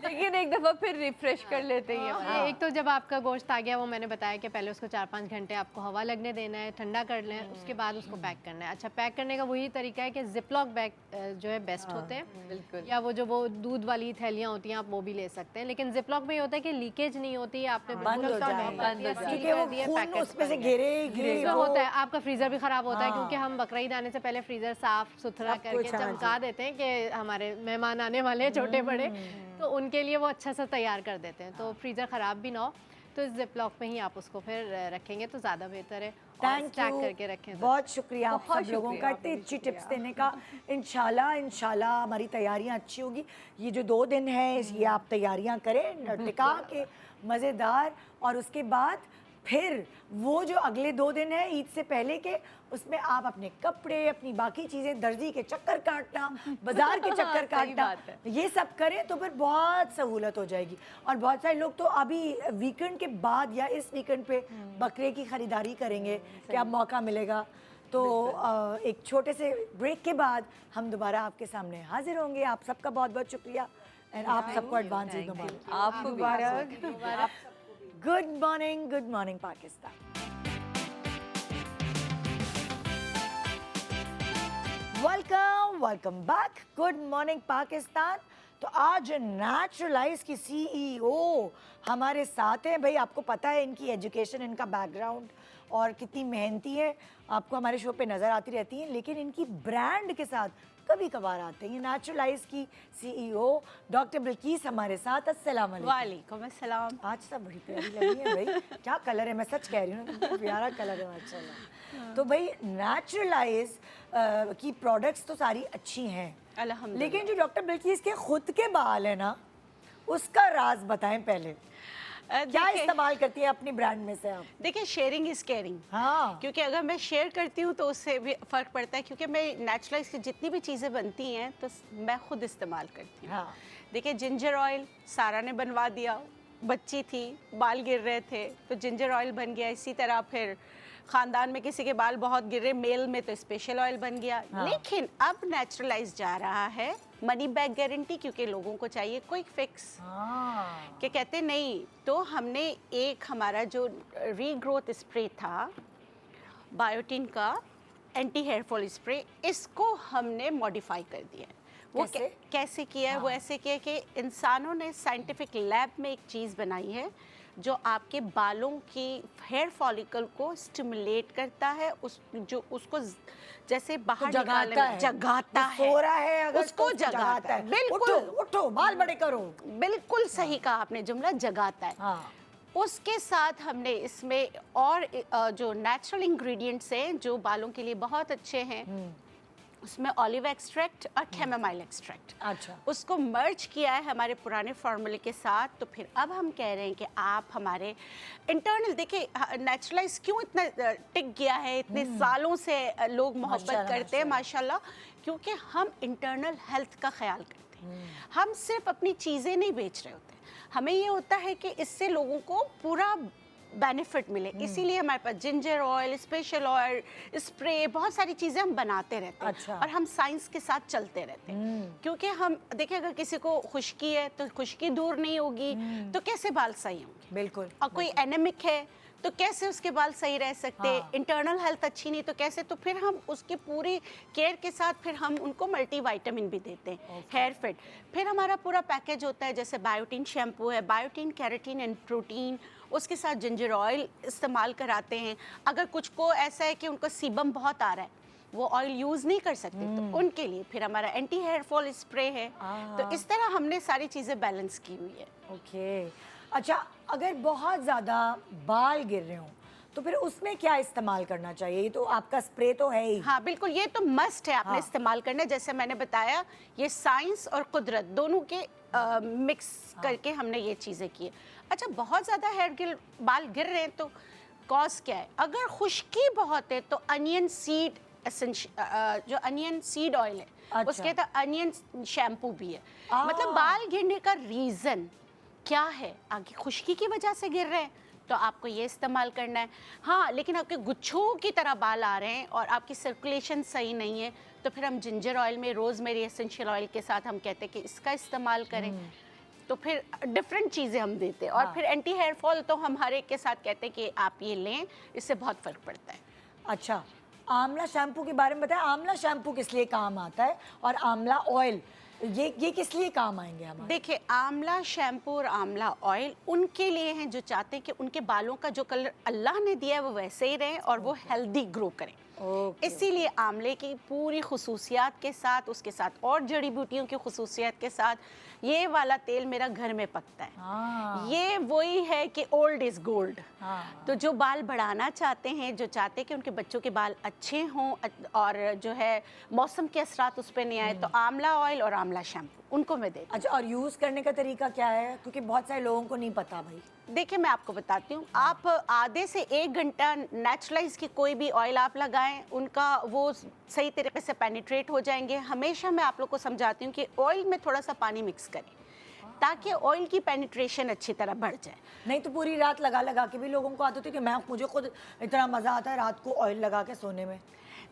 लेकिन एक दफ़ा फिर रिफ्रेश कर लेते हैं ये। एक तो जब आपका गोश्त आ गया, वो मैंने बताया कि पहले उसको 4-5 घंटे आपको हवा लगने देना है, ठंडा कर लें, उसके बाद उसको पैक करना है। अच्छा, पैक करने का वही तरीका है कि जिपलॉक बैग जो है बेस्ट होते हैं, बिल्कुल। या वो जो वो दूध वाली थैलियाँ होती हैं आप वो भी ले सकते हैं, लेकिन जिपलॉक में ये होता है कि लीकेज नहीं होती है, आपने बंद हो जाएगा क्योंकि वो खून उसमें से घिरे फ्रीजर होता है, आपका फ्रीजर भी खराब होता है, क्योंकि हम बकरा ईद आने से पहले फ्रीजर साफ सुथरा करके चमका देते हैं कि हमारे मेहमान आने वाले हैं छोटे बड़े, तो उनके लिए वो अच्छा सा तैयार कर देते हैं, तो फ्रीजर खराब भी ना हो, तो इस जिपलॉक में ही आप उसको फिर रखेंगे तो ज़्यादा बेहतर है। थैंक स्टैक यू, करके रखें तो। बहुत शुक्रिया आप बहुत सब लोगों का इतनी अच्छी टिप्स देने का। इंशाल्लाह हमारी तैयारियां अच्छी होगी। ये जो 2 दिन है ये आप तैयारियां करें टिका के मज़ेदार, और उसके बाद फिर वो जो अगले 2 दिन है ईद से पहले के, उसमें आप अपने कपड़े, अपनी बाकी चीज़ें, दर्जी के चक्कर काटना, बाजार के चक्कर काटना, ये सब करें तो फिर बहुत सहूलत हो जाएगी। और बहुत सारे लोग तो अभी वीकेंड के बाद या इस वीकेंड पे बकरे की ख़रीदारी करेंगे कि अब मौका मिलेगा। तो एक छोटे से ब्रेक के बाद हम दोबारा आपके सामने हाजिर होंगे। आप सबका बहुत बहुत शुक्रिया, एंड आप सबको एडवांस ईद मुबारक। आपको मुबारक। Good morning Pakistan. Welcome back. Good morning Pakistan. तो आज नेचुरलाइज की सीईओ हमारे साथ हैं। भाई आपको पता है इनकी एजुकेशन, इनका बैकग्राउंड और कितनी मेहनती है, आपको हमारे शो पे नज़र आती रहती हैं, लेकिन इनकी ब्रांड के साथ कभी कभार आते हैं। नेचुरलाइज की सीईओ डॉक्टर बिल्किस हमारे साथ। अस्सलाम वालेकुम। वालेकुम अस्सलाम। आज सब बड़ी प्यारी लगी है भाई, क्या कलर है, मैं सच कह रही हूँ ना, कितना प्यारा कलर है माशाल्लाह। तो भाई नेचुरलाइज की प्रोडक्ट्स तो सारी अच्छी हैं, अल्हम्दुलिल्लाह। लेकिन जो डॉक्टर बिल्किस के खुद के बाल है ना, उसका राज बताएं पहले। क्या देखिए- इस्तेमाल करती है अपनी ब्रांड में से आप? देखिए, शेयरिंग इज केयरिंग। हाँ, क्योंकि अगर मैं शेयर करती हूँ तो उससे भी फ़र्क पड़ता है, क्योंकि मैं नेचुरलाइज की जितनी भी चीज़ें बनती हैं तो मैं खुद इस्तेमाल करती हूँ। हाँ। देखिए, जिंजर ऑयल सारा ने बनवा दिया, बच्ची थी, बाल गिर रहे थे तो जिंजर ऑयल बन गया। इसी तरह फिर ख़ानदान में किसी के बाल बहुत गिर रहे, मेल में तो स्पेशल ऑयल बन गया। लेकिन अब नेचुरलाइज जा रहा है मनी बैक गारंटी, क्योंकि लोगों को चाहिए क्विक फिक्स। हाँ। कि कहते नहीं, तो हमने एक हमारा जो रीग्रोथ स्प्रे था बायोटिन का एंटी हेयर फॉल स्प्रे, इसको हमने मॉडिफाई कर दिया है। वो कैसे? कैसे किया है? वो ऐसे किया कि इंसानों ने साइंटिफिक लैब में एक चीज़ बनाई है जो आपके बालों की हेयर फॉलिकल को स्टिमुलेट करता है, उसको जैसे बाहर निकालने में जगाता है। सो रहा है अगर उसको तो जगाता है। बिल्कुल, उठो उठो, बाल बड़े करो। बिल्कुल सही कहा आपने, जुमला जगाता है। हाँ। उसके साथ हमने इसमें और जो नेचुरल इंग्रेडिएंट्स हैं जो बालों के लिए बहुत अच्छे हैं, उसमें ऑलिव एक्सट्रैक्ट और कैमोमाइल एक्सट्रैक्ट, अच्छा। उसको मर्ज किया है हमारे पुराने फार्मूले के साथ। तो फिर अब हम कह रहे हैं कि आप हमारे इंटरनल, देखिए नेचुरलाइज क्यों इतना टिक गया है, इतने सालों से लोग मोहब्बत माशाल्लाह, करते हैं माशाल्लाह, क्योंकि हम इंटरनल हेल्थ का ख्याल करते हैं। हम सिर्फ अपनी चीज़ें नहीं बेच रहे होते, हमें ये होता है कि इससे लोगों को पूरा बेनिफिट मिले। इसीलिए हमारे पास ginger oil, special oil, spray, बहुत सारी चीज़ें हम बनाते रहते हैं। अच्छा। और हम साइंस के साथ चलते रहते हैं, क्योंकि हम देखिए अगर किसी को खुश्की है तो खुश्की दूर नहीं होगी तो कैसे बाल सही होंगे? बिल्कुल। और कोई एनेमिक है तो कैसे उसके बाल सही रह सकते? हाँ। इंटरनल हेल्थ अच्छी नहीं तो कैसे? तो फिर हम उसकी पूरी केयर के साथ फिर हम उनको मल्टी विटामिन भी देते हैं, हेयर फिट। फिर हमारा पूरा पैकेज होता है, जैसे बायोटिन शैम्पू है, बायोटिन, केराटिन एंड प्रोटीन, उसके साथ जिंजर ऑयल इस्तेमाल कराते हैं। अगर कुछ को ऐसा है कि उनको सीबम बहुत आ रहा है, वो ऑयल यूज़ नहीं कर सकते, तो उनके लिए फिर हमारा एंटी हेयर फॉल स्प्रे है। तो इस तरह हमने सारी चीज़ें बैलेंस की हुई है। ओके। अच्छा, अगर बहुत ज़्यादा बाल गिर रहे हो तो फिर उसमें क्या इस्तेमाल करना चाहिए? ये तो आपका स्प्रे तो है ही। हाँ बिल्कुल, ये तो मस्ट है आपने हाँ। इस्तेमाल करना है। जैसे मैंने बताया, ये साइंस और कुदरत दोनों के मिक्स करके हमने ये चीज़ें की है। अच्छा, बहुत ज़्यादा बाल गिर रहे हैं तो कॉज क्या है? अगर खुश्की बहुत है तो अनियन सीड जो अनियन सीड ऑयल है, अच्छा। उसके तो अनियन शैम्पू भी है। आ। मतलब बाल गिरने का रीज़न क्या है? आगे खुश्की की वजह से गिर रहे हैं तो आपको ये इस्तेमाल करना है। हाँ, लेकिन आपके गुच्छों की तरह बाल आ रहे हैं और आपकी सर्कुलेशन सही नहीं है तो फिर हम जिंजर ऑयल में रोज़मेरी एसेंशियल ऑयल के साथ हम कहते हैं कि इसका इस्तेमाल करें। तो फिर डिफरेंट चीज़ें हम देते हैं। और हाँ। फिर एंटी हेयर फॉल तो हम हर एक के साथ कहते हैं कि आप ये लें, इससे बहुत फ़र्क पड़ता है। अच्छा, आंवला शैम्पू के बारे में बताएं। आंवला शैम्पू किस लिए काम आता है और आंवला ऑयल ये किस लिए काम आएंगे हमारे? देखिए, आंवला शैम्पू और आंवला ऑयल उनके लिए हैं जो चाहते हैं कि उनके बालों का जो कलर अल्लाह ने दिया है वो वैसे ही रहे और वो हेल्दी ग्रो करें। ओके। इसीलिए आंवले की पूरी खुसूसियात के साथ, उसके साथ और जड़ी बूटियों की खुसूसियात के साथ, ये वाला तेल मेरा घर में पकता है। हाँ। ये वही है कि ओल्ड इज़ गोल्ड। हाँ। तो जो बाल बढ़ाना चाहते हैं, जो चाहते हैं कि उनके बच्चों के बाल अच्छे हों और जो है मौसम के असरात उस पर नहीं आए, तो आंवला ऑयल और आंवला शैम्पू उनको मैं देती हूँ। अच्छा, और यूज़ करने का तरीका क्या है? क्योंकि बहुत सारे लोगों को नहीं पता भाई। देखिए, मैं आपको बताती हूँ। आप आधे से 1 घंटा नेचुरलाइज की कोई भी ऑयल आप लगाएं, उनका वो सही तरीके से पेनिट्रेट हो जाएंगे। हमेशा मैं आप लोग को समझाती हूँ कि ऑयल में थोड़ा सा पानी मिक्स करें ताकि ऑयल की पेनिट्रेशन अच्छी तरह बढ़ जाए। नहीं तो पूरी रात लगा के भी लोगों को आदत है कि मुझे खुद इतना मज़ा आता है रात को ऑयल लगा के सोने में।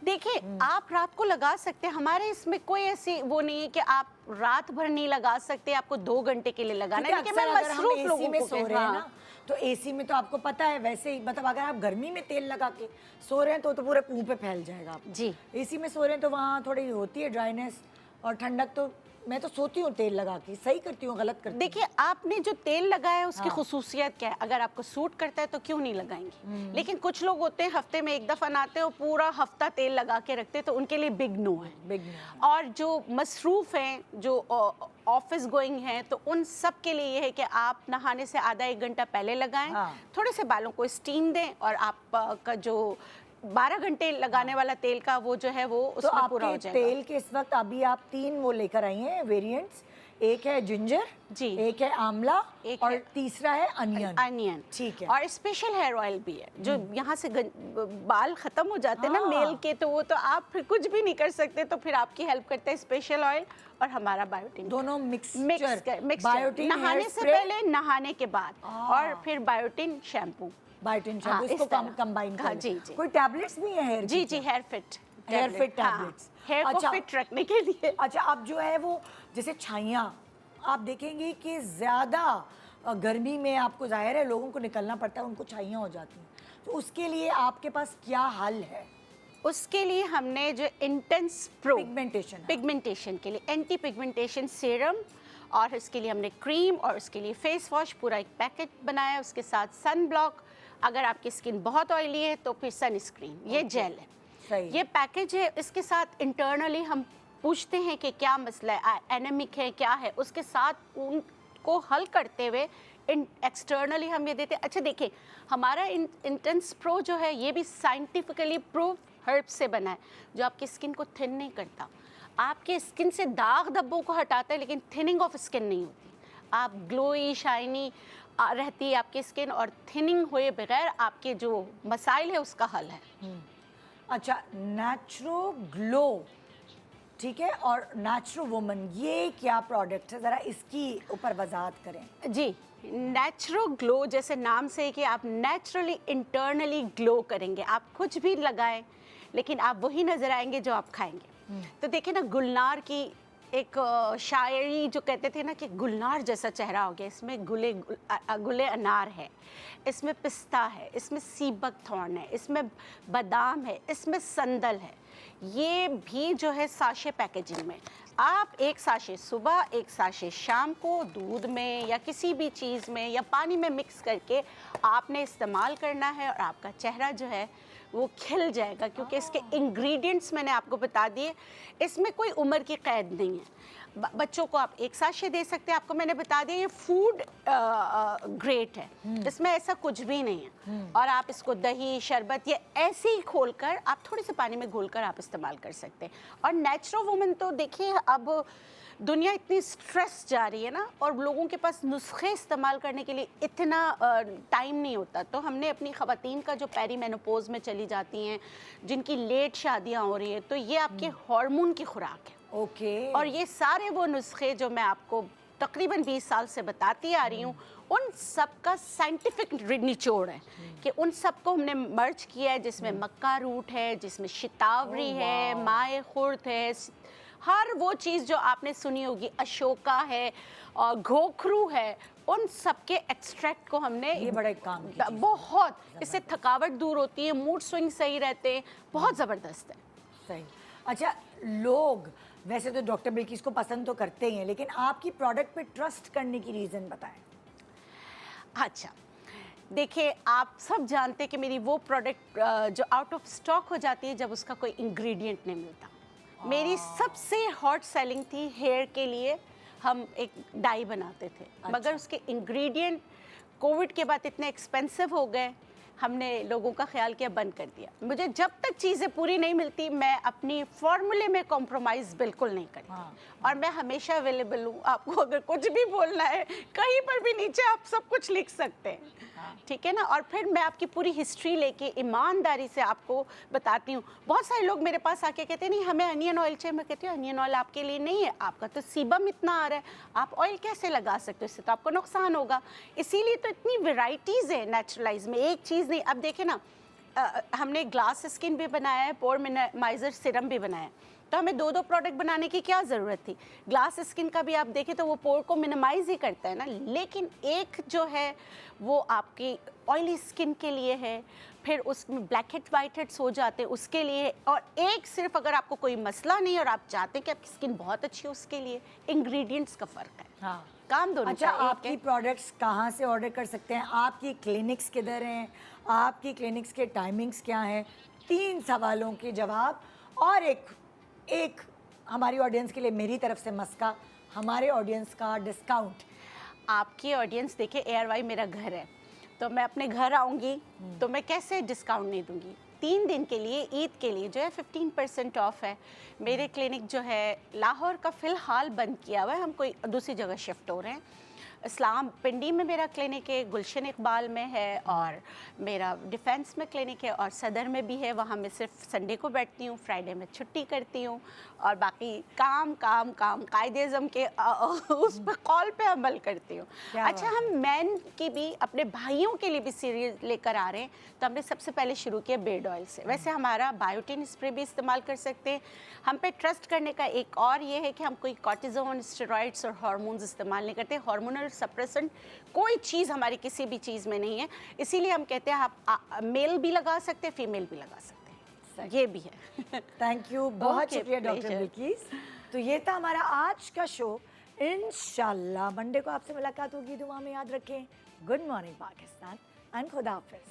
देखिए, आप रात को लगा सकते हैं, हमारे इसमें कोई ऐसी वो नहीं है कि आप रात भर नहीं लगा सकते, आपको 2 घंटे के लिए लगाना है। क्योंकि लेकिन मैं अक्सर अगर हम मसरूफ एसी लोगों में को सो रहे हैं ना, तो एसी में तो आपको पता है वैसे ही, मतलब अगर आप गर्मी में तेल लगा के सो रहे हैं तो पूरे मुंह पे फैल जाएगा आपको। जी। एसी में सो रहे हैं तो वहाँ थोड़ी होती है ड्राइनेस और ठंडक। तो मैं तो सोती हूँ तेल लगा के, सही करती हूँ, गलत करती हूँ। देखिए, आपने जो तेल लगाया है उसकी खुसूसियत क्या है? अगर आपको सूट करता है तो क्यों नहीं लगाएंगे? लेकिन कुछ लोग होते हैं हफ्ते में 1 दफ़ा नहाते हैं और पूरा हफ्ता तेल लगा के रखते हैं, तो उनके लिए बिग नो है। Big no. और जो मसरूफ़ हैं, जो ऑफिस गोइंग हैं, तो उन सब के लिए ये है कि आप नहाने से आधा 1 घंटा पहले लगाएं। हाँ। थोड़े से बालों को स्टीम दें और आपका जो 12 घंटे लगाने वाला तेल का वो जो है वो तो उसमें पूरा हो आपके जाएगा। तेल के इस वक्त अभी आप 3 वो लेकर आई हैं वेरिएंट्स, एक है जिंजर जी। एक है आंवला एक और है तीसरा है अनियन। अनियन, ठीक है। और स्पेशल हेयर ऑयल भी है जो यहाँ से बाल खत्म हो जाते हैं ना हाँ। मेल के, तो वो तो आप फिर कुछ भी नहीं कर सकते, तो फिर आपकी हेल्प करता है स्पेशल ऑयल और हमारा बायोटिन। दोनों मिक्स मिक्स बायोटिन नहाने से पहले, नहाने के बाद, और फिर बायोटिन शैम्पू। बायोटिन हाँ, इसको इस तरह। कंबाइन हाँ, कर। जी, जी। कोई टैबलेट्स भी हैं हेयर जी जी, हेयर फिट टैबलेट्स। हेयर को अच्छा। फिट रखने के लिए। अच्छा, अब जो है वो जैसे छाइयाँ आप देखेंगे कि ज़्यादा गर्मी में आपको जाहिर है लोगों को निकलना पड़ता है, उनको छाइयाँ हो जाती हैं, तो उसके लिए आपके पास क्या हल है? उसके लिए हमने जो इंटेंस प्रो पिगमेंटेशन। पिगमेंटेशन के लिए एंटी पिगमेंटेशन सीरम, और इसके लिए हमने क्रीम, और उसके लिए फेस वॉश, पूरा एक पैकेट बनाया है। उसके साथ सन ब्लॉक, अगर आपकी स्किन बहुत ऑयली है तो फिर सन स्क्रीन, ये जेल है। सही। ये पैकेज है। इसके साथ इंटरनली हम पूछते हैं कि क्या मसला है, एनेमिक है, क्या है, उसके साथ उनको हल करते हुए एक्सटर्नली हम ये देते हैं। अच्छा देखिए, हमारा इंटेंस प्रो जो है ये भी साइंटिफिकली प्रूव हर्ब से बना है, जो आपकी स्किन को थिन नहीं करता, आपके स्किन से दाग धब्बों को हटाता है, लेकिन थिनिंग ऑफ स्किन नहीं होती। आप ग्लोई शाइनी रहती है आपकी स्किन, और थिनिंग हुए बगैर आपके जो मसाइल है उसका हल है। अच्छा, नेचुरो ग्लो, ठीक है, और नेचुरो वुमन, ये क्या प्रोडक्ट है, ज़रा इसकी ऊपर वजाहत करें। जी, नेचुरल ग्लो जैसे नाम से है कि आप नेचुरली इंटरनली ग्लो करेंगे। आप कुछ भी लगाएं लेकिन आप वही नज़र आएंगे जो आप खाएंगे। तो देखिए ना, गुलनार की एक शायरी जो कहते थे ना कि गुलनार जैसा चेहरा हो गया, इसमें गुले अनार है, इसमें पिस्ता है, इसमें सीबक थॉर्न है, इसमें बादाम है, इसमें संदल है। ये भी जो है साशे पैकेजिंग में, आप एक साशे सुबह, एक साशे शाम को दूध में या किसी भी चीज़ में या पानी में मिक्स करके आपने इस्तेमाल करना है, और आपका चेहरा जो है वो खिल जाएगा, क्योंकि इसके इंग्रेडिएंट्स मैंने आपको बता दिए। इसमें कोई उम्र की कैद नहीं है। बच्चों को आप एक साशे दे सकते हैं, आपको मैंने बता दिया ये फूड ग्रेड है, इसमें ऐसा कुछ भी नहीं है। और आप इसको दही, शरबत, ये ऐसे ही खोलकर आप थोड़े से पानी में घोलकर आप इस्तेमाल कर सकते हैं। और नेचुरल वुमन तो देखिए, अब दुनिया इतनी स्ट्रेस जा रही है ना, और लोगों के पास नुस्खे इस्तेमाल करने के लिए इतना टाइम नहीं होता, तो हमने अपनी ख़वातीन का जो पेरीमेनोपॉज में चली जाती हैं, जिनकी लेट शादियां हो रही हैं, तो ये आपके हार्मोन की खुराक है। ओके। और ये सारे वो नुस्खे जो मैं आपको तकरीबन 20 साल से बताती आ रही हूँ, उन सब का साइंटिफिक निचोड़ है कि उन सब को हमने मर्ज किया है, जिसमें मक्का रूट है, जिसमें शितावरी है, माए खुर्द है, हर वो चीज़ जो आपने सुनी होगी, अशोका है और घोखरू है, उन सब के एक्सट्रैक्ट को हमने, ये बड़ा एक काम की चीज़ है। बहुत, इससे थकावट दूर होती है, मूड स्विंग सही रहते हैं, बहुत ज़बरदस्त है। सही। अच्छा, लोग वैसे तो डॉक्टर बिल्किस को पसंद तो करते ही हैं, लेकिन आपकी प्रोडक्ट पे ट्रस्ट करने की रीज़न बताएं। अच्छा देखिए, आप सब जानते हैं कि मेरी वो प्रोडक्ट जो आउट ऑफ स्टॉक हो जाती है जब उसका कोई इंग्रेडिएंट नहीं मिलता। मेरी सबसे हॉट सेलिंग थी हेयर के लिए, हम एक डाई बनाते थे, मगर उसके इंग्रेडिएंट कोविड के बाद इतने एक्सपेंसिव हो गए, हमने लोगों का ख्याल किया, बंद कर दिया। मुझे जब तक चीज़ें पूरी नहीं मिलती, मैं अपनी फॉर्मूले में कॉम्प्रोमाइज़ बिल्कुल नहीं करती। और मैं हमेशा अवेलेबल हूँ, आपको अगर कुछ भी बोलना है कहीं पर भी नीचे आप सब कुछ लिख सकते हैं, ठीक है ना। और फिर मैं आपकी पूरी हिस्ट्री लेके ईमानदारी से आपको बताती हूँ। बहुत सारे लोग मेरे पास आके कहते हैं नहीं हमें अनियन ऑयल चाहिए, मैं कहती हूँ अनियन ऑयल आपके लिए नहीं है, आपका तो सीबम इतना आ रहा है, आप ऑयल कैसे लगा सकते हो, इससे तो आपको नुकसान होगा। इसीलिए तो इतनी वेराइटीज़ है नेचुरलाइज में, एक चीज़ नहीं। अब देखें ना, हमने ग्लास स्किन भी बनाया है, पोर मिनिमाइजर सिरम भी बनाया है, तो हमें दो दो प्रोडक्ट बनाने की क्या ज़रूरत थी। ग्लास स्किन का भी आप देखें तो वो पोर को मिनिमाइज ही करता है ना, लेकिन एक जो है वो आपकी ऑयली स्किन के लिए है, फिर उसमें ब्लैक हेड्स वाइट हेड्स हो जाते हैं उसके लिए, और एक सिर्फ अगर आपको कोई मसला नहीं और आप चाहते हैं कि आपकी स्किन बहुत अच्छी हो, उसके लिए इंग्रेडिएंट्स का फ़र्क है। हाँ, काम दोनों अच्छा, का एक आपकी है। प्रोडक्ट्स कहाँ से ऑर्डर कर सकते हैं, आपकी क्लिनिक्स किधर हैं, आपकी क्लिनिक्स के टाइमिंग्स क्या हैं, 3 सवालों के जवाब, और एक हमारी ऑडियंस के लिए मेरी तरफ से मस्का, हमारे ऑडियंस का डिस्काउंट। आपकी ऑडियंस देखिए, एयरवाई मेरा घर है, तो मैं अपने घर आऊँगी तो मैं कैसे डिस्काउंट नहीं दूंगी। 3 दिन के लिए ईद के लिए जो है 15% ऑफ है। मेरे क्लिनिक जो है लाहौर का फ़िलहाल बंद किया हुआ है, हम कोई दूसरी जगह शिफ्ट हो रहे हैं। इस्लाम पिंडी में मेरा क्लिनिक है, गुलशन इकबाल में है, और मेरा डिफेंस में क्लिनिक है, और सदर में भी है। वहाँ मैं सिर्फ संडे को बैठती हूँ, फ्राइडे में छुट्टी करती हूँ, और बाकी काम काम काम कायदे-ए-आज़म के उस पर कॉल पे अमल करती हूँ। अच्छा, हम मैन की भी, अपने भाइयों के लिए भी सीरीज लेकर आ रहे हैं। तो हमने सबसे पहले शुरू किया बेड ऑयल से। वैसे हमारा बायोटिन स्प्रे भी इस्तेमाल कर सकते हैं। हम पे ट्रस्ट करने का एक और ये है कि हम कोई कॉर्टिज़ोन, स्टेरॉइड्स और हार्मोन्स इस्तेमाल नहीं करते। हार्मोनल सप्रेसेंट कोई चीज़ हमारी किसी भी चीज़ में नहीं है। इसीलिए हम कहते हैं आप मेल भी लगा सकते हैं, फीमेल भी लगा सकते हैं, ये भी है। थैंक यू, बहुत Okay, शुक्रिया डॉक्टर pleasure. बिल्किस। तो ये था हमारा आज का शो। इंशाल्लाह मंडे को आपसे मुलाकात होगी। दुआ में याद रखें। गुड मॉर्निंग पाकिस्तान एंड खुदा हाफिज़।